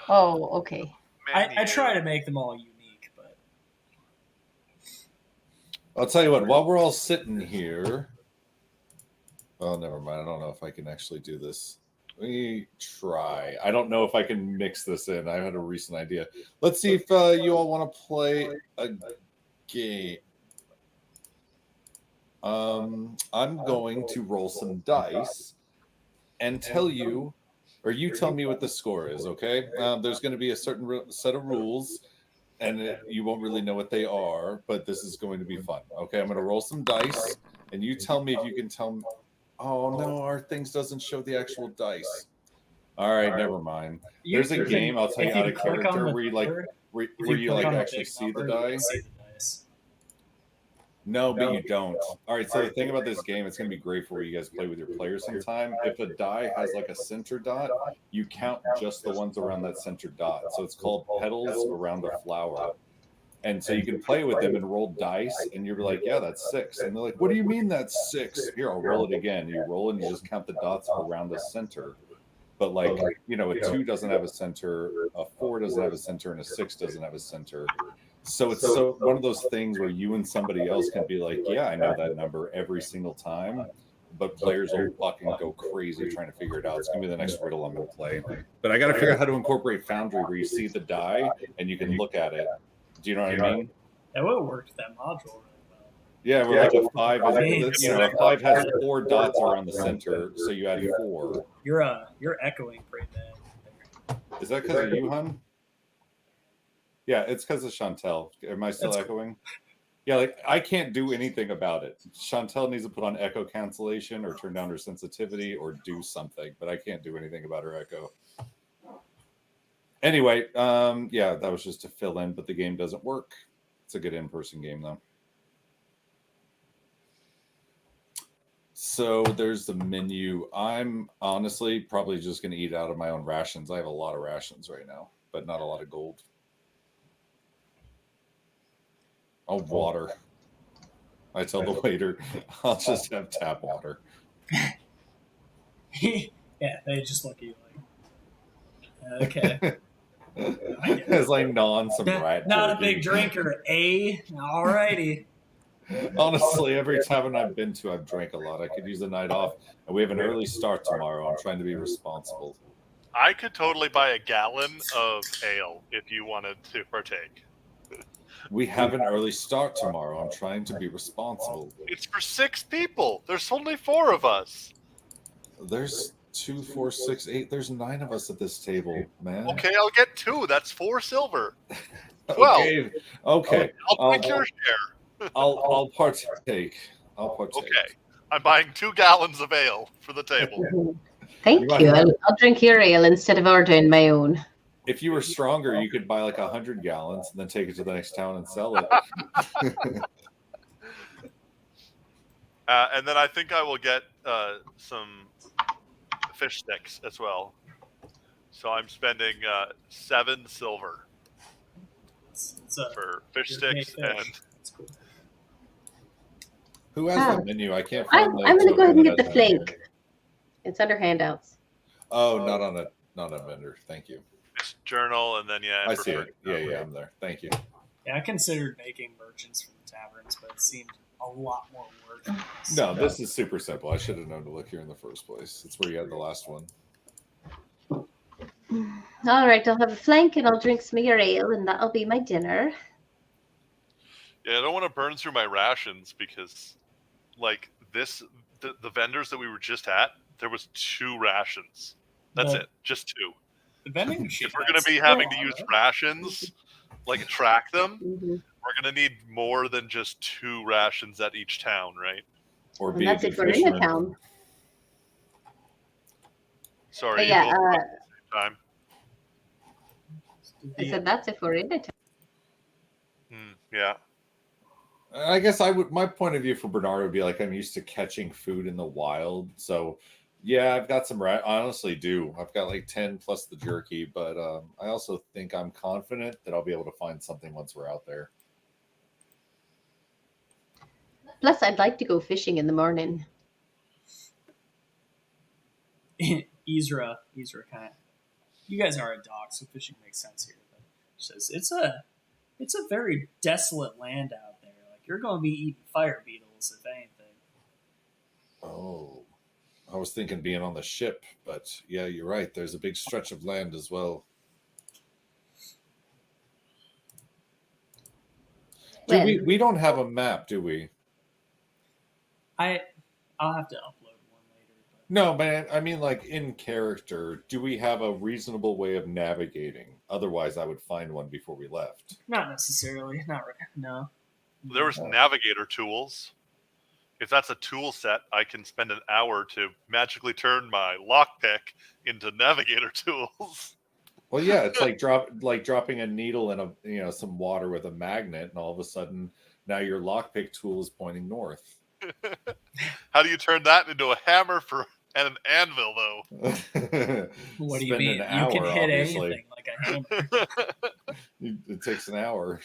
[SPEAKER 4] Oh, okay.
[SPEAKER 1] I try to make them all unique, but
[SPEAKER 2] I'll tell you what. While we're all sitting here, oh, never mind. I don't know if I can actually do this. Let me try. I don't know if I can mix this in. I had a recent idea. Let's see if you all want to play a game. I'm going to roll some dice and tell you, or you tell me what the score is, okay? There's going to be a certain set of rules, and you won't really know what they are, but this is going to be fun, okay? I'm going to roll some dice, and you tell me if you can tell me. Oh, no, our things doesn't show the actual dice. All right, never mind. There's a game, I'll tell you out of character, where you actually see the dice. No, but you don't. All right, so the thing about this game, it's going to be great for where you guys play with your players sometime. If a die has like a center dot, you count just the ones around that center dot. So it's called petals around a flower. And so you can play with them and roll dice, and you're like, yeah, that's 6. And they're like, what do you mean that's 6? Here, I'll roll it again. You roll and you just count the dots around the center. But like, a 2 doesn't have a center, a 4 doesn't have a center, and a 6 doesn't have a center. So it's one of those things where you and somebody else can be like, yeah, I know that number every single time, but players will fucking go crazy trying to figure it out. It's gonna be the next riddle I'm gonna play. But I got to figure out how to incorporate Foundry, where you see the die and you can look at it. Do you know what I mean?
[SPEAKER 1] That would have worked that module really well.
[SPEAKER 2] Yeah, we're like a 5 is, a 5 has 4 dots around the center, so you add 4.
[SPEAKER 1] You're echoing pretty bad.
[SPEAKER 2] Is that because of you, hun? Yeah, it's because of Chantel. Am I still echoing? Yeah, like I can't do anything about it. Chantel needs to put on echo cancellation or turn down her sensitivity or do something, but I can't do anything about her echo. Anyway, yeah, that was just to fill in, but the game doesn't work. It's a good in-person game though. So there's the menu. I'm honestly probably just going to eat out of my own rations. I have a lot of rations right now, but not a lot of gold. Oh, water. I tell the waiter, I'll just have tap water.
[SPEAKER 1] Yeah, they just look at you like, okay.
[SPEAKER 2] As I gnaw some rat
[SPEAKER 1] Not
[SPEAKER 2] jerky.
[SPEAKER 1] a big drinker, eh? Alrighty.
[SPEAKER 2] Honestly, every tavern I've been to, I've drank a lot. I could use a night off, and we have an early start tomorrow. I'm trying to be responsible.
[SPEAKER 3] I could totally buy a gallon of ale if you wanted to partake.
[SPEAKER 2] We have an early start tomorrow. I'm trying to be responsible.
[SPEAKER 3] It's for 6 people. There's only 4 of us.
[SPEAKER 2] There's 2, 4, 6, 8. There's 9 of us at this table, man.
[SPEAKER 3] Okay, I'll get 2. That's 4 silver. 12.
[SPEAKER 2] Okay.
[SPEAKER 3] I'll take your share.
[SPEAKER 2] I'll partake.
[SPEAKER 3] Okay. I'm buying 2 gallons of ale for the table.
[SPEAKER 4] Thank you. I'll drink your ale instead of ordering my own.
[SPEAKER 2] If you were stronger, you could buy like 100 gallons and then take it to the next town and sell it.
[SPEAKER 3] And then I think I will get some fish sticks as well. So I'm spending 7 silver for fish sticks. And
[SPEAKER 1] cool.
[SPEAKER 2] Who has the menu? I can't find
[SPEAKER 4] I'm going to go ahead and get the flank. It's under handouts.
[SPEAKER 2] Oh, not on a vendor. Thank you.
[SPEAKER 3] It's journal, and then
[SPEAKER 2] I see it. Yeah, I'm there. Thank you.
[SPEAKER 1] Yeah, I considered making merchants for the taverns, but it seemed a lot more work.
[SPEAKER 2] No, this is super simple. I should have known to look here in the first place. It's where you had the last one.
[SPEAKER 4] All right, I'll have a flank and I'll drink some of your ale, and that'll be my dinner.
[SPEAKER 3] Yeah, I don't want to burn through my rations because, like, the vendors that we were just at, there was 2 rations. That's it, just 2.
[SPEAKER 1] The vending machine.
[SPEAKER 3] If we're going to be having to use rations, like track them, we're going to need more than just 2 rations at each town, right?
[SPEAKER 2] Or
[SPEAKER 4] and that's if we're in a town.
[SPEAKER 3] Sorry.
[SPEAKER 4] Yeah.
[SPEAKER 3] Time.
[SPEAKER 4] I said that's if we're in a town.
[SPEAKER 3] Yeah.
[SPEAKER 2] I guess my point of view for Bernard would be like, I'm used to catching food in the wild. So, yeah, I've got some, I honestly do. I've got like 10 plus the jerky, but I also think I'm confident that I'll be able to find something once we're out there.
[SPEAKER 4] Plus, I'd like to go fishing in the morning.
[SPEAKER 1] Ezra kind of, you guys are a dog, so fishing makes sense here. But she says it's a very desolate land out there. Like you're going to be eating fire beetles if anything.
[SPEAKER 2] Oh, I was thinking being on the ship, but yeah, you're right. There's a big stretch of land as well. We don't have a map, do we?
[SPEAKER 1] I'll have to upload one later. But...
[SPEAKER 2] No, man. I mean, like in character, do we have a reasonable way of navigating? Otherwise, I would find one before we left.
[SPEAKER 1] Not necessarily. Not right. No.
[SPEAKER 3] There was navigator tools. If that's a tool set, I can spend an hour to magically turn my lockpick into navigator tools.
[SPEAKER 2] Well, yeah, it's like dropping a needle in some water with a magnet, and all of a sudden, now your lockpick tool is pointing north.
[SPEAKER 3] How do you turn that into a hammer and an anvil, though?
[SPEAKER 1] What do you mean? You can hit anything like a hammer.
[SPEAKER 2] It takes an hour.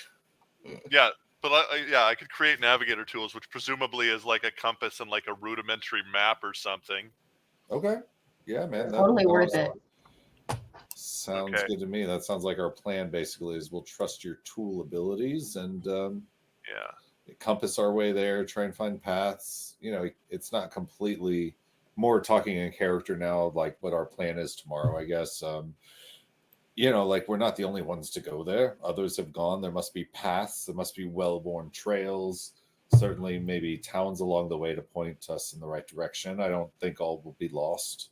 [SPEAKER 3] Yeah, but I could create navigator tools, which presumably is like a compass and like a rudimentary map or something.
[SPEAKER 2] Okay. Yeah, man.
[SPEAKER 4] Totally worth it.
[SPEAKER 2] Sounds
[SPEAKER 3] Okay.
[SPEAKER 2] good to me. That sounds like our plan. Basically, is we'll trust your tool abilities and compass our way there. Try and find paths. It's not completely more talking in character now, like what our plan is tomorrow. I guess. Like we're not the only ones to go there. Others have gone. There must be paths. There must be well-worn trails. Certainly, maybe towns along the way to point us in the right direction. I don't think all will be lost.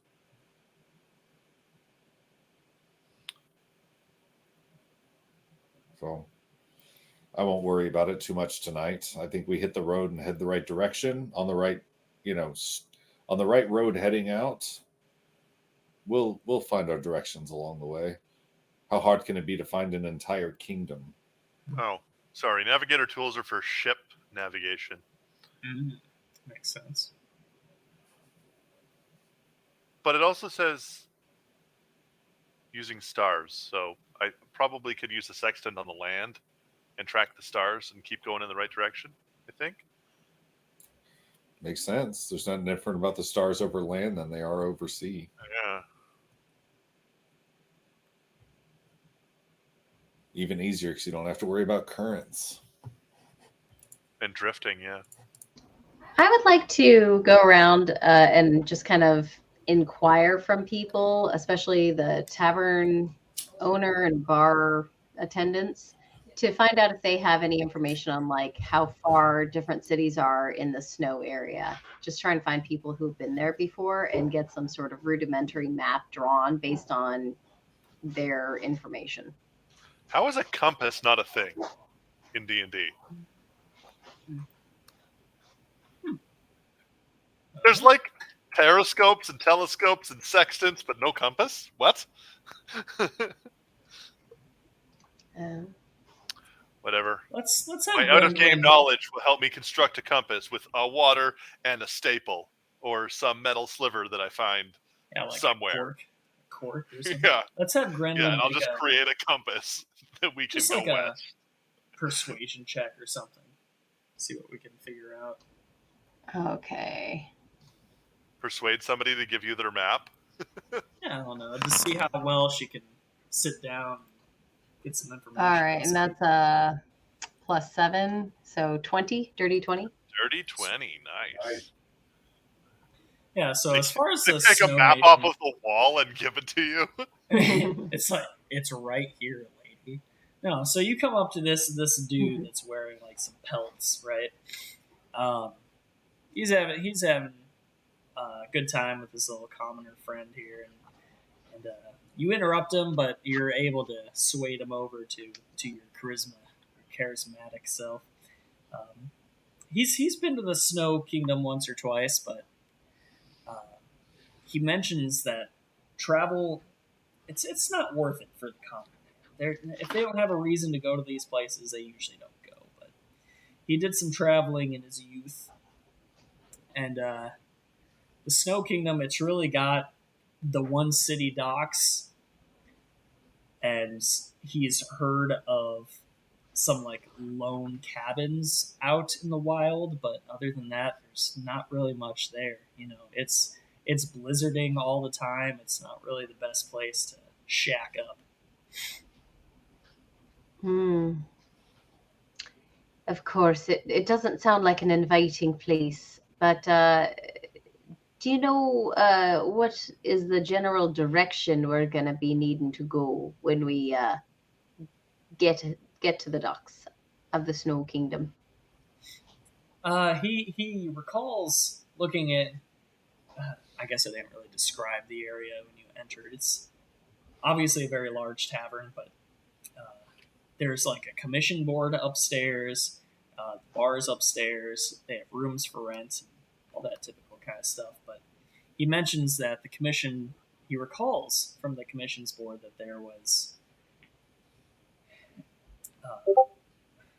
[SPEAKER 2] So I won't worry about it too much tonight. I think we hit the road and head the right direction on the right, on the right road heading out. We'll find our directions along the way. How hard can it be to find an entire kingdom?
[SPEAKER 3] Oh, sorry. Navigator tools are for ship navigation.
[SPEAKER 1] Makes sense.
[SPEAKER 3] But it also says using stars, so I probably could use the sextant on the land and track the stars and keep going in the right direction, I think.
[SPEAKER 2] Makes sense. There's nothing different about the stars over land than they are over sea.
[SPEAKER 3] Yeah.
[SPEAKER 2] Even easier because you don't have to worry about currents.
[SPEAKER 3] And drifting, yeah.
[SPEAKER 4] I would like to go around and just kind of inquire from people, especially the tavern owner and bar attendants, to find out if they have any information on like how far different cities are in the snow area. Just try and find people who've been there before and get some sort of rudimentary map drawn based on their information.
[SPEAKER 3] How is a compass not a thing in D&D? There's like periscopes and telescopes and sextants, but no compass? What? Whatever.
[SPEAKER 1] Let's have
[SPEAKER 3] My out-of-game knowledge will help me construct a compass with a water and a staple or some metal sliver that I find
[SPEAKER 1] like
[SPEAKER 3] somewhere.
[SPEAKER 1] A cork or something.
[SPEAKER 3] Yeah.
[SPEAKER 1] Let's have Gremlin.
[SPEAKER 3] Yeah, and I'll just create a compass that we can
[SPEAKER 1] just
[SPEAKER 3] go
[SPEAKER 1] like
[SPEAKER 3] west.
[SPEAKER 1] A persuasion check or something. See what we can figure out.
[SPEAKER 4] Okay.
[SPEAKER 3] Persuade somebody to give you their map?
[SPEAKER 1] Yeah, I don't know. Just see how well she can sit down and get some information.
[SPEAKER 4] All right, and that's +7, so 20, dirty 20.
[SPEAKER 3] Dirty 20, nice.
[SPEAKER 1] Yeah, so as far as
[SPEAKER 3] they
[SPEAKER 1] the
[SPEAKER 3] take a map off of the wall and give it to you.
[SPEAKER 1] It's like it's right here, lady. No, so you come up to this dude that's wearing like some pelts, right? He's having a good time with his little commoner friend here, and you interrupt him, but you're able to sway him over to your charisma, your charismatic self. He's been to the Snow Kingdom once or twice, but he mentions that travel it's not worth it for the commoner. If they don't have a reason to go to these places, they usually don't go. But he did some traveling in his youth, and the Snow Kingdom, it's really got the one city docks, and he's heard of some like lone cabins out in the wild, but other than that, there's not really much there. It's blizzarding all the time. It's not really the best place to shack up.
[SPEAKER 4] Of course, it doesn't sound like an inviting place, but do you know what is the general direction we're going to be needing to go when we get to the docks of the Snow Kingdom?
[SPEAKER 1] He recalls looking at. I guess I didn't really describe the area when you entered. It's obviously a very large tavern, but there's like a commission board upstairs, bars upstairs. They have rooms for rent, and all that typical kind of stuff. But he mentions that he recalls from the commission's board that there was.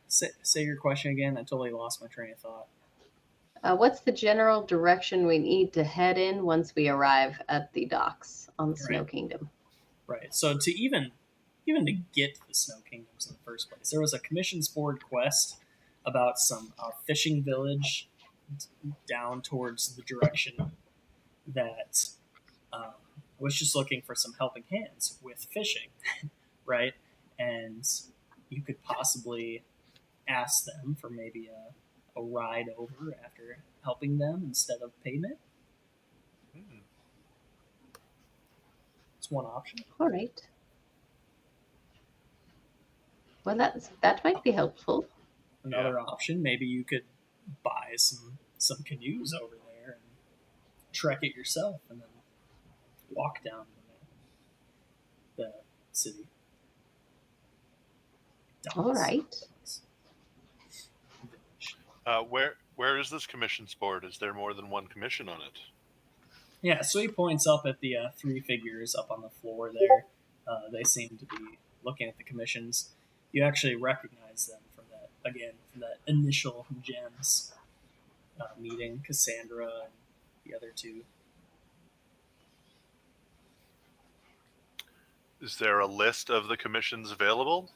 [SPEAKER 1] Say your question again. I totally lost my train of thought.
[SPEAKER 4] What's the general direction we need to head in once we arrive at the docks on the Snow Kingdom?
[SPEAKER 1] Right. So to even to get to the Snow Kingdoms in the first place, there was a commission's board quest about some fishing village down towards the direction that was just looking for some helping hands with fishing, right? And you could possibly ask them for maybe a ride over after helping them instead of payment.
[SPEAKER 3] Hmm.
[SPEAKER 1] It's one option.
[SPEAKER 4] All right. Well, that might be helpful.
[SPEAKER 1] Another option, maybe you could buy some canoes over there and trek it yourself, and then walk down the city.
[SPEAKER 4] All right.
[SPEAKER 3] Where is this commission's board? Is there more than one commission on it?
[SPEAKER 1] Yeah, so he points up at the three figures up on the floor there. They seem to be looking at the commissions. You actually recognize them from that initial gems meeting, Cassandra and the other two.
[SPEAKER 3] Is there a list of the commissions available?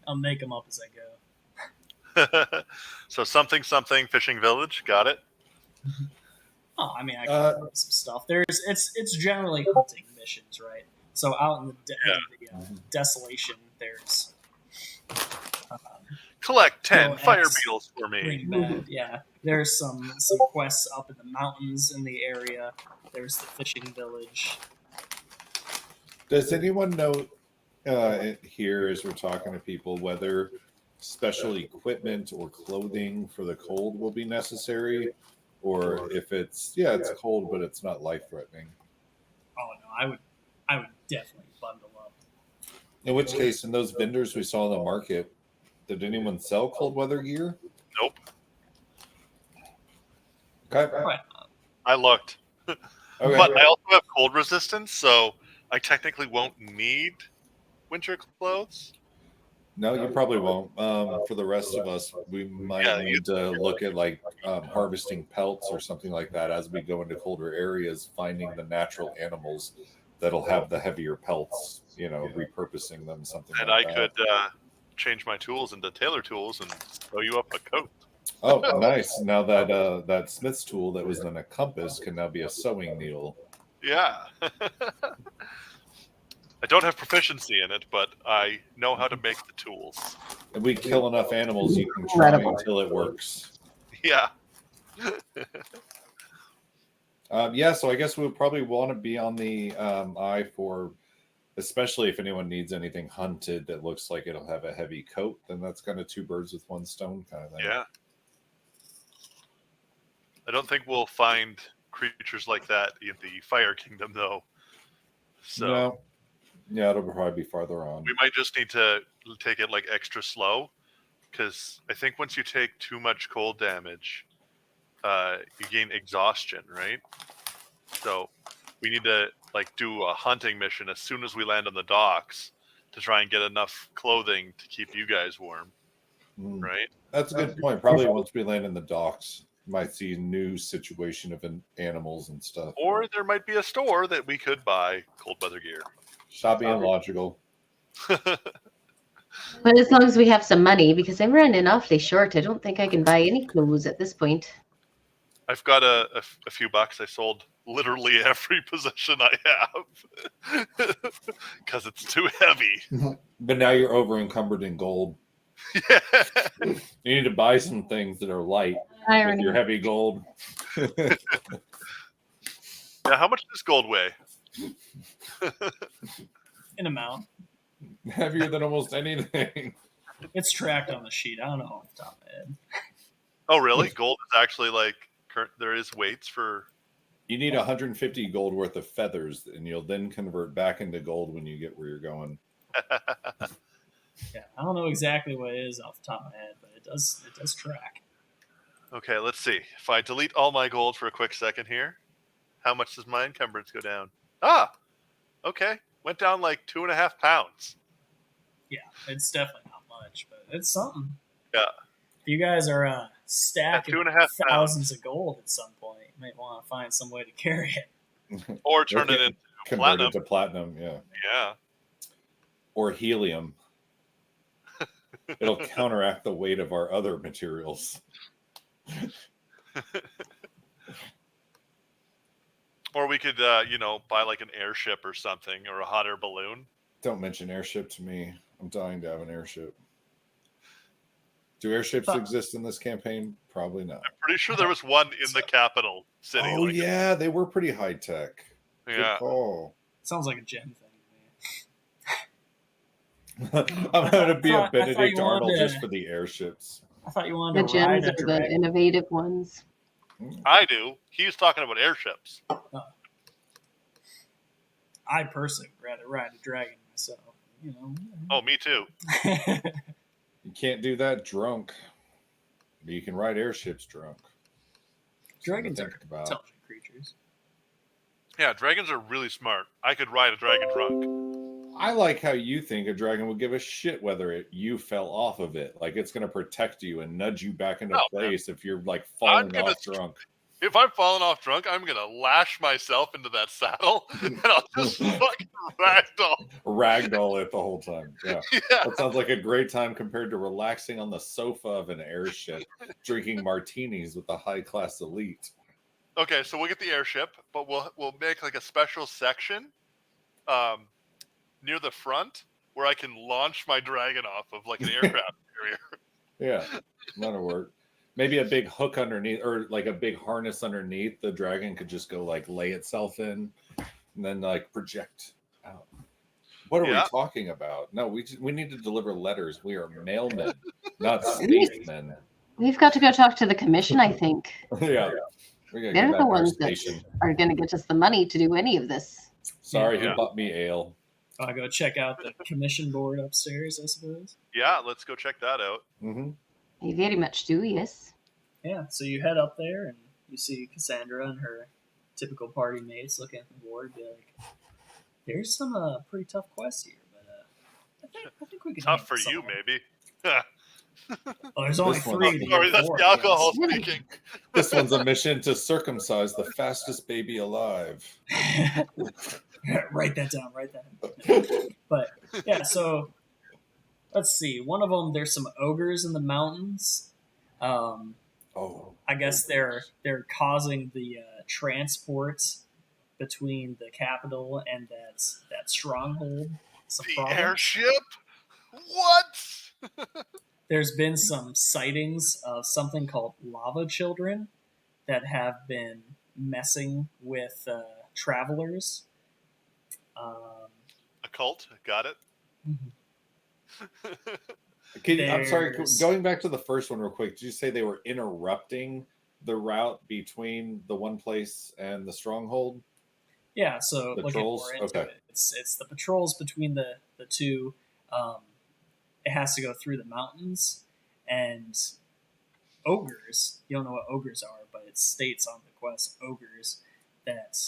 [SPEAKER 1] I'll make them up as I go.
[SPEAKER 3] So something fishing village, got it.
[SPEAKER 1] Oh, I mean, I can throw some stuff. It's generally hunting missions, right? So out in the desolation, there's
[SPEAKER 3] collect 10
[SPEAKER 1] Go
[SPEAKER 3] fire
[SPEAKER 1] X,
[SPEAKER 3] beetles for me.
[SPEAKER 1] bring back. Yeah, there's some quests up in the mountains in the area. There's the fishing village.
[SPEAKER 2] Does anyone know here, as we're talking to people, whether special equipment or clothing for the cold will be necessary, or if it's cold but it's not life-threatening?
[SPEAKER 1] Oh no, I would definitely bundle up.
[SPEAKER 2] In which case, in those vendors we saw in the market, did anyone sell cold weather gear?
[SPEAKER 3] Nope.
[SPEAKER 2] Okay.
[SPEAKER 1] Right.
[SPEAKER 3] I looked.
[SPEAKER 2] Okay.
[SPEAKER 3] But I also have cold resistance, so I technically won't need winter clothes.
[SPEAKER 2] No, you probably won't. For the rest of us, we might need to look at harvesting pelts or something like that as we go into colder areas, finding the natural animals that'll have the heavier pelts, repurposing them, something
[SPEAKER 3] And
[SPEAKER 2] like
[SPEAKER 3] I
[SPEAKER 2] that.
[SPEAKER 3] could change my tools into tailor tools and sew you up a coat.
[SPEAKER 2] Oh, nice. Now that smith's tool that was in a compass can now be a sewing needle.
[SPEAKER 3] Yeah. I don't have proficiency in it, but I know how to make the tools.
[SPEAKER 2] If we kill enough animals, you can try until it works.
[SPEAKER 3] Yeah.
[SPEAKER 2] So I guess we'll probably want to be on the eye for, especially if anyone needs anything hunted that looks like it'll have a heavy coat, then that's kind of two birds with one stone kind of thing.
[SPEAKER 3] Yeah. I don't think we'll find creatures like that in the Fire Kingdom, though. So
[SPEAKER 2] no. Yeah, it'll probably be farther on.
[SPEAKER 3] we might just need to take it extra slow, because I think once you take too much cold damage, you gain exhaustion, right? So we need to do a hunting mission as soon as we land on the docks to try and get enough clothing to keep you guys warm, right?
[SPEAKER 2] That's a good point. Probably once we land in the docks, might see a new situation of animals and stuff.
[SPEAKER 3] Or there might be a store that we could buy cold weather gear.
[SPEAKER 2] Stop being logical.
[SPEAKER 4] But as long as we have some money, because I'm running awfully short, I don't think I can buy any clothes at this point.
[SPEAKER 3] I've got a few bucks. I sold literally every possession I have because it's too heavy.
[SPEAKER 2] But now you're over encumbered in gold.
[SPEAKER 3] Yeah.
[SPEAKER 2] You need to buy some things that are light with your heavy gold.
[SPEAKER 3] Yeah, how much does gold weigh?
[SPEAKER 1] An amount.
[SPEAKER 2] Heavier than almost anything.
[SPEAKER 1] It's tracked on the sheet. I don't know off the top of my head.
[SPEAKER 3] Oh, really? Gold is actually there is weights for.
[SPEAKER 2] You need 150 gold worth of feathers, and you'll then convert back into gold when you get where you're going.
[SPEAKER 1] Yeah, I don't know exactly what it is off the top of my head, but it does track.
[SPEAKER 3] Okay, let's see. If I delete all my gold for a quick second here, how much does my encumbrance go down? Okay. Went down 2.5 pounds.
[SPEAKER 1] Yeah, it's definitely not much, but it's something.
[SPEAKER 3] Yeah.
[SPEAKER 1] If you guys are stacking
[SPEAKER 3] 2.5
[SPEAKER 1] thousands of gold at some point, you might want to find some way to carry it.
[SPEAKER 3] Or turn it into
[SPEAKER 2] Convert
[SPEAKER 3] platinum.
[SPEAKER 2] it to platinum, yeah.
[SPEAKER 3] Yeah.
[SPEAKER 2] Or helium. It'll counteract the weight of our other materials.
[SPEAKER 3] Or we could, buy like an airship or something, or a hot air balloon.
[SPEAKER 2] Don't mention airship to me. I'm dying to have an airship. Do airships
[SPEAKER 1] Thought-
[SPEAKER 2] exist in this campaign? Probably not.
[SPEAKER 3] Pretty sure there was one in the capital city.
[SPEAKER 2] Oh,
[SPEAKER 3] like,
[SPEAKER 2] yeah, they were pretty high tech. Good
[SPEAKER 3] yeah.
[SPEAKER 2] call.
[SPEAKER 1] Sounds like a Jen thing to me.
[SPEAKER 2] I'm going to be
[SPEAKER 1] I
[SPEAKER 2] a Benedict
[SPEAKER 1] thought you wanted
[SPEAKER 2] Arnold
[SPEAKER 1] to-
[SPEAKER 2] just for the airships.
[SPEAKER 1] I thought you
[SPEAKER 4] The
[SPEAKER 1] wanted to ride
[SPEAKER 4] gems
[SPEAKER 1] a
[SPEAKER 4] are the
[SPEAKER 1] dragon.
[SPEAKER 4] innovative ones.
[SPEAKER 3] I do. He's talking about airships.
[SPEAKER 1] I personally would rather ride a dragon myself. You know.
[SPEAKER 3] Oh, me too.
[SPEAKER 2] You can't do that drunk. But you can ride airships drunk.
[SPEAKER 1] Dragons are
[SPEAKER 2] Something to think about.
[SPEAKER 1] intelligent creatures.
[SPEAKER 3] Yeah, dragons are really smart. I could ride a dragon drunk.
[SPEAKER 2] I like how you think a dragon would give a shit whether you fell off of it. Like it's going to protect you and nudge you back into place if you're like falling off drunk.
[SPEAKER 3] If I'm falling off drunk, I'm gonna lash myself into that saddle and I'll just fucking
[SPEAKER 2] Ragdoll it the whole time. Yeah.
[SPEAKER 3] Yeah.
[SPEAKER 2] That sounds like a great time compared to relaxing on the sofa of an airship, drinking martinis with the high class elite.
[SPEAKER 3] Okay, so we'll get the airship, but we'll make like a special section near the front where I can launch my dragon off of like an aircraft carrier.
[SPEAKER 2] Yeah, that'll work. Maybe a big hook underneath, or like a big harness underneath. The dragon could just go like lay itself in, and then like project out. What are we talking about? No, we need to deliver letters. We are mailmen, not spacemen.
[SPEAKER 4] We've got to go talk to the commission, I think.
[SPEAKER 2] Yeah,
[SPEAKER 4] they're the ones that are going to get us the money to do any of this.
[SPEAKER 2] Sorry, who bought me ale?
[SPEAKER 1] I'll go check out the commission board upstairs, I suppose.
[SPEAKER 3] Yeah, let's go check that out.
[SPEAKER 2] Mm-hmm.
[SPEAKER 4] I very much do, yes.
[SPEAKER 1] Yeah, so you head up there and you see Cassandra and her typical party mates looking at the board, be like, "There's some pretty tough quests here, but I think we can."
[SPEAKER 3] Tough for you, maybe.
[SPEAKER 1] Oh, there's only three.
[SPEAKER 3] Sorry, that's the alcohol speaking.
[SPEAKER 2] This one's a mission to circumcise the fastest baby alive.
[SPEAKER 1] Write that down. But yeah, so let's see. One of them, there's some ogres in the mountains. I guess they're causing the transports between the capital and that stronghold.
[SPEAKER 3] The airship? What?
[SPEAKER 1] There's been some sightings of something called lava children that have been messing with travelers.
[SPEAKER 3] A cult? Got it.
[SPEAKER 2] I'm sorry, going back to the first one real quick, did you say they were interrupting the route between the one place and the stronghold?
[SPEAKER 1] Yeah, so
[SPEAKER 2] the
[SPEAKER 1] looking
[SPEAKER 2] trolls?
[SPEAKER 1] more into it, it's the patrols between the two. It has to go through the mountains, and ogres, you don't know what ogres are, but it states on the quest ogres that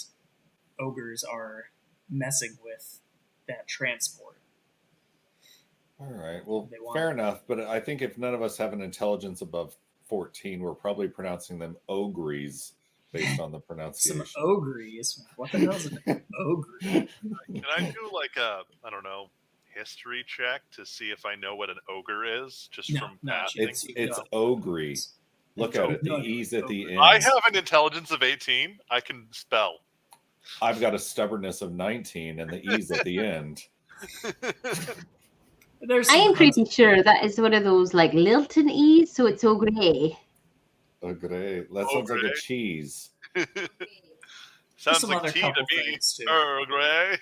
[SPEAKER 1] ogres are messing with that transport.
[SPEAKER 2] All right. Well, fair enough. But I think if none of us have an intelligence above 14, we're probably pronouncing them ogres based on the pronunciation.
[SPEAKER 1] Some ogres. What the hell is an ogre?
[SPEAKER 3] Can I do like a, I don't know, history check to see if I know what an ogre is? Just from past.
[SPEAKER 2] It's ogre. Look at it. The E's at the end.
[SPEAKER 3] I have an intelligence of 18. I can spell.
[SPEAKER 2] I've got a stubbornness of 19 and the E's at the end.
[SPEAKER 4] I am pretty sure that is one of those like Lilton E's, so it's ogre.
[SPEAKER 2] Ogre. That sounds like a cheese.
[SPEAKER 3] Sounds like tea to me. Ogre.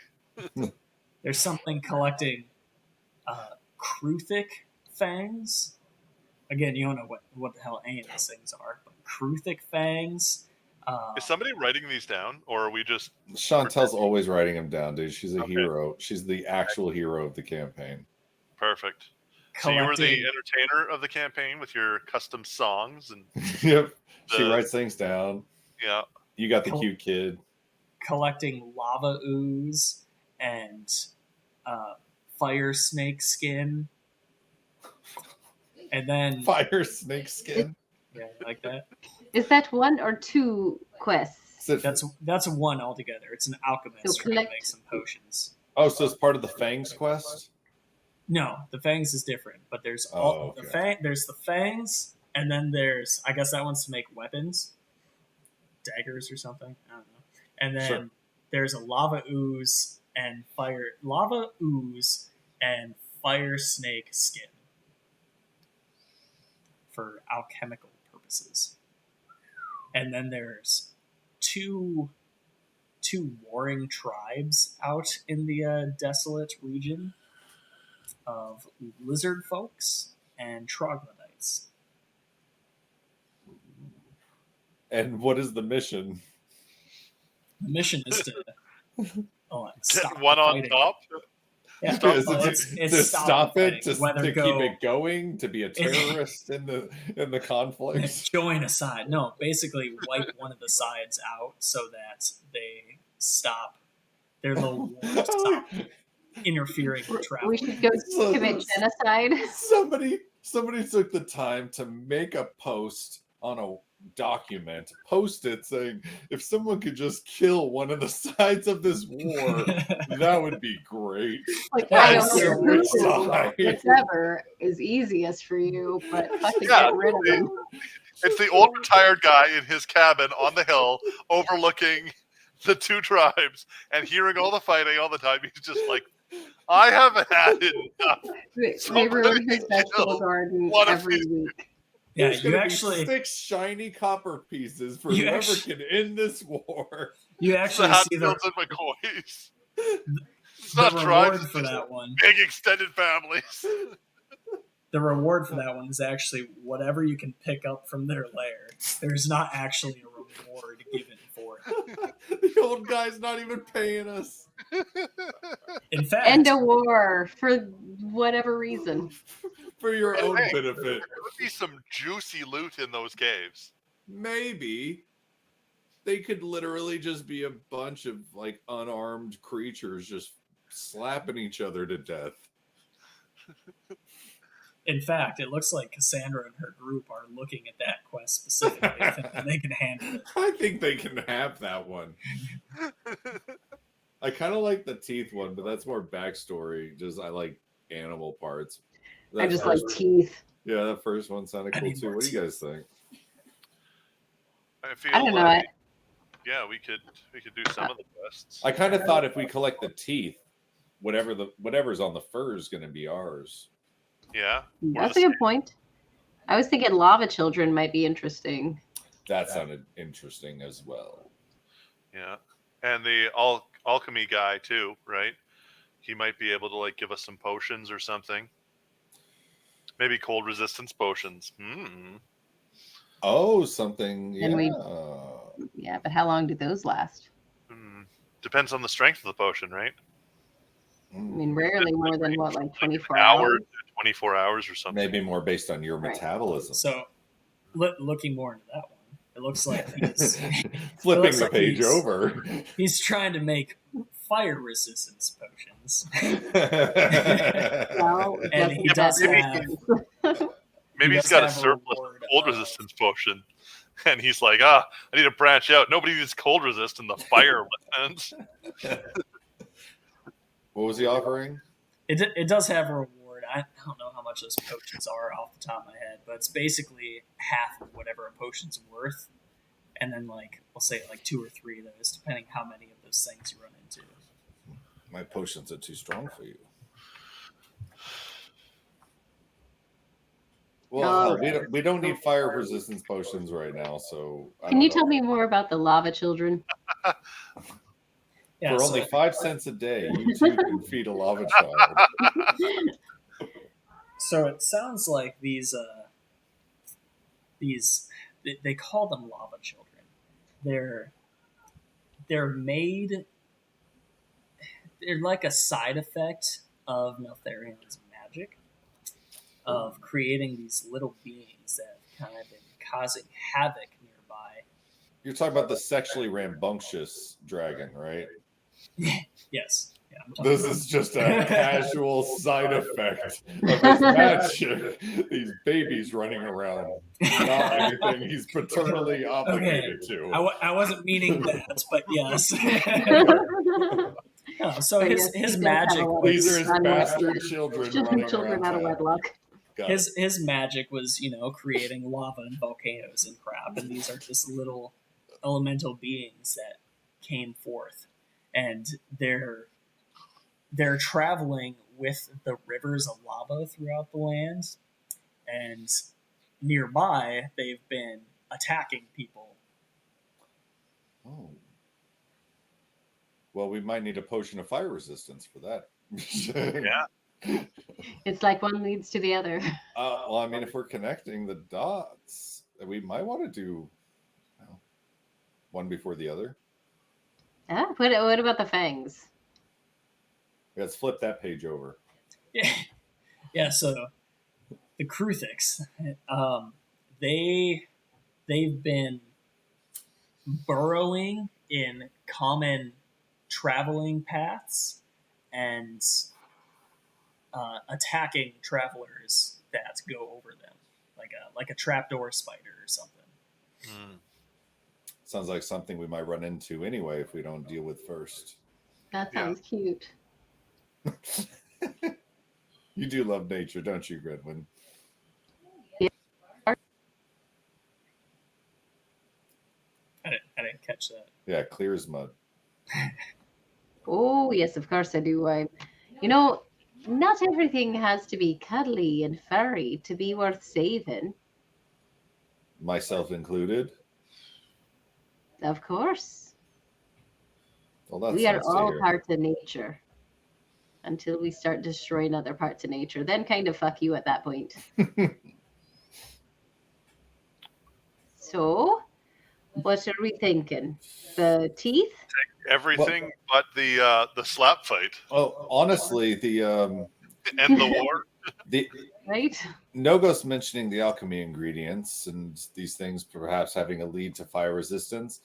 [SPEAKER 1] There's something collecting Kruthic fangs. Again, you don't know what the hell any of these things are, but Kruthic fangs.
[SPEAKER 3] Is somebody writing these down, or are we just...
[SPEAKER 2] Chantel's always writing them down, dude. She's a hero. She's the actual hero of the campaign.
[SPEAKER 3] Perfect. So you were the entertainer of the campaign with your custom songs, and
[SPEAKER 2] yep. She writes things down.
[SPEAKER 3] Yeah.
[SPEAKER 2] You got the cute kid.
[SPEAKER 1] Collecting lava ooze and fire snake skin. And then
[SPEAKER 2] fire snake skin.
[SPEAKER 1] Yeah, like that.
[SPEAKER 4] Is that one or two quests?
[SPEAKER 1] That's one altogether. It's an alchemist trying to make some potions.
[SPEAKER 2] Oh, so it's part of the Fangs quest?
[SPEAKER 1] No, the Fangs is different. But there's there's the Fangs, and then there's, I guess that one's to make weapons, daggers or something. I don't know. And then
[SPEAKER 2] Sure.
[SPEAKER 1] there's a lava ooze and fire snake skin for alchemical purposes. And then there's two warring tribes out in the desolate region of lizard folks and troglodytes.
[SPEAKER 2] And what is the mission?
[SPEAKER 1] The mission is to stop
[SPEAKER 3] Get one
[SPEAKER 1] the
[SPEAKER 3] on
[SPEAKER 1] fighting.
[SPEAKER 3] top.
[SPEAKER 1] Yeah,
[SPEAKER 2] Is
[SPEAKER 1] well,
[SPEAKER 2] it
[SPEAKER 1] it's
[SPEAKER 2] to
[SPEAKER 1] stop
[SPEAKER 2] stop
[SPEAKER 1] the
[SPEAKER 2] it,
[SPEAKER 1] fighting,
[SPEAKER 2] to keep it going, to be a terrorist in the conflict?
[SPEAKER 1] join a side. No, basically wipe one of the sides out so that they stop. Their little war stop interfering with travel.
[SPEAKER 4] We should go commit genocide.
[SPEAKER 2] Somebody took the time to make a post on a document, post it saying, if someone could just kill one of the sides of this war, that would be great.
[SPEAKER 4] Like,
[SPEAKER 1] Yeah,
[SPEAKER 4] I
[SPEAKER 1] it's
[SPEAKER 4] don't
[SPEAKER 1] so
[SPEAKER 4] know
[SPEAKER 2] side.
[SPEAKER 4] whichever is easiest for you, but fucking
[SPEAKER 3] Yeah.
[SPEAKER 4] get rid of them.
[SPEAKER 3] It's the old retired guy in his cabin on the hill overlooking the two tribes and hearing all the fighting all the time. He's just like, I haven't had enough.
[SPEAKER 4] They ruin his vegetable garden
[SPEAKER 3] What a
[SPEAKER 4] every
[SPEAKER 3] feast.
[SPEAKER 4] week.
[SPEAKER 1] Yeah,
[SPEAKER 2] There's
[SPEAKER 1] you
[SPEAKER 2] gonna be
[SPEAKER 1] actually
[SPEAKER 2] 6 shiny copper pieces for
[SPEAKER 1] You
[SPEAKER 2] whoever
[SPEAKER 1] actually-
[SPEAKER 2] can end this war.
[SPEAKER 1] you
[SPEAKER 3] The
[SPEAKER 1] actually see the
[SPEAKER 3] Hatfields and McCoys. It's not
[SPEAKER 1] reward
[SPEAKER 3] tribes,
[SPEAKER 1] for
[SPEAKER 3] it's
[SPEAKER 1] that one.
[SPEAKER 3] big extended families.
[SPEAKER 1] The reward for that one is actually whatever you can pick up from their lair. There's not actually a reward given for it.
[SPEAKER 2] The old guy's not even paying us.
[SPEAKER 1] In fact,
[SPEAKER 4] End of war for whatever reason.
[SPEAKER 2] For your own
[SPEAKER 3] Hey.
[SPEAKER 2] benefit.
[SPEAKER 3] There would be some juicy loot in those caves.
[SPEAKER 2] Maybe they could literally just be a bunch of like unarmed creatures just slapping each other to death.
[SPEAKER 1] in fact, it looks like Cassandra and her group are looking at that quest specifically, thinking they can handle it.
[SPEAKER 2] I think they can have that one. I kind of like the teeth one, but that's more backstory. Just I like animal parts.
[SPEAKER 4] I
[SPEAKER 2] That
[SPEAKER 4] just like
[SPEAKER 2] first-
[SPEAKER 4] teeth.
[SPEAKER 2] Yeah, that first one sounded
[SPEAKER 1] I
[SPEAKER 2] cool
[SPEAKER 1] need
[SPEAKER 2] too.
[SPEAKER 1] more
[SPEAKER 2] What do you
[SPEAKER 1] teeth.
[SPEAKER 2] guys think?
[SPEAKER 3] I feel
[SPEAKER 4] I don't know.
[SPEAKER 3] like, yeah, we could do some of the quests.
[SPEAKER 2] I kind of thought if we collect the teeth, whatever's on the fur is going to be ours.
[SPEAKER 3] Yeah.
[SPEAKER 4] That's a good point. I was thinking lava children might be interesting.
[SPEAKER 2] That sounded interesting as well.
[SPEAKER 3] Yeah. And the alchemy guy too, right? He might be able to like give us some potions or something. Maybe cold resistance potions.
[SPEAKER 2] Oh, something. Yeah.
[SPEAKER 4] And Yeah, but how long do those last?
[SPEAKER 3] Depends on the strength of the potion, right?
[SPEAKER 4] I mean, rarely more than what, like 24
[SPEAKER 3] Hours,
[SPEAKER 4] hours?
[SPEAKER 3] 24 hours or something.
[SPEAKER 2] Maybe more based on your
[SPEAKER 4] Right.
[SPEAKER 2] metabolism.
[SPEAKER 1] So, looking more into that one, it looks like he's
[SPEAKER 2] Flipping
[SPEAKER 1] looks
[SPEAKER 2] the
[SPEAKER 1] like
[SPEAKER 2] page
[SPEAKER 1] he's-
[SPEAKER 2] over.
[SPEAKER 1] he's trying to make fire resistance potions.
[SPEAKER 4] Well, it
[SPEAKER 1] And
[SPEAKER 4] doesn't
[SPEAKER 1] he does
[SPEAKER 4] matter.
[SPEAKER 1] have
[SPEAKER 3] Maybe
[SPEAKER 1] he
[SPEAKER 3] he's
[SPEAKER 1] does
[SPEAKER 3] got a
[SPEAKER 1] have a
[SPEAKER 3] surplus
[SPEAKER 1] reward
[SPEAKER 3] cold
[SPEAKER 1] of-
[SPEAKER 3] resistance potion. And he's like, I need to branch out. Nobody needs cold resist in the fire weapons.
[SPEAKER 2] What was he offering?
[SPEAKER 1] It does have a reward. I don't know how much those potions are off the top of my head, but it's basically half of whatever a potion's worth, and then like we'll say like 2 or 3 of those, depending how many of those things you run into.
[SPEAKER 2] My potions are too strong for you. Well,
[SPEAKER 4] Alright.
[SPEAKER 2] we don't need fire resistance potions right now, so I
[SPEAKER 4] Can
[SPEAKER 2] don't
[SPEAKER 4] you
[SPEAKER 2] know.
[SPEAKER 4] tell me more about the lava children?
[SPEAKER 1] Yeah,
[SPEAKER 2] For
[SPEAKER 1] so,
[SPEAKER 2] only 5 cents a day, you too can feed a lava child.
[SPEAKER 1] so it sounds like these they call them lava children. They're made. They're like a side effect of Neltharion's magic, of creating these little beings that have kind of been causing havoc nearby.
[SPEAKER 2] You're talking about the sexually rambunctious dragon, right?
[SPEAKER 1] Yes. Yeah, I'm talking
[SPEAKER 2] This
[SPEAKER 1] about-
[SPEAKER 2] is just a casual side effect of his magic. These babies running around, not anything he's paternally obligated to.
[SPEAKER 1] I wasn't meaning that, but yes. No, so
[SPEAKER 4] But
[SPEAKER 1] his
[SPEAKER 4] yes, he does
[SPEAKER 1] magic
[SPEAKER 4] have a lot of
[SPEAKER 2] These are his
[SPEAKER 4] Children
[SPEAKER 2] bastard children running
[SPEAKER 4] children out
[SPEAKER 2] around
[SPEAKER 4] of
[SPEAKER 2] town.
[SPEAKER 4] wedlock.
[SPEAKER 2] Got it.
[SPEAKER 1] his magic was, creating lava and volcanoes and crap, and these are just little elemental beings that came forth, and they're traveling with the rivers of lava throughout the land, and nearby they've been attacking people.
[SPEAKER 2] Oh. Well, we might need a potion of fire resistance for that.
[SPEAKER 3] Yeah.
[SPEAKER 4] It's like one leads to the other.
[SPEAKER 2] Well, I mean, if we're connecting the dots, we might want to do one before the other.
[SPEAKER 4] What about the fangs?
[SPEAKER 2] Let's flip that page over.
[SPEAKER 1] Yeah. So the Kruthiks, they've been burrowing in common traveling paths and attacking travelers that go over them, like a trapdoor spider or something.
[SPEAKER 2] Sounds like something we might run into anyway if we don't deal with first.
[SPEAKER 4] That sounds cute.
[SPEAKER 2] You do love nature, don't you, Gredwin?
[SPEAKER 1] I didn't catch that.
[SPEAKER 2] Yeah, clear as mud.
[SPEAKER 4] Oh, yes, of course I do. Not everything has to be cuddly and furry to be worth saving.
[SPEAKER 2] Myself included.
[SPEAKER 4] Of course.
[SPEAKER 2] Well, that's
[SPEAKER 4] We are
[SPEAKER 2] nice to
[SPEAKER 4] all
[SPEAKER 2] hear.
[SPEAKER 4] parts of nature until we start destroying other parts of nature. Then kind of fuck you at that point. So, what are we thinking? The teeth?
[SPEAKER 3] Everything but the slap fight
[SPEAKER 2] Oh, honestly, the
[SPEAKER 3] and the war.
[SPEAKER 4] Right?
[SPEAKER 2] Nogos mentioning the alchemy ingredients and these things perhaps having a lead to fire resistance.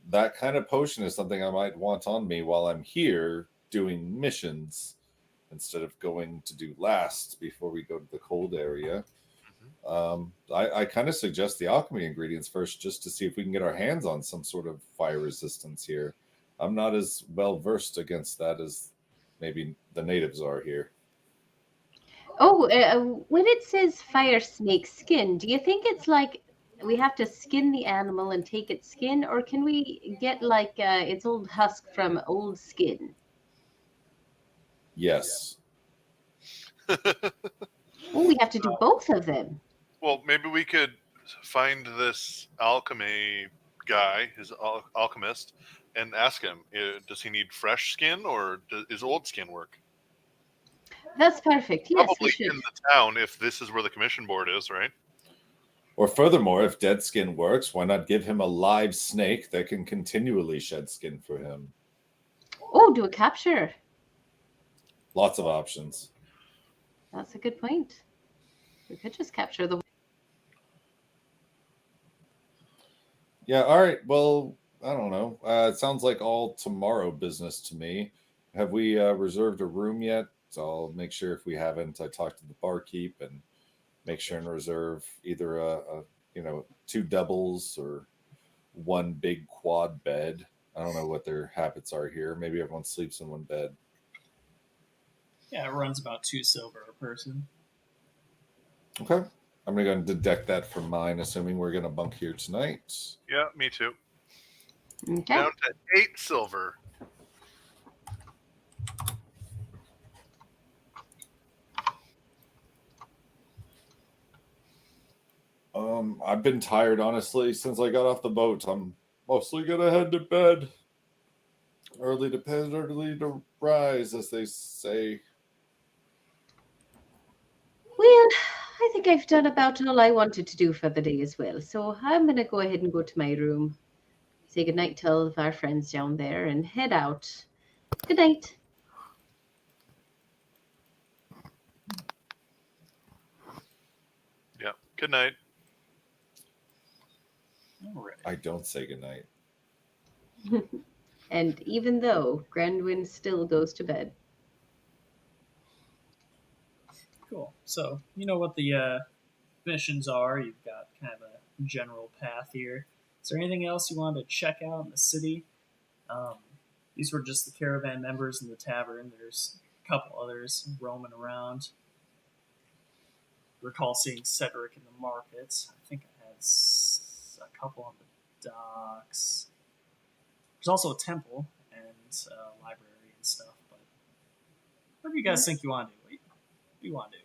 [SPEAKER 2] That kind of potion is something I might want on me while I'm here doing missions instead of going to do last before we go to the cold area. I kind of suggest the alchemy ingredients first just to see if we can get our hands on some sort of fire resistance here. I'm not as well versed against that as maybe the natives are here.
[SPEAKER 4] Oh, when it says fire snake skin, do you think it's like we have to skin the animal and take its skin, or can we get like its old husk from old skin?
[SPEAKER 2] Yes.
[SPEAKER 4] Oh, we have to do both of them.
[SPEAKER 3] Well, maybe we could find this alchemy guy, his alchemist, and ask him: does he need fresh skin or is old skin work?
[SPEAKER 4] That's perfect. Yes, we
[SPEAKER 3] Probably
[SPEAKER 4] should.
[SPEAKER 3] in the town, if this is where the commission board is, right?
[SPEAKER 2] Or furthermore, if dead skin works, why not give him a live snake that can continually shed skin for him?
[SPEAKER 4] Oh, do a capture.
[SPEAKER 2] Lots of options.
[SPEAKER 4] That's a good point. We could just capture the.
[SPEAKER 2] Yeah, all right. Well, I don't know. It sounds like all tomorrow business to me. Have we reserved a room yet? So I'll make sure if we haven't, I talk to the barkeep and make sure and reserve either a 2 doubles or 1 big quad bed. I don't know what their habits are here. Maybe everyone sleeps in 1 bed.
[SPEAKER 1] Yeah, it runs about 2 silver a person.
[SPEAKER 2] Okay. I'm going to go and deduct that from mine, assuming we're going to bunk here tonight.
[SPEAKER 3] Yeah, me too.
[SPEAKER 4] Okay.
[SPEAKER 3] Down to 8 silver.
[SPEAKER 2] I've been tired, honestly, since I got off the boat. I'm mostly going to head to bed. Early to bed, early to rise, as they say.
[SPEAKER 4] Well, I think I've done about all I wanted to do for the day as well. So I'm going to go ahead and go to my room, say goodnight to all of our friends down there, and head out. Good night.
[SPEAKER 3] Yeah. Good night.
[SPEAKER 1] All right.
[SPEAKER 2] I don't say goodnight.
[SPEAKER 4] And even though Grandwin still goes to bed.
[SPEAKER 1] Cool. So you know what the missions are. You've got kind of a general path here. Is there anything else you wanted to check out in the city? These were just the caravan members in the tavern. There's a couple others roaming around. Recall seeing Cedric in the markets. I think I had a couple on the docks. There's also a temple and a library and stuff. But what do you guys think you want to do? What do you want to do?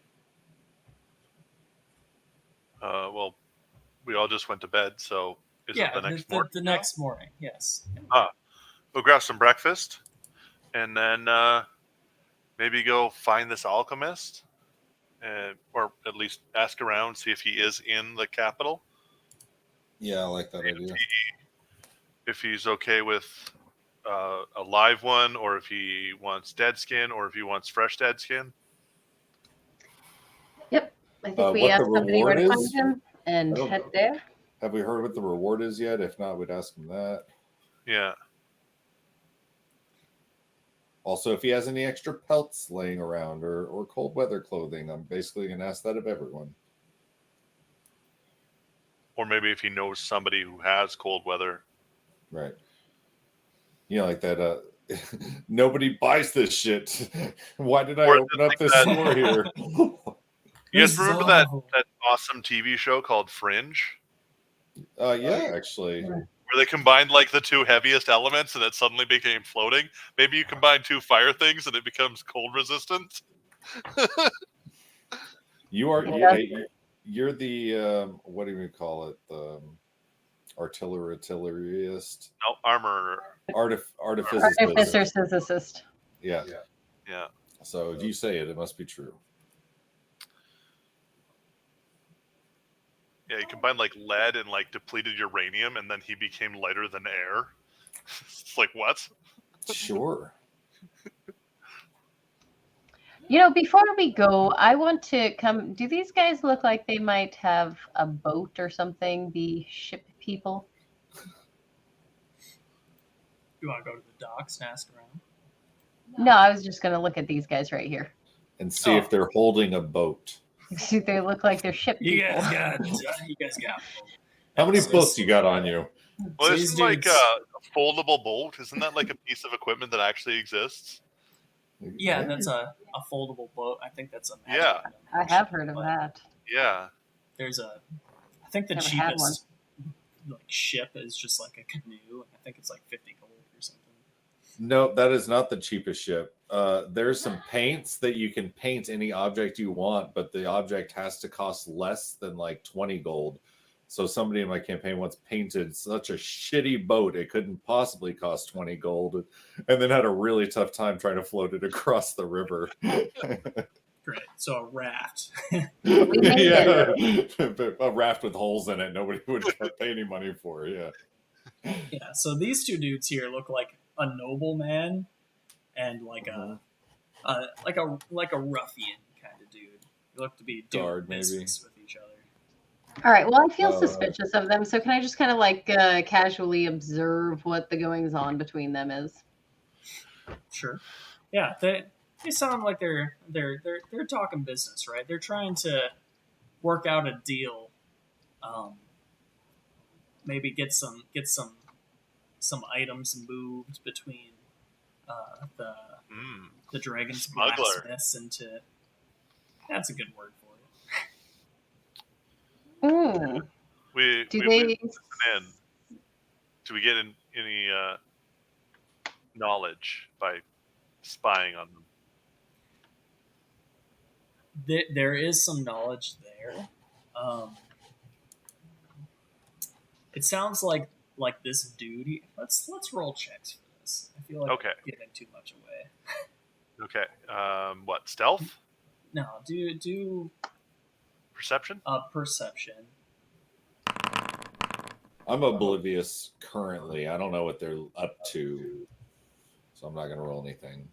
[SPEAKER 3] Well, we all just went to bed, so is it the next morning?
[SPEAKER 1] The next morning, yes.
[SPEAKER 3] We'll grab some breakfast, and then maybe go find this alchemist, or at least ask around, see if he is in the capital.
[SPEAKER 2] Yeah, I like that idea.
[SPEAKER 3] If he's okay with a live one, or if he wants dead skin, or if he wants fresh dead skin.
[SPEAKER 4] Yep. I think we
[SPEAKER 2] What
[SPEAKER 4] asked
[SPEAKER 2] the
[SPEAKER 4] somebody where to
[SPEAKER 2] reward
[SPEAKER 4] find
[SPEAKER 2] is?
[SPEAKER 4] him and head there.
[SPEAKER 2] Have we heard what the reward is yet? If not, we'd ask him that.
[SPEAKER 3] Yeah.
[SPEAKER 2] Also, if he has any extra pelts laying around or cold weather clothing, I'm basically going to ask that of everyone.
[SPEAKER 3] Or maybe if he knows somebody who has cold weather.
[SPEAKER 2] Right. You know, like that, nobody buys this shit. Why did I open up this store here?
[SPEAKER 3] You guys remember that awesome TV show called Fringe?
[SPEAKER 2] Yeah, actually.
[SPEAKER 3] Where they combined like the two heaviest elements and it suddenly became floating. Maybe you combine two fire things and it becomes cold resistant.
[SPEAKER 2] You're the what do we call it? The artillerist.
[SPEAKER 3] No, armor.
[SPEAKER 4] Artificer-physicist.
[SPEAKER 2] Yeah.
[SPEAKER 3] Yeah.
[SPEAKER 2] So if you say it, it must be true.
[SPEAKER 3] Yeah, you combined like lead and like depleted uranium, and then he became lighter than air. It's like, what?
[SPEAKER 2] Sure.
[SPEAKER 4] You know, before we go, I want to come. Do these guys look like they might have a boat or something? Be ship people?
[SPEAKER 1] You want to go to the docks and ask around?
[SPEAKER 4] No, I was just going to look at these guys right here.
[SPEAKER 2] And see if they're holding a boat.
[SPEAKER 4] Do they look like they're ship people?
[SPEAKER 1] You guys got.
[SPEAKER 2] How many boats you got on you?
[SPEAKER 3] Well, this is like a foldable boat. Isn't that like a piece of equipment that actually exists?
[SPEAKER 1] Yeah, that's a foldable boat. I think that's a magic item.
[SPEAKER 4] I have heard of that.
[SPEAKER 3] Yeah.
[SPEAKER 1] There's I think the cheapest like ship is just like a canoe. I think it's like 50 gold or something.
[SPEAKER 2] No, that is not the cheapest ship. There's some paints that you can paint any object you want, but the object has to cost less than like 20 gold. So somebody in my campaign once painted such a shitty boat it couldn't possibly cost 20 gold, and then had a really tough time trying to float it across the river.
[SPEAKER 1] Great. So a raft.
[SPEAKER 2] Yeah, a raft with holes in it. Nobody would pay any money for. Yeah.
[SPEAKER 1] Yeah. So these two dudes here look like a nobleman and like a ruffian kind of dude. They look to be doing business with each other.
[SPEAKER 4] All right. Well, I feel suspicious of them, so can I just kind of like casually observe what the goings on between them is?
[SPEAKER 1] Sure. Yeah. They sound like they're talking business, right? They're trying to work out a deal. Maybe get some items moved between the dragon's blacksmiths into. That's a good word for it.
[SPEAKER 3] Do we get any knowledge by spying on them?
[SPEAKER 1] There is some knowledge there. It sounds like this dude. Let's roll checks for this. I feel like giving too much away.
[SPEAKER 3] Okay. What, stealth?
[SPEAKER 1] No, do
[SPEAKER 3] perception.
[SPEAKER 1] Perception.
[SPEAKER 2] I'm oblivious currently. I don't know what they're up to, so I'm not going to roll anything.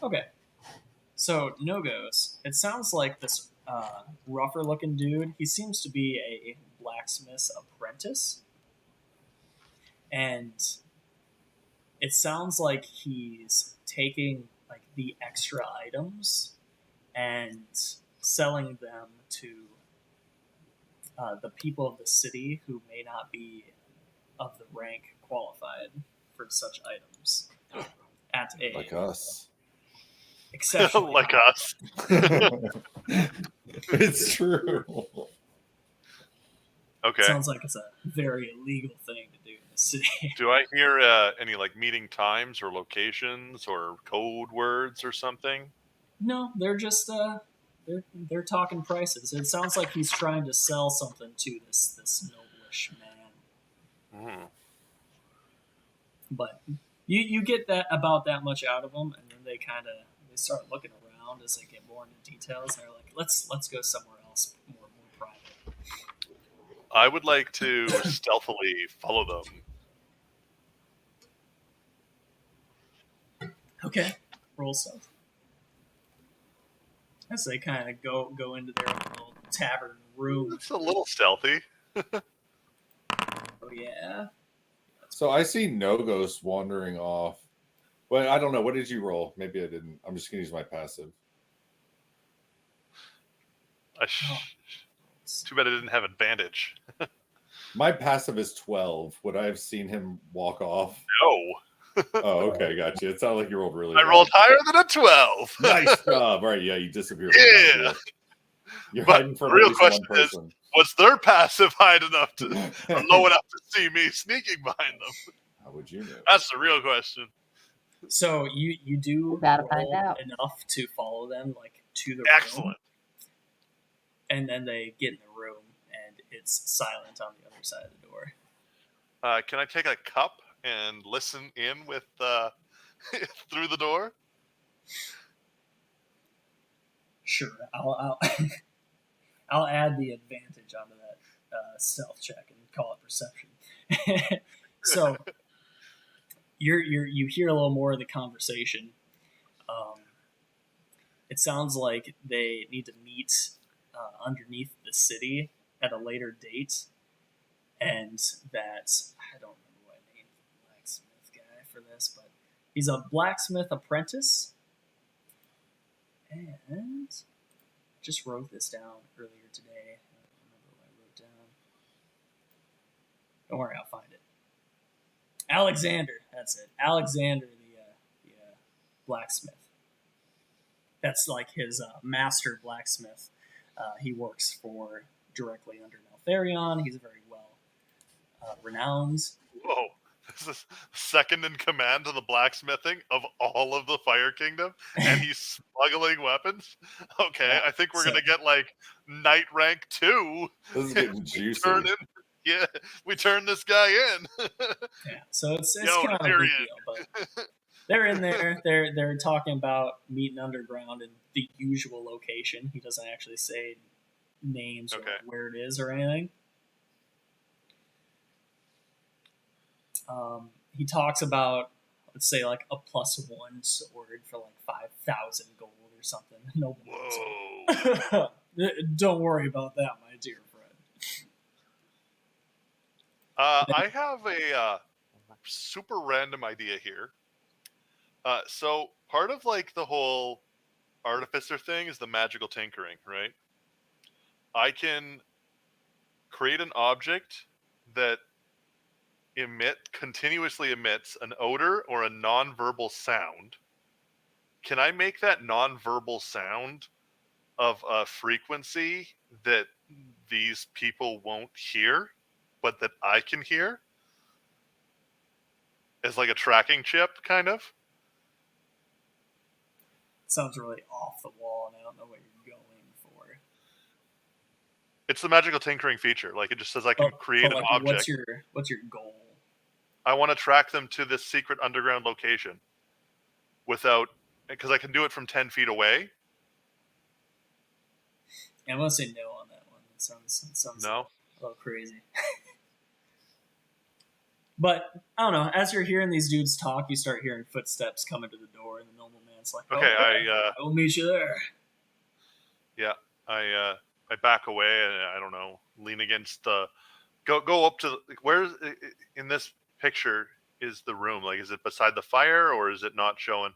[SPEAKER 1] Okay. So Nogos, it sounds like this rougher looking dude. He seems to be a blacksmith's apprentice, and it sounds like he's taking like the extra items and selling them to the people of the city who may not be of the rank qualified for such items at a
[SPEAKER 2] like us.
[SPEAKER 1] Exceptionally
[SPEAKER 3] like
[SPEAKER 1] high.
[SPEAKER 3] us.
[SPEAKER 2] It's true.
[SPEAKER 3] Okay.
[SPEAKER 1] Sounds like it's a very illegal thing to do. city.
[SPEAKER 3] Do I hear any like meeting times or locations or code words or something?
[SPEAKER 1] No, they're just they're talking prices. It sounds like he's trying to sell something to this noblish man.
[SPEAKER 3] Hmm.
[SPEAKER 1] But you get that about that much out of them, and then they start looking around as they get more into details. And they're like, let's go somewhere else, more private.
[SPEAKER 3] I would like to stealthily follow them.
[SPEAKER 1] Okay, roll stealth. As they kind of go into their own little tavern room.
[SPEAKER 3] It's a little stealthy.
[SPEAKER 1] Oh yeah.
[SPEAKER 2] So I see no ghost wandering off. Well, I don't know. What did you roll? Maybe I didn't. I'm just gonna use my passive.
[SPEAKER 3] Too bad I didn't have advantage.
[SPEAKER 2] My passive is 12. Would I have seen him walk off?
[SPEAKER 3] No.
[SPEAKER 2] Oh, okay, gotcha. It sounded like you rolled really
[SPEAKER 3] I
[SPEAKER 2] well.
[SPEAKER 3] rolled higher than a 12.
[SPEAKER 2] Nice job. All right, yeah, you disappeared.
[SPEAKER 3] Yeah.
[SPEAKER 2] You're
[SPEAKER 3] But
[SPEAKER 2] hiding from
[SPEAKER 3] the real
[SPEAKER 2] at least one
[SPEAKER 3] question is,
[SPEAKER 2] person.
[SPEAKER 3] was their passive high enough to, or low enough to see me sneaking behind them?
[SPEAKER 2] How would you know?
[SPEAKER 3] That's the real question.
[SPEAKER 1] So you do
[SPEAKER 4] Gotta find
[SPEAKER 1] roll
[SPEAKER 4] out.
[SPEAKER 1] enough to follow them like to the room.
[SPEAKER 3] Excellent.
[SPEAKER 1] And then they get in the room, and it's silent on the other side of the door.
[SPEAKER 3] Can I take a cup and listen in with through the door?
[SPEAKER 1] Sure, I'll I'll add the advantage onto that stealth check and call it perception. So you hear a little more of the conversation. It sounds like they need to meet underneath the city at a later date, and that I don't remember what I named the blacksmith guy for this, but he's a blacksmith apprentice, and just wrote this down earlier today. I don't remember what I wrote down. Don't worry, I'll find it. Alexander, that's it. Alexander, the blacksmith. That's like his master blacksmith. He works for directly under Neltharion. He's very well renowned.
[SPEAKER 3] Whoa. This is second in command to the blacksmithing of all of the Fire Kingdom, and he's smuggling weapons? Okay,
[SPEAKER 1] Yeah,
[SPEAKER 3] I think we're
[SPEAKER 1] so-
[SPEAKER 3] going to get like Knight rank 2.
[SPEAKER 2] This is getting juicy.
[SPEAKER 3] We turn this guy in.
[SPEAKER 1] Yeah, so it's
[SPEAKER 3] Yo,
[SPEAKER 1] kind of a big
[SPEAKER 3] Tyrion.
[SPEAKER 1] deal, but they're in there. They're talking about meeting underground in the usual location. He doesn't actually say names or
[SPEAKER 3] Okay.
[SPEAKER 1] where it is or anything. He talks about, let's say, like a +1 sword for like 5,000 gold or something. No,
[SPEAKER 3] Whoa.
[SPEAKER 1] don't worry about that, my dear friend.
[SPEAKER 3] I have a super random idea here. So part of like the whole artificer thing is the magical tinkering, right? I can create an object that continuously emits an odor or a non-verbal sound. Can I make that non-verbal sound of a frequency that these people won't hear, but that I can hear? As like a tracking chip, kind of?
[SPEAKER 1] Sounds really off the wall, and I don't know what you're going for.
[SPEAKER 3] It's the magical tinkering feature. Like it just says I can create
[SPEAKER 1] But,
[SPEAKER 3] an
[SPEAKER 1] like,
[SPEAKER 3] object.
[SPEAKER 1] What's your goal?
[SPEAKER 3] I want to track them to this secret underground location because I can do it from 10 feet away.
[SPEAKER 1] Yeah, I'm gonna say no on that one. It sounds
[SPEAKER 3] No.
[SPEAKER 1] a little crazy. But I don't know. As you're hearing these dudes talk, you start hearing footsteps coming to the door, and the nobleman's like,
[SPEAKER 3] Okay,
[SPEAKER 1] I will meet you there."
[SPEAKER 3] Yeah, I back away and I don't know, lean against the go up to where's in this picture is the room? Like, is it beside the fire or is it not showing?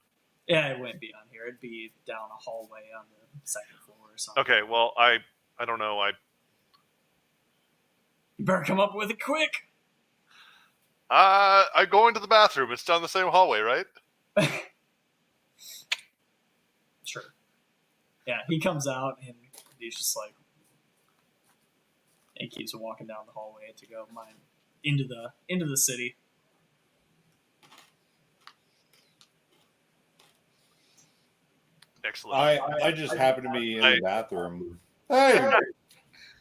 [SPEAKER 1] Yeah, it wouldn't be on here. It'd be down a hallway on the second floor or something.
[SPEAKER 3] Okay, well I don't know.
[SPEAKER 1] You better come up with it quick.
[SPEAKER 3] I go into the bathroom. It's down the same hallway, right?
[SPEAKER 1] Sure. Yeah, he comes out and he's just like, he keeps walking down the hallway to go mind into the city.
[SPEAKER 3] Excellent.
[SPEAKER 2] I just happened to be in the bathroom. Hey,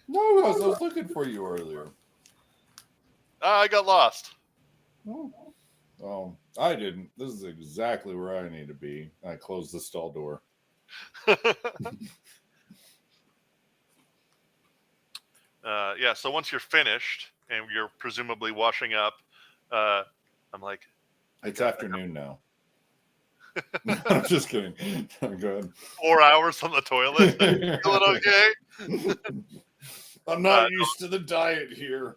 [SPEAKER 2] no, I was looking for you earlier.
[SPEAKER 3] I got lost.
[SPEAKER 2] Oh, I didn't. This is exactly where I need to be. I closed the stall door.
[SPEAKER 3] Yeah, so once you're finished and you're presumably washing up, I'm like,
[SPEAKER 2] It's afternoon now. I'm just kidding. Go ahead.
[SPEAKER 3] 4 hours on the toilet. Feeling okay?
[SPEAKER 2] I'm not used to the diet here.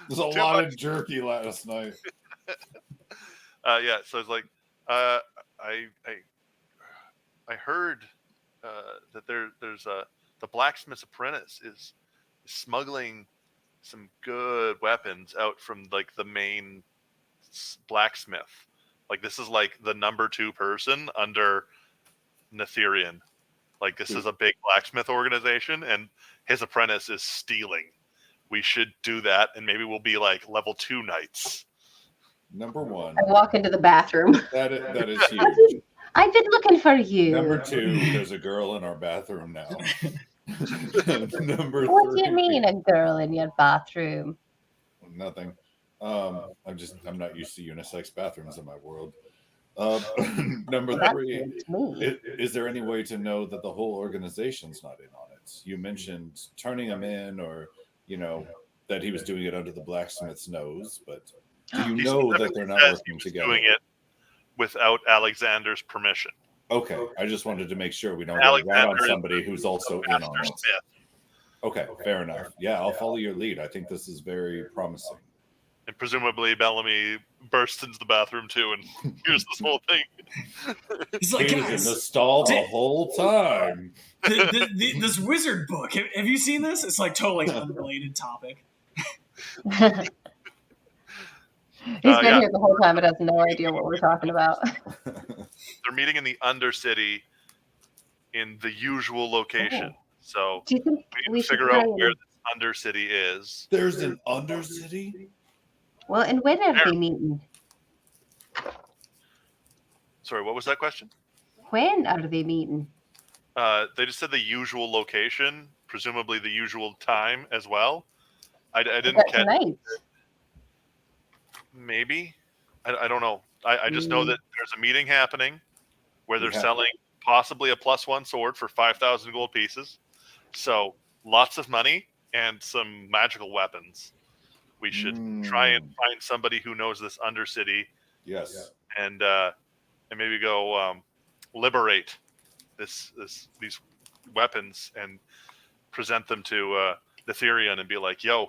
[SPEAKER 2] There's a lot of jerky last night.
[SPEAKER 3] Yeah, so it's like, I heard that there's the blacksmith's apprentice is smuggling some good weapons out from like the main blacksmith. Like this is like the number 2 person under Netherian. Like this is a big blacksmith organization, and his apprentice is stealing. We should do that, and maybe we'll be like level 2 knights.
[SPEAKER 2] Number 1.
[SPEAKER 4] I walk into the bathroom.
[SPEAKER 2] That is huge.
[SPEAKER 4] I've been looking for you.
[SPEAKER 2] Number 2, there's a girl in our bathroom now. Number 3.
[SPEAKER 4] What do you mean, a girl in your bathroom?
[SPEAKER 2] Nothing. I'm not used to unisex bathrooms in my world. Number 3, is there any way to know that the whole organization's not in on it? You mentioned turning him in, or that he was doing it under the blacksmith's nose, but do you know that they're not working together?
[SPEAKER 3] Doing it without Alexander's permission.
[SPEAKER 2] Okay, I just wanted to make sure we don't get right on somebody who's also in on it. Okay, fair enough. Yeah, I'll follow your lead. I think this is very promising.
[SPEAKER 3] And presumably Bellamy bursts into the bathroom too and hears this whole thing.
[SPEAKER 1] He's like,
[SPEAKER 2] he was in the stall the whole time.
[SPEAKER 1] This wizard book. Have you seen this? It's like totally unrelated topic.
[SPEAKER 4] He's been here the whole time but has no idea what we're talking about.
[SPEAKER 3] They're meeting in the Undercity in the usual location. So
[SPEAKER 4] do you think
[SPEAKER 3] we need to figure out where this Undercity is.
[SPEAKER 2] There's an Undercity?
[SPEAKER 4] Well, and when are they meeting?
[SPEAKER 3] Sorry, what was that question?
[SPEAKER 4] When are they meeting?
[SPEAKER 3] They just said the usual location, presumably the usual time as well. I didn't catch.
[SPEAKER 4] Tonight?
[SPEAKER 3] Maybe. I don't know. I just know that there's a meeting happening where they're selling possibly a +1 sword for 5,000 gold pieces. So lots of money and some magical weapons. We should try and find somebody who knows this Undercity.
[SPEAKER 2] Yes.
[SPEAKER 3] And maybe go liberate these weapons and present them to Netherian and be like, yo,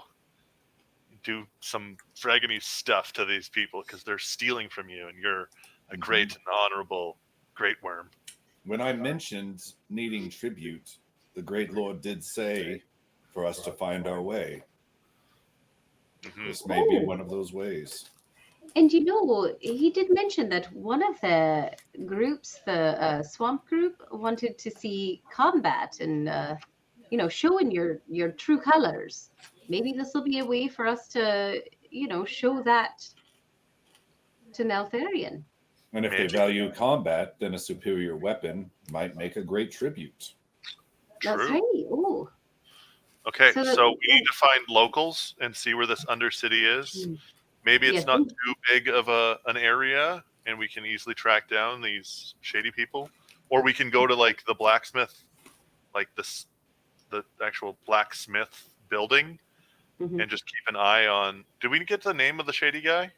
[SPEAKER 3] do some dragony stuff to these people because they're stealing from you and you're a great and honorable great worm.
[SPEAKER 2] When I mentioned needing tribute, the great lord did say for us to find our way. This may be one of those ways.
[SPEAKER 4] And he did mention that one of the groups, the swamp group, wanted to see combat and showing your true colors. Maybe this will be a way for us to show that to Neltharion.
[SPEAKER 2] And if they value combat, then a superior weapon might make a great tribute.
[SPEAKER 4] That's right. Ooh.
[SPEAKER 3] Okay, so we need to find locals and see where this Undercity is. Maybe it's not too big of an area, and we can easily track down these shady people. Or we can go to like the blacksmith, like the actual blacksmith building, and just keep an eye on. Did we get the name of the shady guy?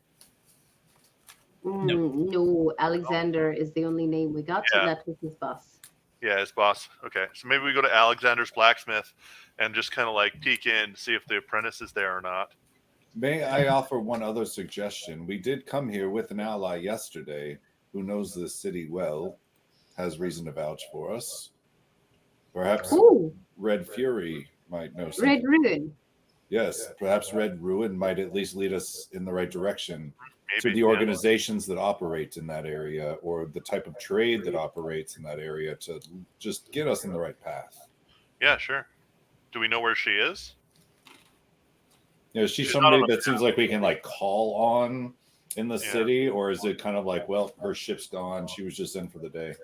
[SPEAKER 4] No, Alexander is the only name we got, and that was his boss.
[SPEAKER 3] Yeah, his boss. Okay, so maybe we go to Alexander's blacksmith and just kind of like peek in to see if the apprentice is there or not.
[SPEAKER 2] May I offer one other suggestion? We did come here with an ally yesterday who knows this city well, has reason to vouch for us. Perhaps Red Fury might know something.
[SPEAKER 4] Red Ruin.
[SPEAKER 2] Yes, perhaps Red Ruin might at least lead us in the right direction.
[SPEAKER 3] Maybe,
[SPEAKER 2] to the organizations that operate in that area or the type of trade that operates in that area to just get us in the right path.
[SPEAKER 3] Yeah, sure. Do we know where she is?
[SPEAKER 2] Is she
[SPEAKER 3] She's
[SPEAKER 2] somebody
[SPEAKER 3] not on
[SPEAKER 2] that seems like we can like call on in the
[SPEAKER 3] Yeah.
[SPEAKER 2] city, or is it kind of like, well, her ship's gone, she was just in for the day?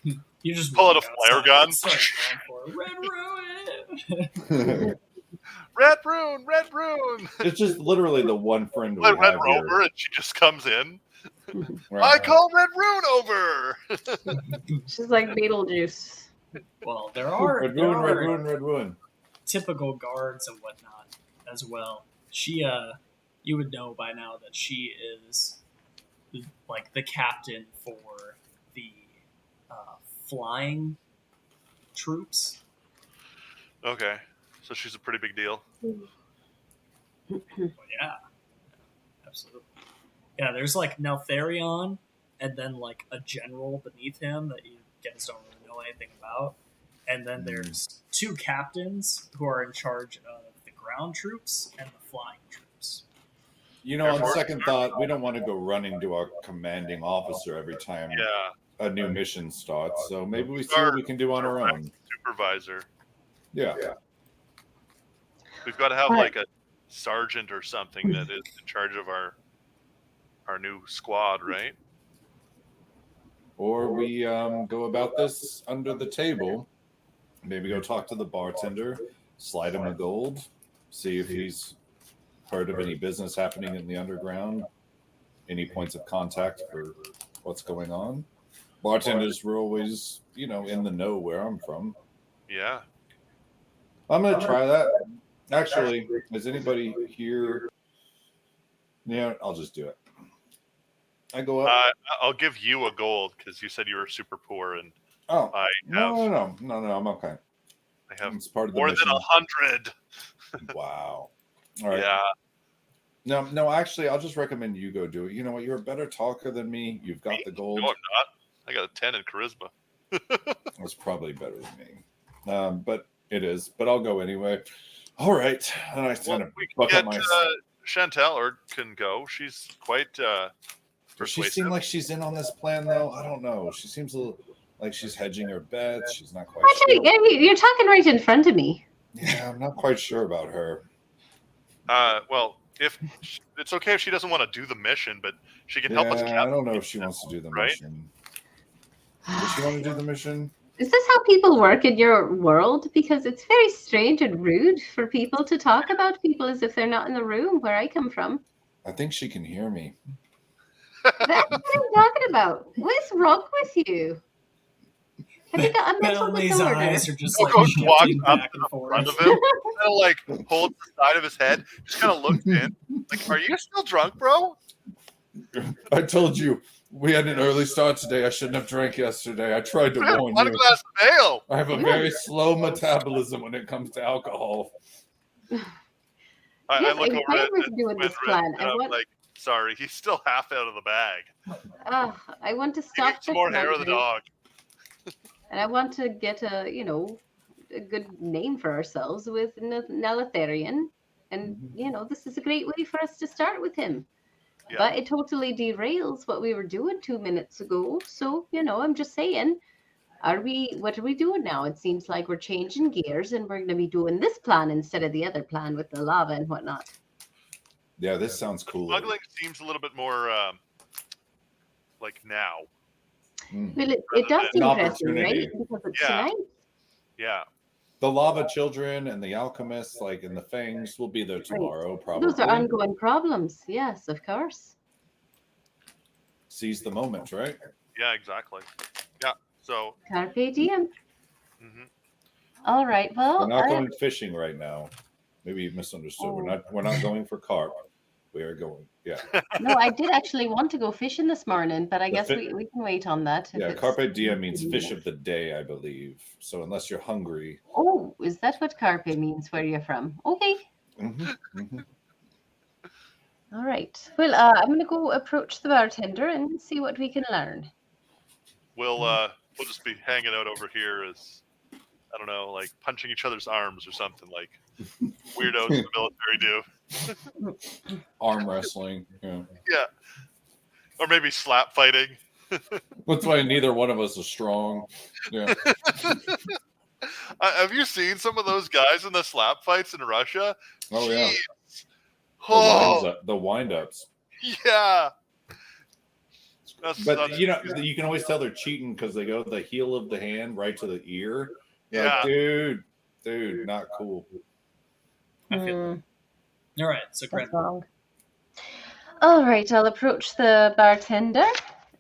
[SPEAKER 1] You just
[SPEAKER 3] Pull out
[SPEAKER 1] walk
[SPEAKER 3] a flare
[SPEAKER 1] outside
[SPEAKER 3] gun.
[SPEAKER 1] and start going for it. Red Ruin!
[SPEAKER 3] Red Rune, Red Rune.
[SPEAKER 2] It's just literally the one friend we
[SPEAKER 3] Let Red
[SPEAKER 2] have here.
[SPEAKER 3] over, and she just comes in.
[SPEAKER 2] Right.
[SPEAKER 3] I call Red Rune over.
[SPEAKER 4] She's like Beetlejuice.
[SPEAKER 1] Well, there are
[SPEAKER 2] Red
[SPEAKER 1] there
[SPEAKER 2] Ruin, Red
[SPEAKER 1] are
[SPEAKER 2] Ruin, Red Ruin.
[SPEAKER 1] typical guards and whatnot as well. She, you would know by now that she is like the captain for the flying troops.
[SPEAKER 3] Okay, so she's a pretty big deal.
[SPEAKER 1] But yeah, absolutely. Yeah, there's like Neltharion, and then like a general beneath him that you guys don't really know anything about. And then there's two captains who are in charge of the ground troops and the flying troops.
[SPEAKER 2] You know, on second thought, we don't want to go running to our commanding officer every time
[SPEAKER 3] Yeah,
[SPEAKER 2] a new mission starts. So maybe we see what we can do on our own.
[SPEAKER 3] supervisor.
[SPEAKER 2] Yeah.
[SPEAKER 3] We've got to have like a sergeant or something that is in charge of our new squad, right?
[SPEAKER 2] Or we go about this under the table. Maybe go talk to the bartender, slide him a gold, see if he's heard of any business happening in the underground, any points of contact for what's going on. Bartenders were always, in the know where I'm from.
[SPEAKER 3] Yeah.
[SPEAKER 2] I'm going to try that. Actually, is anybody here? Yeah, I'll just do it. I go up.
[SPEAKER 3] I'll give you a gold because you said you were super poor, and
[SPEAKER 2] No,
[SPEAKER 3] have
[SPEAKER 2] I'm okay.
[SPEAKER 3] I have
[SPEAKER 2] It's part of the
[SPEAKER 3] more
[SPEAKER 2] mission.
[SPEAKER 3] than 100.
[SPEAKER 2] Wow. All right.
[SPEAKER 3] Yeah.
[SPEAKER 2] No, actually, I'll just recommend you go do it. You know what? You're a better talker than me. You've got the gold.
[SPEAKER 3] No, I'm not. I got a 10 in charisma.
[SPEAKER 2] That's probably better than me. But it is. But I'll go anyway. All right. And I kind of buck up my.
[SPEAKER 3] Chantel or can go. She's quite
[SPEAKER 2] Does she seem like she's in on this plan, though? I don't know. She seems a little like she's hedging her bets. She's not quite sure.
[SPEAKER 4] You're talking right in front of me.
[SPEAKER 2] Yeah, I'm not quite sure about her.
[SPEAKER 3] Well, if it's okay if she doesn't want to do the mission, but she can help us.
[SPEAKER 2] I don't know if she wants to do the mission. Does she want to do the mission?
[SPEAKER 4] Is this how people work in your world? Because it's very strange and rude for people to talk about people as if they're not in the room where I come from.
[SPEAKER 2] I think she can hear me.
[SPEAKER 4] That's what I'm talking about. What's wrong with you? Have you got a mental disorder?
[SPEAKER 1] Eyes are just
[SPEAKER 3] Walk up to the front of him, kind of like holds the side of his head, just kind of looks in, like, "Are you still drunk, bro?"
[SPEAKER 2] I told you we had an early start today. I shouldn't have drank yesterday. I tried to warn you.
[SPEAKER 3] A glass of ale.
[SPEAKER 2] I have a very slow metabolism when it comes to alcohol.
[SPEAKER 3] I look over at
[SPEAKER 4] doing this plan.
[SPEAKER 3] and I'm like, sorry, he's still half out of the bag.
[SPEAKER 4] I want to stop this.
[SPEAKER 3] Some more hair of the dog.
[SPEAKER 4] And I want to get a good name for ourselves with Nelitharion. And, this is a great way for us to start with him. Yeah. But it totally derails what we were doing 2 minutes ago. So, I'm just saying, what are we doing now? It seems like we're changing gears and we're going to be doing this plan instead of the other plan with the lava and whatnot.
[SPEAKER 2] Yeah, this sounds cool.
[SPEAKER 3] Smuggling seems a little bit more like now.
[SPEAKER 4] Well, it does seem interesting, right? Because it's tonight.
[SPEAKER 3] Yeah.
[SPEAKER 2] The lava children and the alchemists, like in the fangs, will be there tomorrow, probably.
[SPEAKER 4] Those are ongoing problems. Yes, of course.
[SPEAKER 2] Seize the moment, right?
[SPEAKER 3] Yeah, exactly. Yeah. So.
[SPEAKER 4] Carpe diem. Mm-hmm. All right. Well,
[SPEAKER 2] we're not going fishing right now. Maybe you misunderstood.
[SPEAKER 4] Oh.
[SPEAKER 2] We're not going for carp. We are going. Yeah.
[SPEAKER 4] No, I did actually want to go fishing this morning, but I guess we can wait on that.
[SPEAKER 2] Yeah, carpe diem means fish of the day, I believe. So unless you're hungry.
[SPEAKER 4] Oh, is that what carpe means? Where you're from? Okay.
[SPEAKER 2] Mm-hmm. Mm-hmm.
[SPEAKER 4] All right. Well, I'm going to go approach the bartender and see what we can learn.
[SPEAKER 3] We'll just be hanging out over here as, I don't know, like punching each other's arms or something like weirdos in the military do.
[SPEAKER 2] Arm wrestling. Yeah.
[SPEAKER 3] Yeah. Or maybe slap fighting.
[SPEAKER 2] That's why neither one of us is strong. Yeah.
[SPEAKER 3] Have you seen some of those guys in the slap fights in Russia?
[SPEAKER 2] Oh,
[SPEAKER 3] Jeez.
[SPEAKER 2] yeah.
[SPEAKER 3] Oh,
[SPEAKER 2] The wind-ups.
[SPEAKER 3] yeah.
[SPEAKER 2] But you can always tell they're cheating because they go the heel of the hand right to the ear. You're
[SPEAKER 3] Yeah.
[SPEAKER 2] like, dude, not cool.
[SPEAKER 1] I feel that. All right, so
[SPEAKER 4] That's wrong. All right, I'll approach the bartender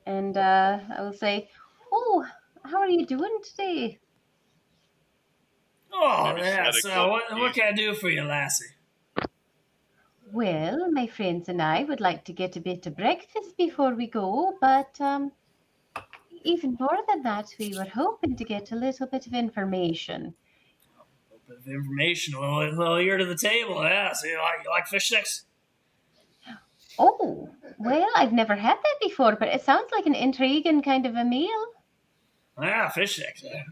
[SPEAKER 4] and I will say, "Oh, how are you doing today?"
[SPEAKER 1] Oh,
[SPEAKER 3] Maybe
[SPEAKER 1] yeah.
[SPEAKER 3] Santa
[SPEAKER 1] So, what
[SPEAKER 3] Claus.
[SPEAKER 1] can I do for you, lassie?
[SPEAKER 4] Well, my friends and I would like to get a bit of breakfast before we go, but even more than that, we were hoping to get a little bit of information.
[SPEAKER 1] A little bit of information, a little ear to the table. Yeah. So you like fish sticks?
[SPEAKER 4] Oh, well, I've never had that before, but it sounds like an intriguing kind of a meal.
[SPEAKER 1] Yeah, fish sticks. Yeah.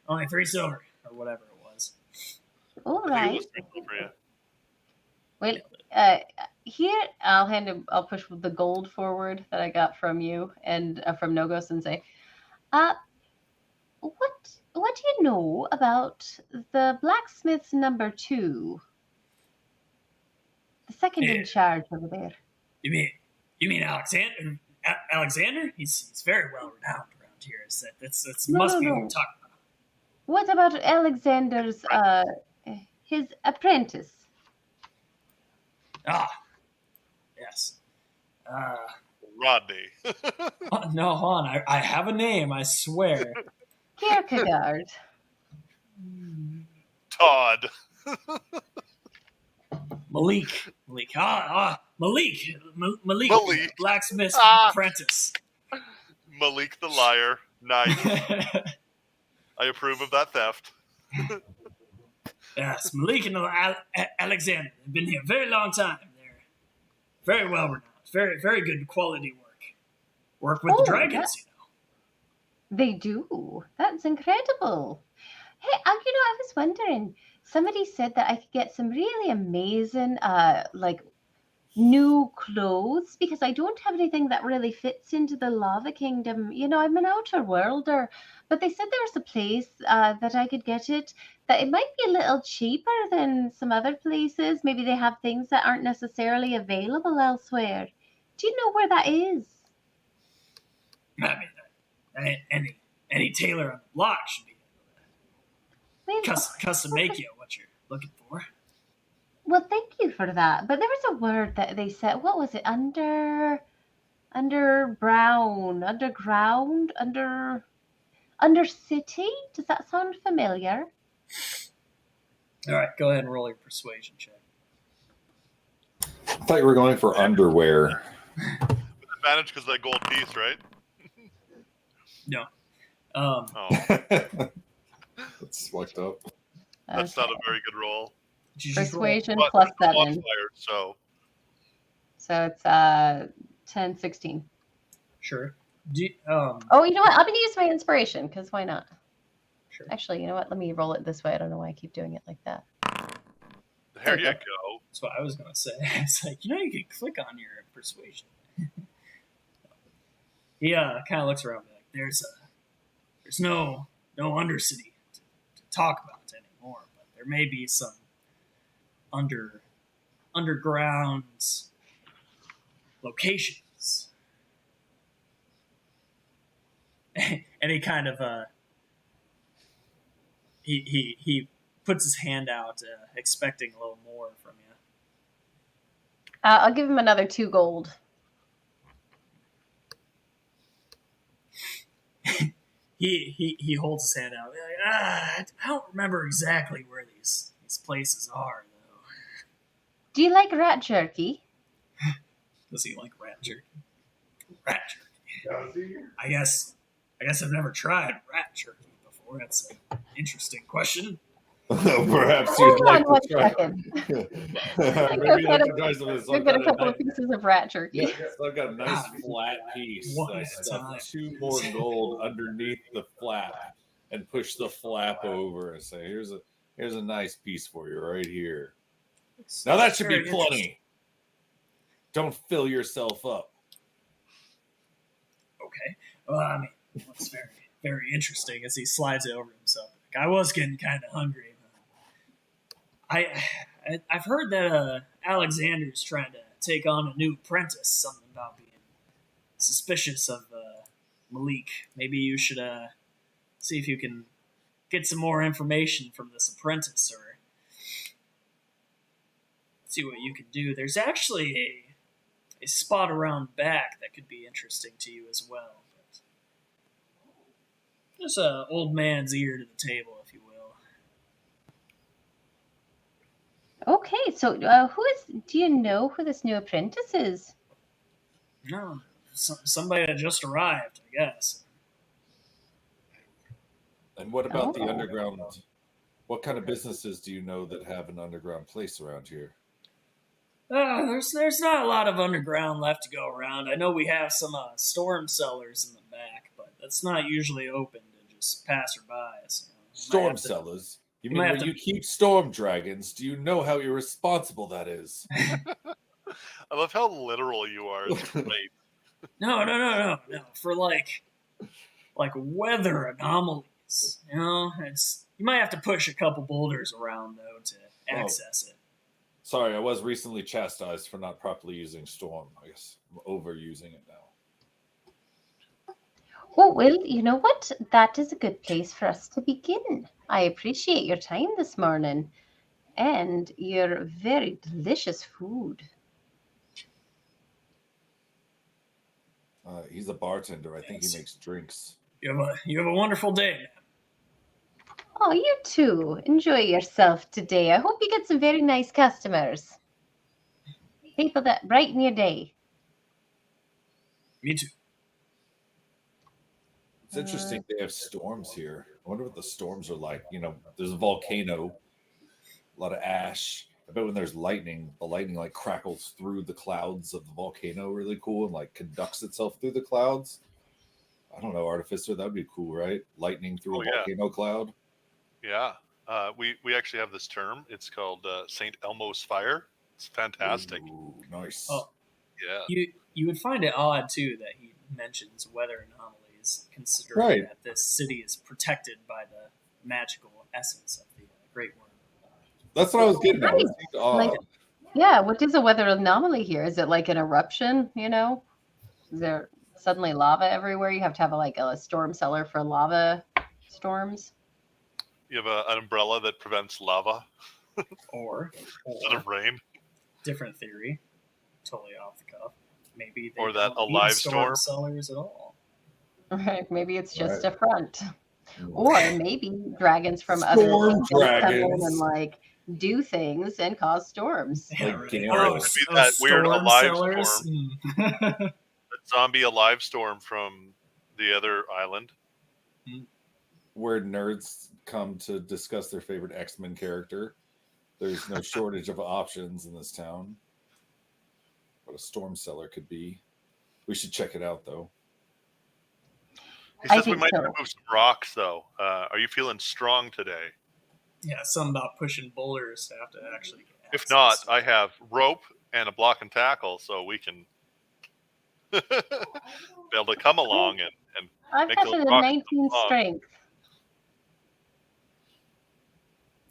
[SPEAKER 1] Only 3 silver or whatever it was.
[SPEAKER 4] All
[SPEAKER 3] I think it
[SPEAKER 4] right.
[SPEAKER 3] was for you.
[SPEAKER 4] Well, here I'll push the gold forward that I got from you and from Nogos and say, what do you know about the blacksmith's number 2? The second in charge over there.
[SPEAKER 1] You mean Alexander? Alexander? He's very well renowned around here. That's must be who you're talking about.
[SPEAKER 4] What about Alexander's his apprentice?
[SPEAKER 1] Ah, yes.
[SPEAKER 3] Rodney.
[SPEAKER 1] No, hold on. I have a name, I swear.
[SPEAKER 4] Kierkegaard.
[SPEAKER 3] Todd.
[SPEAKER 1] Malik. Malik.
[SPEAKER 3] Malik.
[SPEAKER 1] Blacksmith's apprentice.
[SPEAKER 3] Malik the liar. Nice. I approve of that theft.
[SPEAKER 1] Yes, Malik and Alexander have been here a very long time. They're very well renowned. Very, very good quality work. Work with the dragons,
[SPEAKER 4] They do. That's incredible. Hey, I was wondering, somebody said that I could get some really amazing, new clothes because I don't have anything that really fits into the lava kingdom. I'm an outer worlder, but they said there was a place that I could get it, that it might be a little cheaper than some other places. Maybe they have things that aren't necessarily available elsewhere. Do you know where that is?
[SPEAKER 1] I mean, any tailor on the block should be able to custom make you what you're looking for.
[SPEAKER 4] Well, thank you for that. But there was a word that they said. What was it? Underground, undercity? Does that sound familiar?
[SPEAKER 1] All right, go ahead and roll your persuasion check.
[SPEAKER 2] I thought you were going for underwear.
[SPEAKER 3] Advantage because of that gold piece, right?
[SPEAKER 1] No.
[SPEAKER 2] That's fucked up.
[SPEAKER 3] That's not a very good roll.
[SPEAKER 4] Persuasion plus 7.
[SPEAKER 3] So
[SPEAKER 4] it's 10, 16.
[SPEAKER 1] Sure.
[SPEAKER 4] Oh, you know what? I'm going to use my inspiration because why not?
[SPEAKER 1] Sure.
[SPEAKER 4] Actually, you know what? Let me roll it this way. I don't know why I keep doing it like that.
[SPEAKER 3] There you go.
[SPEAKER 1] That's what I was going to say. It's like, you can click on your persuasion. He kind of looks around like, there's no undercity to talk about anymore, but there may be some underground locations. And he kind of he puts his hand out, expecting a little more from you.
[SPEAKER 4] I'll give him another 2 gold.
[SPEAKER 1] He holds his hand out. I don't remember exactly where these places are, though.
[SPEAKER 4] Do you like rat jerky?
[SPEAKER 1] Does he like rat jerky? Rat jerky. I guess I've never tried rat jerky before. That's an interesting question.
[SPEAKER 2] Perhaps you'd like to try.
[SPEAKER 4] Maybe you'd like to try some. We've got a couple of pieces of rat jerky.
[SPEAKER 2] Yeah, so I've got a nice flat piece. I stuffed 2 more gold underneath the flap and push the flap over and say, "Here's a nice piece for you right here." Now that should be plenty. Don't fill yourself up.
[SPEAKER 1] Okay. Well, I mean, what's very, very interesting as he slides it over himself. I was getting kind of hungry. I I've heard that Alexander's trying to take on a new apprentice. Something about being suspicious of Malik. Maybe you should see if you can get some more information from this apprentice, or see what you can do. There's actually a spot around back that could be interesting to you as well. But just a old man's ear to the table, if you will.
[SPEAKER 4] Okay, so do you know who this new apprentice is?
[SPEAKER 1] No, somebody that just arrived, I guess.
[SPEAKER 2] And what about the underground? What kind of businesses do you know that have an underground place around here?
[SPEAKER 1] There's not a lot of underground left to go around. I know we have some storm cellars in the back, but that's not usually open to just passerbys.
[SPEAKER 2] Storm cellars? You mean where you keep storm dragons? Do you know how irresponsible that is?
[SPEAKER 3] I love how literal you are. It's great.
[SPEAKER 1] No. For like weather anomalies. You might have to push a couple boulders around though to access it.
[SPEAKER 2] Sorry, I was recently chastised for not properly using storm. I guess I'm overusing it now.
[SPEAKER 4] Oh, well, you know what? That is a good place for us to begin. I appreciate your time this morning and your very delicious food.
[SPEAKER 2] He's a bartender. I think he makes drinks.
[SPEAKER 1] You have a wonderful day, man.
[SPEAKER 4] Oh, you too. Enjoy yourself today. I hope you get some very nice customers. People that brighten your day.
[SPEAKER 1] Me too.
[SPEAKER 2] It's interesting they have storms here. I wonder what the storms are like. There's a volcano, a lot of ash. I bet when there's lightning, the lightning like crackles through the clouds of the volcano really cool and like conducts itself through the clouds. I don't know, Artificer, that would be cool, right? Lightning through a volcano cloud.
[SPEAKER 3] Yeah. We actually have this term. It's called St. Elmo's Fire. It's fantastic.
[SPEAKER 2] Ooh, nice.
[SPEAKER 1] Oh,
[SPEAKER 3] yeah.
[SPEAKER 1] You would find it odd, too, that he mentions weather anomalies, considering that this city is protected by the magical essence of the Great Worm.
[SPEAKER 2] That's what I was getting at.
[SPEAKER 4] What is a weather anomaly here? Is it like an eruption, Is there suddenly lava everywhere? You have to have a storm cellar for lava storms?
[SPEAKER 3] You have an umbrella that prevents lava.
[SPEAKER 1] or
[SPEAKER 3] instead of rain.
[SPEAKER 1] Different theory. Totally off the cuff. Maybe they
[SPEAKER 3] or that
[SPEAKER 1] don't
[SPEAKER 3] a live
[SPEAKER 1] need storm
[SPEAKER 3] storm
[SPEAKER 1] cellars at all.
[SPEAKER 4] Right, maybe it's just a front. Or maybe dragons from other
[SPEAKER 2] Storm dragons
[SPEAKER 4] come in and do things and cause storms.
[SPEAKER 1] Yeah,
[SPEAKER 2] Like
[SPEAKER 1] right.
[SPEAKER 3] that weird
[SPEAKER 1] storm
[SPEAKER 3] alive
[SPEAKER 1] cellars?
[SPEAKER 3] storm. A zombie alive storm from the other island.
[SPEAKER 2] Where nerds come to discuss their favorite X-Men character. There's no shortage of options in this town. What a storm cellar could be. We should check it out, though.
[SPEAKER 3] He says we might move some rocks, though. Are you feeling strong today?
[SPEAKER 1] Yeah, something about pushing boulders to have to actually get access.
[SPEAKER 3] If not, I have rope and a block and tackle, so we can be able to come along and
[SPEAKER 4] I've
[SPEAKER 3] make
[SPEAKER 4] got
[SPEAKER 3] those
[SPEAKER 4] a
[SPEAKER 3] rocks
[SPEAKER 4] 19 strength.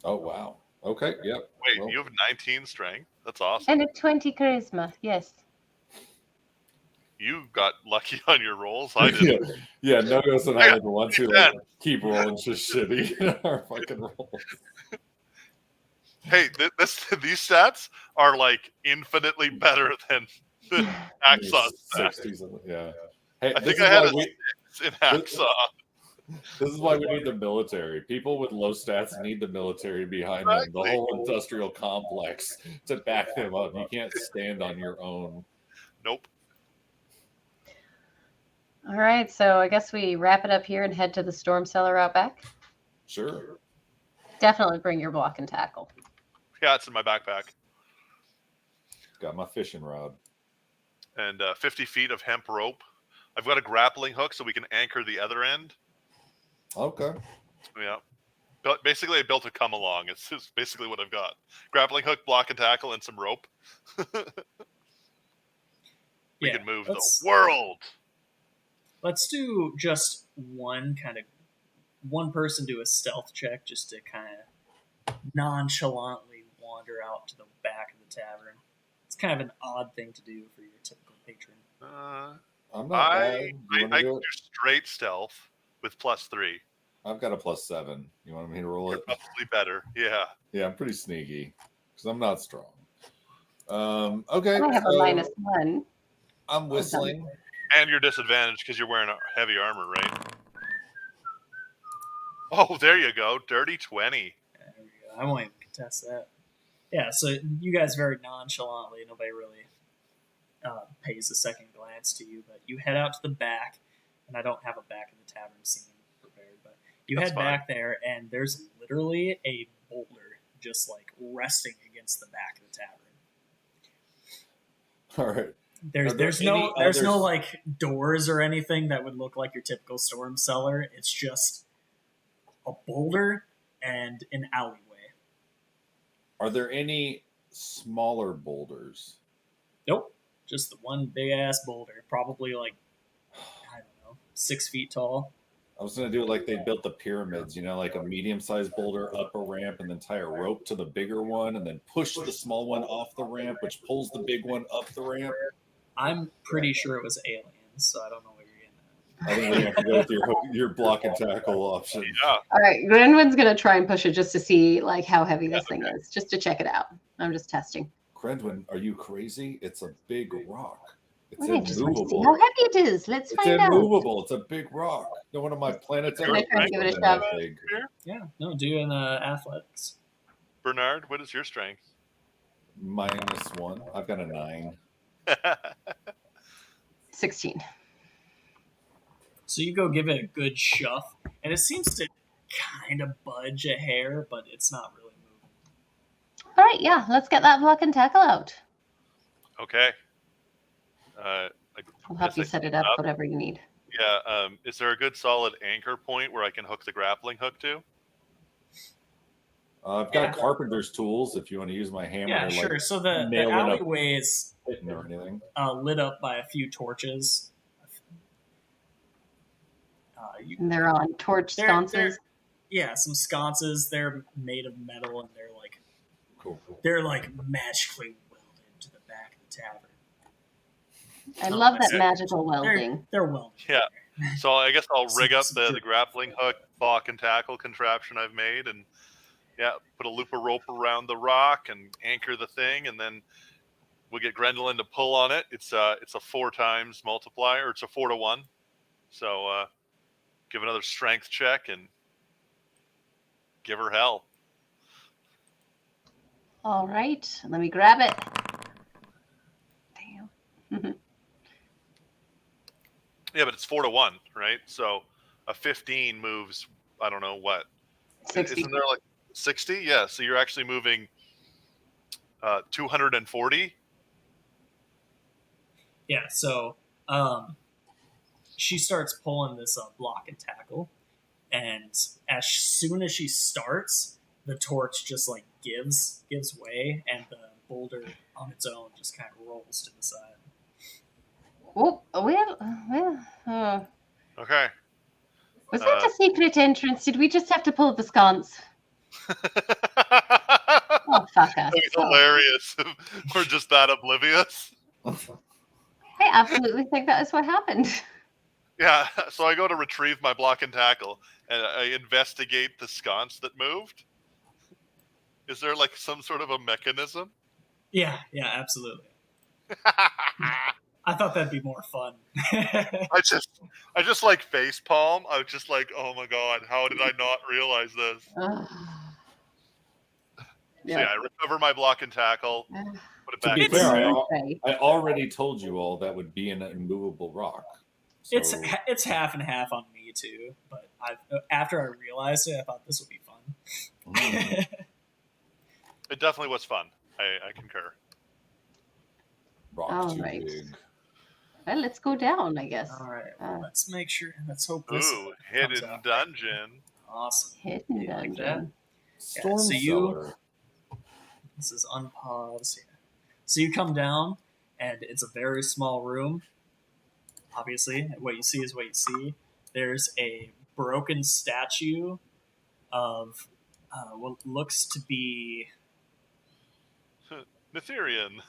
[SPEAKER 2] Oh, wow. Okay, yep.
[SPEAKER 3] Wait, you have 19 strength? That's awesome.
[SPEAKER 4] And a 20 charisma, yes.
[SPEAKER 3] You got lucky on your rolls. I didn't.
[SPEAKER 2] Yeah, Nogos and I are the ones who keep rolling just shitty in our fucking rolls.
[SPEAKER 3] Hey, these stats are infinitely better than the Hacksaw stats.
[SPEAKER 2] Yeah. Hey,
[SPEAKER 3] I think I had a 6 in Hacksaw.
[SPEAKER 2] This is why we need the military. People with low stats need the military behind them. The whole industrial complex to back them up. You can't stand on your own.
[SPEAKER 3] Nope.
[SPEAKER 4] All right, so I guess we wrap it up here and head to the storm cellar out back.
[SPEAKER 2] Sure.
[SPEAKER 4] Definitely bring your block and tackle.
[SPEAKER 3] Yeah, it's in my backpack.
[SPEAKER 2] Got my fishing rod.
[SPEAKER 3] And 50 feet of hemp rope. I've got a grappling hook so we can anchor the other end.
[SPEAKER 2] Okay.
[SPEAKER 3] Yeah. But basically, I built a come along. It's basically what I've got. Grappling hook, block and tackle, and some rope. We can move the world.
[SPEAKER 1] Let's do just one person do a stealth check just to kind of nonchalantly wander out to the back of the tavern. It's kind of an odd thing to do for your typical patron.
[SPEAKER 2] I'm not bad.
[SPEAKER 3] I can do straight stealth with +3.
[SPEAKER 2] I've got a +7. You want me to roll it?
[SPEAKER 3] Probably better. Yeah.
[SPEAKER 2] Yeah, I'm pretty sneaky because I'm not strong. Okay.
[SPEAKER 4] I have a -1.
[SPEAKER 2] I'm whistling.
[SPEAKER 3] And you're disadvantaged because you're wearing heavy armor, right? Oh, there you go. Dirty 20.
[SPEAKER 1] There we go. I won't even contest that. Yeah, so you guys very nonchalantly, nobody really pays a second glance to you, but you head out to the back, and I don't have a back of the tavern scene prepared, but you head back there, and there's literally a boulder just like resting against the back of the tavern.
[SPEAKER 2] All right.
[SPEAKER 1] There's no like doors or anything that would look like your typical storm cellar. It's just a boulder and an alleyway.
[SPEAKER 2] Are there any smaller boulders?
[SPEAKER 1] Nope. Just the one big ass boulder, probably like, I don't know, 6 feet tall.
[SPEAKER 2] I was going to do it like they built the pyramids, like a medium-sized boulder up a ramp and then tie a rope to the bigger one and then push the small one off the ramp, which pulls the big one up the ramp.
[SPEAKER 1] I'm pretty sure it was aliens, so I don't know what you're getting at.
[SPEAKER 2] I think we're going to have to go with your block and tackle option.
[SPEAKER 3] Yeah.
[SPEAKER 4] All right, Grenwyn's going to try and push it just to see like how heavy this thing is, just to check it out. I'm just testing.
[SPEAKER 2] Grenwyn, are you crazy? It's a big rock. It's
[SPEAKER 4] I just want to see
[SPEAKER 2] immovable.
[SPEAKER 4] how heavy it is. Let's find out.
[SPEAKER 2] It's immovable. It's a big rock. No one of my planets ever
[SPEAKER 4] Can I give it a shove?
[SPEAKER 2] big.
[SPEAKER 1] Yeah, no, do an athletics.
[SPEAKER 3] Bernard, what is your strength?
[SPEAKER 2] -1. I've got a 9.
[SPEAKER 4] 16.
[SPEAKER 1] So you go give it a good shove, and it seems to kind of budge a hair, but it's not really moving.
[SPEAKER 4] All right, yeah, let's get that block and tackle out.
[SPEAKER 3] Okay.
[SPEAKER 4] I'll help you set it up, whatever you need.
[SPEAKER 3] Yeah. Is there a good solid anchor point where I can hook the grappling hook to?
[SPEAKER 2] I've got carpenter's tools if you want to use my hammer.
[SPEAKER 1] Yeah,
[SPEAKER 2] to,
[SPEAKER 1] sure. So the alleyway is
[SPEAKER 2] or anything.
[SPEAKER 1] Lit up by a few torches.
[SPEAKER 4] And they're on torch sconces.
[SPEAKER 1] Yeah, some sconces. They're made of metal, and they're like,
[SPEAKER 2] cool.
[SPEAKER 1] They're like magically welded to the back of the tavern.
[SPEAKER 4] I love that magical welding.
[SPEAKER 1] They're welded.
[SPEAKER 3] Yeah. So I guess I'll rig up the grappling hook, block and tackle contraption I've made, and put a loop of rope around the rock and anchor the thing, and then we'll get Gwendolyn to pull on it. It's a 4 times multiplier. It's a 4 to 1. So give another strength check and give her hell.
[SPEAKER 4] All right, let me grab it. Damn.
[SPEAKER 3] Yeah, but it's 4 to 1, right? So a 15 moves, I don't know what.
[SPEAKER 4] 60.
[SPEAKER 3] Isn't there like 60? Yeah, so you're actually moving 240.
[SPEAKER 1] Yeah, so she starts pulling this block and tackle, and as soon as she starts, the torch just like gives way, and the boulder on its own just kind of rolls to the side.
[SPEAKER 4] Oh, okay. Was that a secret entrance? Did we just have to pull the sconce? Oh, fuck us.
[SPEAKER 3] That'd be hilarious if we're just that oblivious.
[SPEAKER 4] I absolutely think that is what happened.
[SPEAKER 3] Yeah, so I go to retrieve my block and tackle, and I investigate the sconce that moved. Is there like some sort of a mechanism?
[SPEAKER 1] Yeah, absolutely. I thought that'd be more fun.
[SPEAKER 3] I just like face palm. I was just like, oh my god, how did I not realize this? So I recover my block and tackle, put it back.
[SPEAKER 2] To be fair, I already told you all that would be an immovable rock. So...
[SPEAKER 1] It's half and half on me too, but after I realized it, I thought this would be fun.
[SPEAKER 3] It definitely was fun. I concur.
[SPEAKER 2] Rock
[SPEAKER 4] all
[SPEAKER 2] too
[SPEAKER 4] right.
[SPEAKER 2] big.
[SPEAKER 4] Well, let's go down, I guess.
[SPEAKER 1] All right. Let's make sure. Let's hope this.
[SPEAKER 3] Hidden dungeon.
[SPEAKER 1] Awesome.
[SPEAKER 4] Hidden dungeon.
[SPEAKER 2] Storm cellar.
[SPEAKER 1] This is unpause. Yeah. So you come down, and it's a very small room. Obviously, what you see is what you see. There's a broken statue of what looks to be
[SPEAKER 3] Netherian.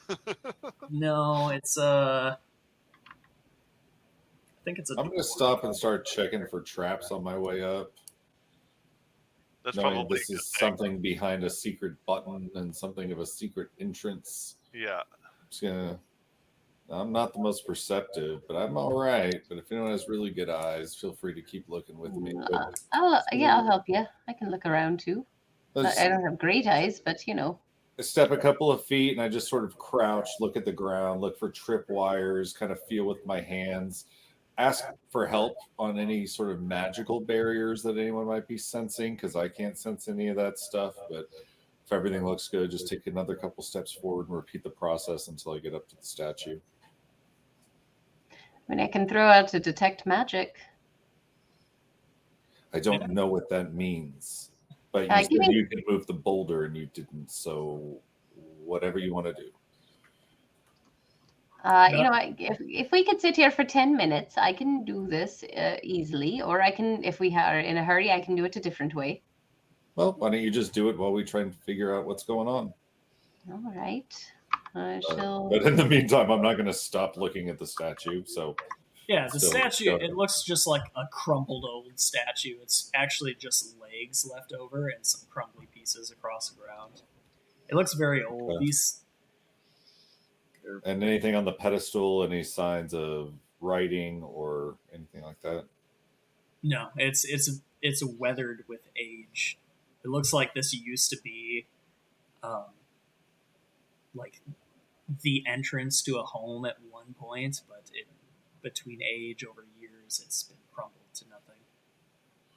[SPEAKER 1] No, it's I think it's a.
[SPEAKER 2] I'm going to stop and start checking for traps on my way up.
[SPEAKER 3] That's
[SPEAKER 2] Knowing
[SPEAKER 3] probably
[SPEAKER 2] this
[SPEAKER 3] a good
[SPEAKER 2] is
[SPEAKER 3] thing.
[SPEAKER 2] something behind a secret button and something of a secret entrance.
[SPEAKER 3] Yeah.
[SPEAKER 2] I'm not the most perceptive, but I'm all right. But if anyone has really good eyes, feel free to keep looking with me.
[SPEAKER 4] I'll help you. I can look around too. I don't have great eyes, but
[SPEAKER 2] I step a couple of feet and I just sort of crouch, look at the ground, look for trip wires, kind of feel with my hands, ask for help on any sort of magical barriers that anyone might be sensing, because I can't sense any of that stuff. But if everything looks good, just take another couple steps forward and repeat the process until I get up to the statue.
[SPEAKER 4] I mean, I can throw out to detect magic.
[SPEAKER 2] I don't know what that means, but you said you can move the boulder and you didn't, so whatever you want to do.
[SPEAKER 4] If we could sit here for 10 minutes, I can do this easily, or I can, if we are in a hurry, I can do it a different way.
[SPEAKER 2] Well, why don't you just do it while we try and figure out what's going on?
[SPEAKER 4] All right. I shall.
[SPEAKER 2] But in the meantime, I'm not going to stop looking at the statue. So
[SPEAKER 1] Yeah, the statue, it looks just like a crumpled old statue. It's actually just legs left over and some crumbly pieces across the ground. It looks very old.
[SPEAKER 2] And anything on the pedestal, any signs of writing or anything like that?
[SPEAKER 1] No, it's weathered with age. It looks like this used to be like the entrance to a home at one point, but between age over years, it's been crumbled to nothing.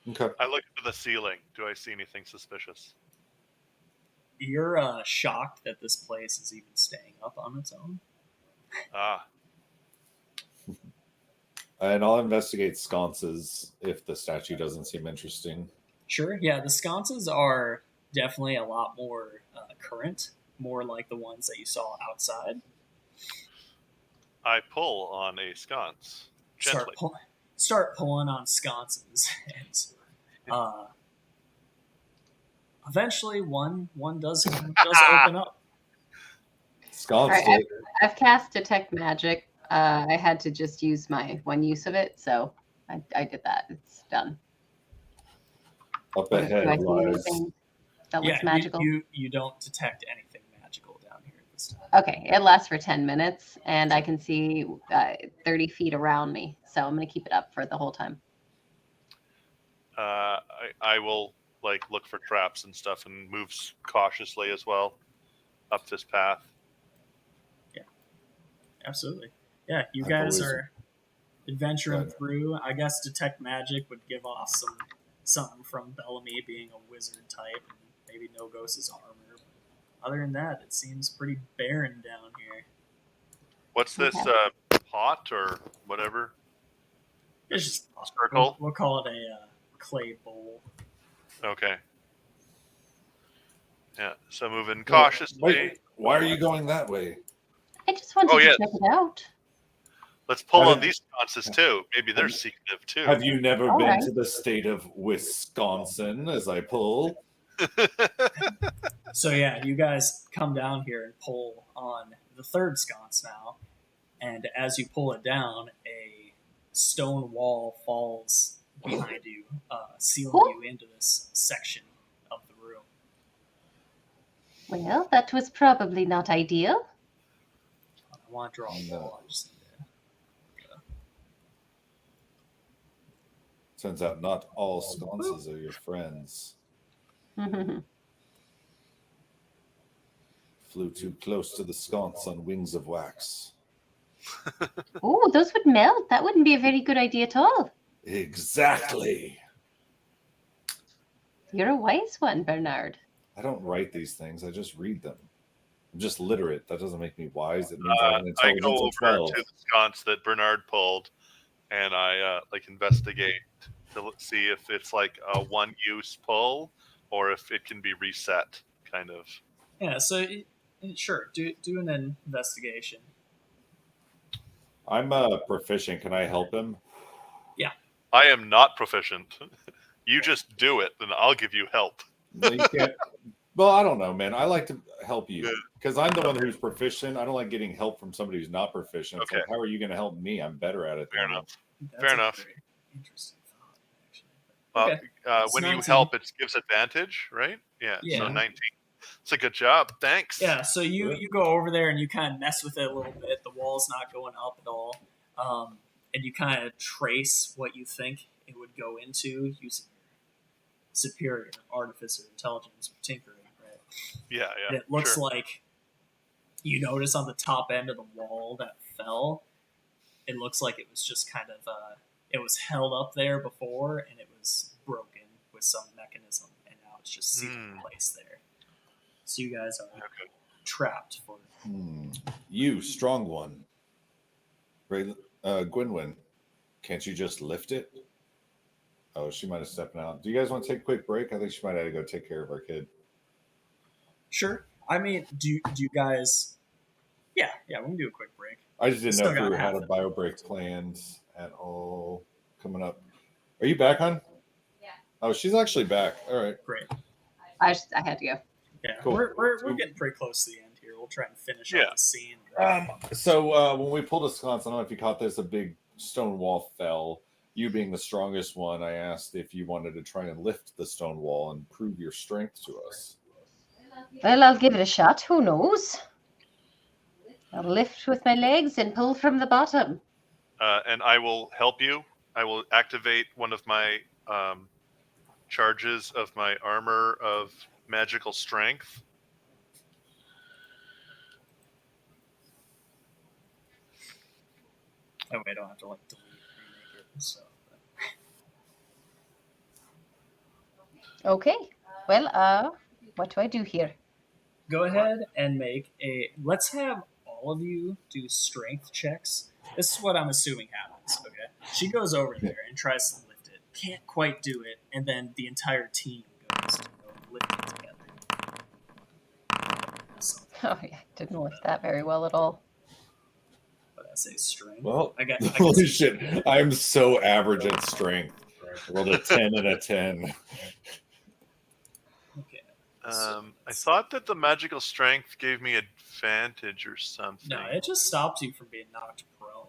[SPEAKER 2] Okay.
[SPEAKER 3] I look into the ceiling. Do I see anything suspicious?
[SPEAKER 1] You're shocked that this place is even staying up on its own.
[SPEAKER 2] And I'll investigate sconces if the statue doesn't seem interesting.
[SPEAKER 1] Sure. Yeah, the sconces are definitely a lot more current, more like the ones that you saw outside.
[SPEAKER 3] I pull on a sconce gently.
[SPEAKER 1] Start pulling on sconces, and eventually one does open up.
[SPEAKER 2] Sconce.
[SPEAKER 4] Right, I've cast detect magic. I had to just use my one use of it, so I did that. It's done.
[SPEAKER 2] Up ahead lies.
[SPEAKER 4] That looks magical.
[SPEAKER 1] You don't detect anything magical down here at this time.
[SPEAKER 4] Okay, it lasts for 10 minutes, and I can see 30 feet around me, so I'm going to keep it up for the whole time.
[SPEAKER 3] I will look for traps and stuff and move cautiously as well up this path.
[SPEAKER 1] Yeah, absolutely. Yeah, you guys are adventuring through. I guess detect magic would give off something from Bellamy being a wizard type, and maybe Nogos' armor. But other than that, it seems pretty barren down here.
[SPEAKER 3] What's this pot or whatever?
[SPEAKER 1] It's just a
[SPEAKER 3] circle.
[SPEAKER 1] We'll call it a clay bowl.
[SPEAKER 3] Okay. Yeah. So moving cautiously.
[SPEAKER 2] Wait, why are you going that way?
[SPEAKER 4] I just wanted to check it out.
[SPEAKER 3] Let's pull on these sconces too. Maybe they're secretive too.
[SPEAKER 2] Have you never been to the state of Wisconsin as I pull?
[SPEAKER 1] So yeah, you guys come down here and pull on the third sconce now. And as you pull it down, a stone wall falls behind you, sealing you into this section of the room.
[SPEAKER 4] Well, that was probably not ideal.
[SPEAKER 1] I want to draw a wall.
[SPEAKER 2] Turns out not all sconces are your friends. Flew too close to the sconce on wings of wax.
[SPEAKER 4] Oh, those would melt. That wouldn't be a very good idea at all.
[SPEAKER 2] Exactly.
[SPEAKER 4] You're a wise one, Bernard.
[SPEAKER 2] I don't write these things. I just read them. I'm just literate. That doesn't make me wise. It means
[SPEAKER 3] I go over to the sconce that Bernard pulled, and I investigate to see if it's like a one-use pull or if it can be reset, kind of.
[SPEAKER 1] Yeah. So sure, do an investigation.
[SPEAKER 2] I'm proficient. Can I help him?
[SPEAKER 1] Yeah.
[SPEAKER 3] I am not proficient. You just do it, and I'll give you help.
[SPEAKER 2] No, you can't. Well, I don't know, man. I like to help you because I'm the one who's proficient. I don't like getting help from somebody who's not proficient. It's
[SPEAKER 3] Okay.
[SPEAKER 2] like, how are you going to help me? I'm better at it.
[SPEAKER 3] Fair
[SPEAKER 2] than you.
[SPEAKER 3] enough.
[SPEAKER 1] That's
[SPEAKER 3] Fair
[SPEAKER 1] a
[SPEAKER 3] enough.
[SPEAKER 1] very interesting thought, actually. Okay.
[SPEAKER 3] When you
[SPEAKER 1] 19.
[SPEAKER 3] help, it gives advantage, right? Yeah. So
[SPEAKER 1] Yeah.
[SPEAKER 3] 19. It's a good job. Thanks.
[SPEAKER 1] Yeah, so you go over there and you kind of mess with it a little bit. The wall's not going up at all. And you kind of trace what you think it would go into using your superior artificer intelligence or tinkering, right?
[SPEAKER 3] Yeah.
[SPEAKER 1] And it looks like you notice on the top end of the wall that fell, it looks like it was just kind of, it was held up there before and it was broken with some mechanism and now it's just sealed in place there. So you guys are trapped for
[SPEAKER 2] You, strong one. Gwynwyn, can't you just lift it? Oh, she might have stepped out. Do you guys want to take a quick break? I think she might have to go take care of our kid.
[SPEAKER 1] Sure. I mean, do you guys... Yeah, we can do a quick break.
[SPEAKER 2] I just didn't know if we had a bio break planned at all coming up. Are you back, hon?
[SPEAKER 4] Yeah.
[SPEAKER 2] Oh, she's actually back. All right.
[SPEAKER 1] Great.
[SPEAKER 4] I had to go.
[SPEAKER 1] Yeah,
[SPEAKER 2] Cool.
[SPEAKER 1] we're getting pretty close to the end here. We'll try and finish up the scene.
[SPEAKER 2] So when we pulled a sconce, I don't know if you caught this, a big stone wall fell. You being the strongest one, I asked if you wanted to try and lift the stone wall and prove your strength to us.
[SPEAKER 4] Well, I'll give it a shot. Who knows? I'll lift with my legs and pull from the bottom.
[SPEAKER 3] And I will help you. I will activate one of my charges of my armor of magical strength.
[SPEAKER 1] That way I don't have to like delete and remake it. So.
[SPEAKER 4] Okay. Well, what do I do here?
[SPEAKER 1] Go ahead and make a... Let's have all of you do strength checks. This is what I'm assuming happens, okay? She goes over there and tries to lift it. Can't quite do it, and then the entire team goes to go lift it together. So,
[SPEAKER 4] Oh, yeah, didn't lift that very well at all.
[SPEAKER 1] but I say strength.
[SPEAKER 2] Well,
[SPEAKER 1] I got
[SPEAKER 2] holy shit. I'm so average at strength. I rolled a 10 and a 10.
[SPEAKER 1] Okay.
[SPEAKER 3] I thought that the magical strength gave me advantage or something.
[SPEAKER 1] No, it just stops you from being knocked prone.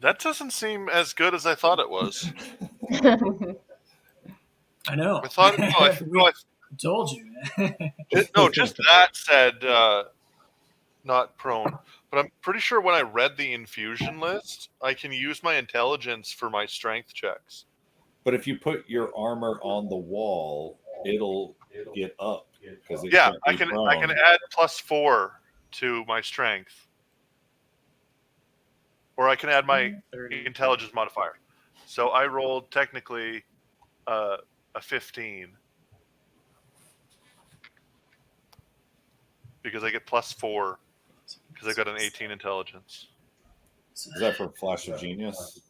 [SPEAKER 3] That doesn't seem as good as I thought it was.
[SPEAKER 1] I know.
[SPEAKER 3] I thought
[SPEAKER 1] I told you.
[SPEAKER 3] no, just that said, not prone. But I'm pretty sure when I read the infusion list, I can use my intelligence for my strength checks.
[SPEAKER 2] But if you put your armor on the wall, it'll get up.
[SPEAKER 3] I can add +4 to my strength. Or I can add my intelligence modifier. So I rolled technically a 15. Because I get +4. Because I got an 18 intelligence.
[SPEAKER 2] Is that for Flash of Genius?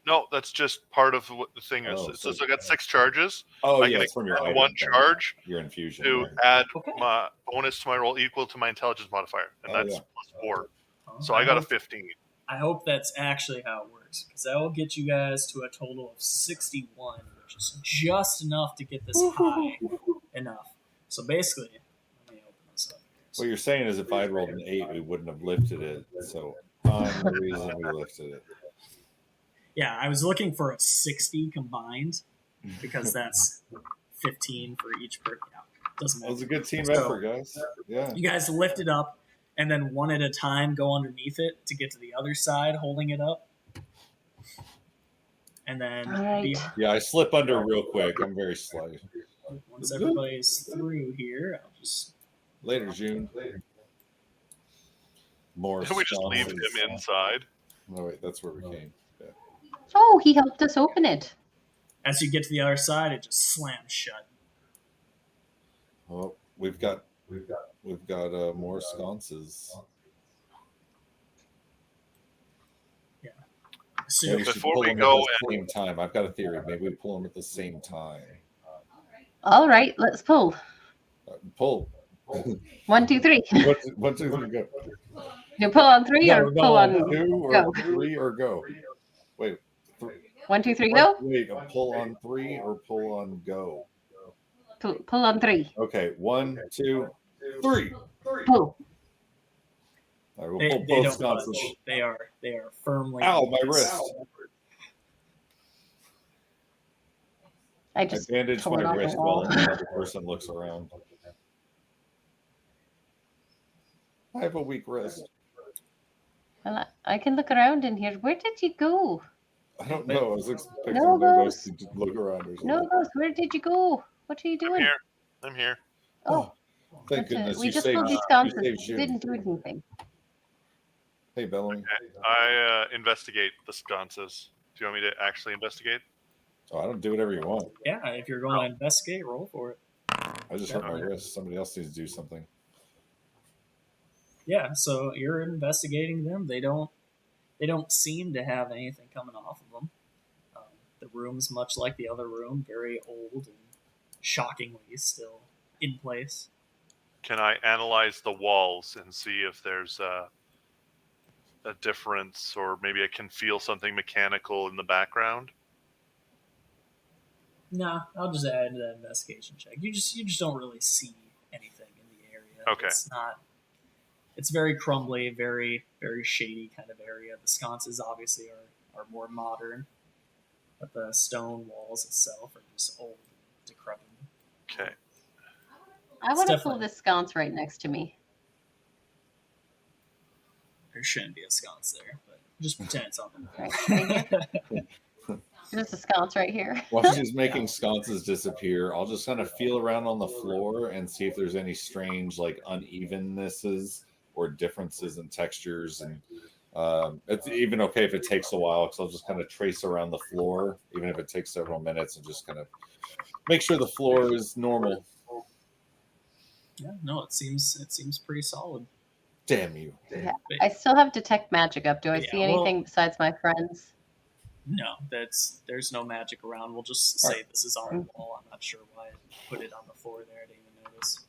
[SPEAKER 3] No, that's just part of what the thing is. So I got 6 charges.
[SPEAKER 2] Oh,
[SPEAKER 3] I
[SPEAKER 2] yeah,
[SPEAKER 3] can
[SPEAKER 2] it's from your
[SPEAKER 3] add 1 charge
[SPEAKER 2] your infusion
[SPEAKER 3] to add my bonus to my roll equal to my intelligence modifier. And that's +4. So I got a 15.
[SPEAKER 1] I hope that's actually how it works, because that will get you guys to a total of 61, which is just enough to get this high enough. So basically, let me open this up here.
[SPEAKER 2] What you're saying is if I had rolled an 8, we wouldn't have lifted it. So I'm the reason we lifted it.
[SPEAKER 1] Yeah, I was looking for a 60 combined, because that's 15 for each person. Yeah, doesn't matter.
[SPEAKER 2] It was a good team effort, guys. Yeah.
[SPEAKER 1] You guys lift it up, and then one at a time go underneath it to get to the other side, holding it up. And then...
[SPEAKER 4] Right.
[SPEAKER 2] Yeah, I slip under real quick. I'm very slight.
[SPEAKER 1] Once everybody's through here, I'll just...
[SPEAKER 2] Later, June. More
[SPEAKER 3] Can we just leave him inside?
[SPEAKER 2] No, wait, that's where we came. Yeah.
[SPEAKER 4] Oh, he helped us open it.
[SPEAKER 1] As you get to the other side, it just slams shut.
[SPEAKER 2] Well, we've got more sconces.
[SPEAKER 1] Yeah. So
[SPEAKER 2] Maybe we should
[SPEAKER 3] before
[SPEAKER 2] pull
[SPEAKER 3] we
[SPEAKER 2] them
[SPEAKER 3] go
[SPEAKER 2] at the same time. I've got a theory. Maybe we pull them at the same time.
[SPEAKER 4] All right, let's pull.
[SPEAKER 2] Pull.
[SPEAKER 4] 1, 2, 3.
[SPEAKER 2] 1, 2, 3, go.
[SPEAKER 4] You pull on 3 or pull on
[SPEAKER 2] 2 or
[SPEAKER 4] go?
[SPEAKER 2] 3 or go. Wait.
[SPEAKER 4] 1, 2, 3, go.
[SPEAKER 2] Wait, pull on 3 or pull on go.
[SPEAKER 4] Pull on 3.
[SPEAKER 2] Okay, 1, 2, 3.
[SPEAKER 4] Pull.
[SPEAKER 2] I will
[SPEAKER 1] They,
[SPEAKER 2] pull
[SPEAKER 1] they
[SPEAKER 2] both
[SPEAKER 1] don't
[SPEAKER 2] sconces.
[SPEAKER 1] budge. They are firmly.
[SPEAKER 2] Ow, my
[SPEAKER 1] in place.
[SPEAKER 2] wrist.
[SPEAKER 4] I
[SPEAKER 2] I
[SPEAKER 4] just
[SPEAKER 2] bandage
[SPEAKER 4] tore it
[SPEAKER 2] my
[SPEAKER 4] off the
[SPEAKER 2] wrist
[SPEAKER 4] wall.
[SPEAKER 2] while another person looks around. I have a weak wrist.
[SPEAKER 4] Well, I can look around in here. Where did you go?
[SPEAKER 2] I don't know. I was expecting
[SPEAKER 4] No,
[SPEAKER 2] the ghost
[SPEAKER 4] Ghost.
[SPEAKER 2] to look around or something.
[SPEAKER 4] No, Ghost, where did you go? What are you
[SPEAKER 3] I'm
[SPEAKER 4] doing?
[SPEAKER 3] here. I'm here.
[SPEAKER 4] Oh,
[SPEAKER 2] Thank goodness
[SPEAKER 4] we
[SPEAKER 2] you
[SPEAKER 4] just
[SPEAKER 2] saved,
[SPEAKER 4] pulled these
[SPEAKER 2] you
[SPEAKER 4] sconces.
[SPEAKER 2] saved June.
[SPEAKER 4] Didn't do anything.
[SPEAKER 2] Hey, Bellamy.
[SPEAKER 3] I investigate the sconces. Do you want me to actually investigate?
[SPEAKER 2] Oh, I don't do whatever you want.
[SPEAKER 1] Yeah, if you're going to investigate, roll for it.
[SPEAKER 2] I just hurt my wrist. Somebody else needs to do something.
[SPEAKER 1] Yeah, so you're investigating them. They don't seem to have anything coming off of them. The room's much like the other room, very old and shockingly still in place.
[SPEAKER 3] Can I analyze the walls and see if there's a difference, or maybe I can feel something mechanical in the background?
[SPEAKER 1] Nah, I'll just add into that investigation check. You just don't really see anything in the area.
[SPEAKER 3] Okay.
[SPEAKER 1] It's not. It's very crumbly, very very shady kind of area. The sconces obviously are more modern, but the stone walls itself are just old and decrepit.
[SPEAKER 3] Okay.
[SPEAKER 4] I want to pull
[SPEAKER 1] definitely-
[SPEAKER 4] this sconce right next to me.
[SPEAKER 1] There shouldn't be a sconce there, but just pretend it's on them.
[SPEAKER 4] Right. There's a sconce right here.
[SPEAKER 2] While she's making sconces disappear, I'll just kind of feel around on the floor and see if there's any strange like unevennesses or differences in textures. And it's even okay if it takes a while, because I'll just kind of trace around the floor, even if it takes several minutes, and just kind of make sure the floor is normal.
[SPEAKER 1] Yeah, no, it seems pretty solid.
[SPEAKER 2] Damn you.
[SPEAKER 4] Yeah. I still have detect magic up. Do I
[SPEAKER 1] Yeah,
[SPEAKER 4] see anything besides my friends?
[SPEAKER 1] No, there's no magic around. We'll just say this is on the wall. I'm not sure why I put it on the floor there. I didn't even notice.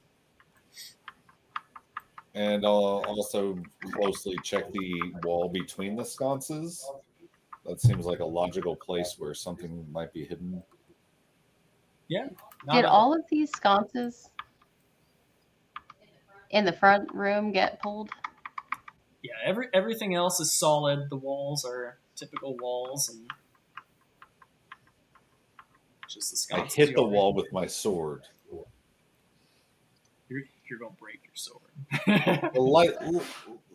[SPEAKER 2] And I'll also closely check the wall between the sconces. That seems like a logical place where something might be hidden.
[SPEAKER 1] Yeah.
[SPEAKER 4] Did all of these sconces in the front room get pulled?
[SPEAKER 1] Yeah, everything else is solid. The walls are typical walls, and just the
[SPEAKER 2] I
[SPEAKER 1] sconces.
[SPEAKER 2] hit the wall with my sword.
[SPEAKER 1] You're gonna break your sword.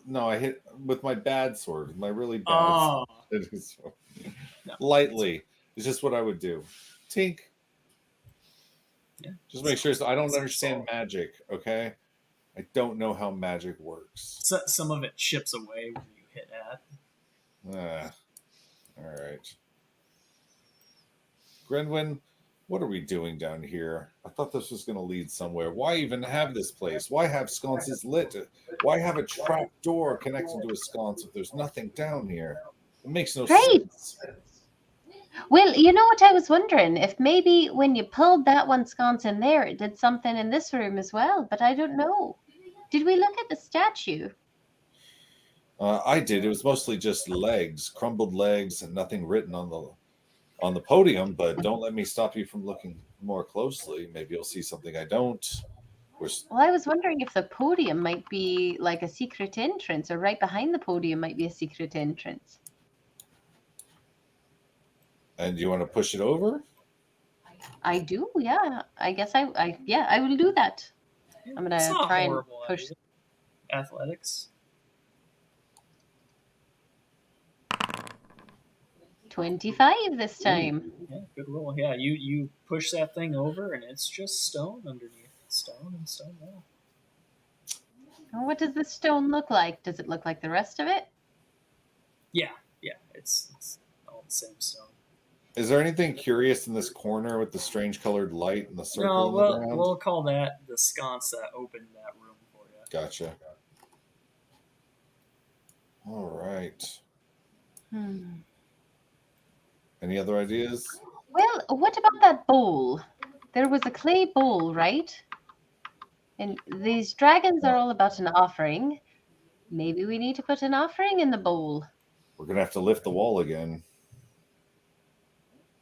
[SPEAKER 2] No, I hit with my bad sword, my really bad sword.
[SPEAKER 1] No.
[SPEAKER 2] Lightly. It's just what I would do. Tink.
[SPEAKER 1] Yeah.
[SPEAKER 2] Just make sure. So I don't understand magic, okay? I don't know how magic works.
[SPEAKER 1] So, some of it chips away when you hit at.
[SPEAKER 2] All right. Grenwyn, what are we doing down here? I thought this was going to lead somewhere. Why even have this place? Why have sconces lit? Why have a trap door connected to a sconce if there's nothing down here? It makes no sense.
[SPEAKER 4] Well, you know what I was wondering? If maybe when you pulled that one sconce in there, it did something in this room as well, but I don't know. Did we look at the statue?
[SPEAKER 2] I did. It was mostly just legs, crumbled legs, and nothing written on the podium. But don't let me stop you from looking more closely. Maybe you'll see something I don't.
[SPEAKER 4] Well, I was wondering if the podium might be like a secret entrance, or right behind the podium might be a secret entrance.
[SPEAKER 2] And you want to push it over?
[SPEAKER 4] I do, yeah. I guess I will do that. I'm gonna try and push.
[SPEAKER 1] Idea. Athletics.
[SPEAKER 4] 25 this time.
[SPEAKER 1] Yeah, good roll. Yeah, you push that thing over, and it's just stone underneath. Stone and stone wall.
[SPEAKER 4] What does this stone look like? Does it look like the rest of it?
[SPEAKER 1] Yeah, it's all the same stone.
[SPEAKER 2] Is there anything curious in this corner with the strange colored light and the circle
[SPEAKER 1] No,
[SPEAKER 2] in the ground?
[SPEAKER 1] we'll call that the sconce that opened that room for you.
[SPEAKER 2] Gotcha. All right. Any other ideas?
[SPEAKER 4] Well, what about that bowl? There was a clay bowl, right? And these dragons are all about an offering. Maybe we need to put an offering in the bowl.
[SPEAKER 2] We're going to have to lift the wall again.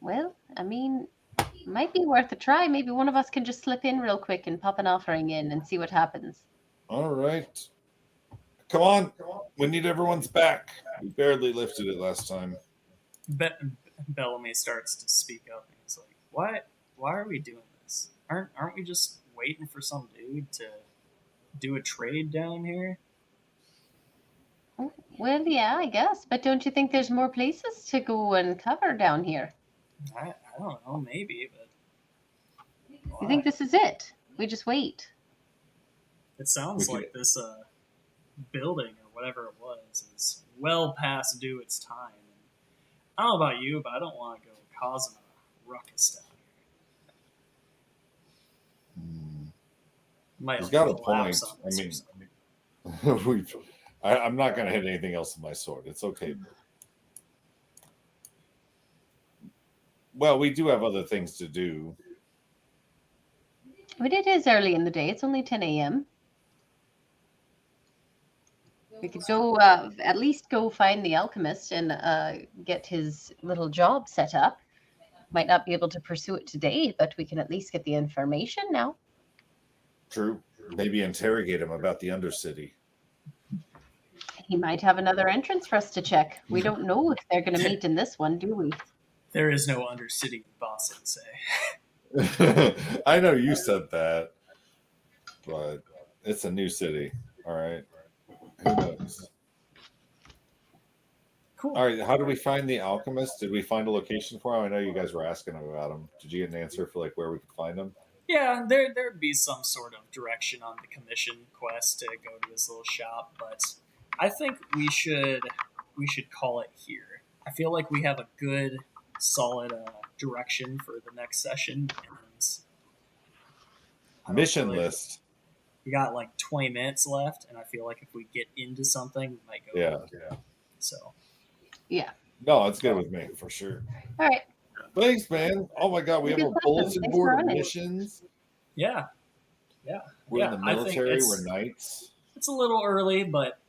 [SPEAKER 4] Well, I mean, Might be worth a try. Maybe one of us can just slip in real quick and pop an offering in and see what happens.
[SPEAKER 2] All right. Come on. We need everyone's back. We barely lifted it last time.
[SPEAKER 1] Bellamy starts to speak up and he's like, why are we doing this? Aren't we just waiting for some dude to do a trade down here?
[SPEAKER 4] Well, yeah, I guess. But don't you think there's more places to go and cover down here?
[SPEAKER 1] I don't know, maybe, but
[SPEAKER 4] You think this is it? We just wait.
[SPEAKER 1] It sounds like this building or whatever it was is well past due its time. I don't know about you, but I don't want to go causing a ruckus down here. Might
[SPEAKER 2] He's got a
[SPEAKER 1] collapse
[SPEAKER 2] point.
[SPEAKER 1] on us
[SPEAKER 2] I
[SPEAKER 1] or
[SPEAKER 2] mean,
[SPEAKER 1] something.
[SPEAKER 2] I'm not going to hit anything else with my sword. It's okay. Well, we do have other things to do.
[SPEAKER 4] But it is early in the day. It's only 10 a.m. We could go, at least go find the alchemist and get his little job set up. Might not be able to pursue it today, but we can at least get the information now.
[SPEAKER 2] True. Maybe interrogate him about the Undercity.
[SPEAKER 4] He might have another entrance for us to check. We don't know if they're going to meet in this one, do we?
[SPEAKER 1] There is no Undercity, boss would say.
[SPEAKER 2] I know you said that, but it's a new city. All right. Who knows?
[SPEAKER 1] Cool.
[SPEAKER 2] All right. How do we find the alchemist? Did we find a location for him? I know you guys were asking about him. Did you get an answer for like where we could find him?
[SPEAKER 1] Yeah, there'd be some sort of direction on the commission quest to go to his little shop, but I think we should call it here. I feel like we have a good, solid direction for the next session. And
[SPEAKER 2] Mission list.
[SPEAKER 1] We got like 20 minutes left, and I feel like if we get into something, we might go.
[SPEAKER 2] Yeah.
[SPEAKER 1] So.
[SPEAKER 4] Yeah.
[SPEAKER 2] No, it's good with me for sure.
[SPEAKER 4] All right.
[SPEAKER 2] Thanks, man. Oh my God, we have a bulletin board of missions.
[SPEAKER 1] Yeah.
[SPEAKER 2] We're in the military. We're knights.
[SPEAKER 1] It's a little early, but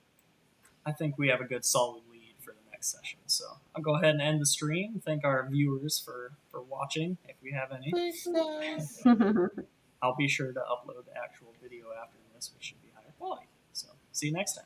[SPEAKER 1] I think we have a good solid lead for the next session. So I'll go ahead and end the stream. Thank our viewers for watching, if we have any.
[SPEAKER 2] Thanks, guys.
[SPEAKER 1] I'll be sure to upload the actual video after this, which should be higher quality. So see you next time.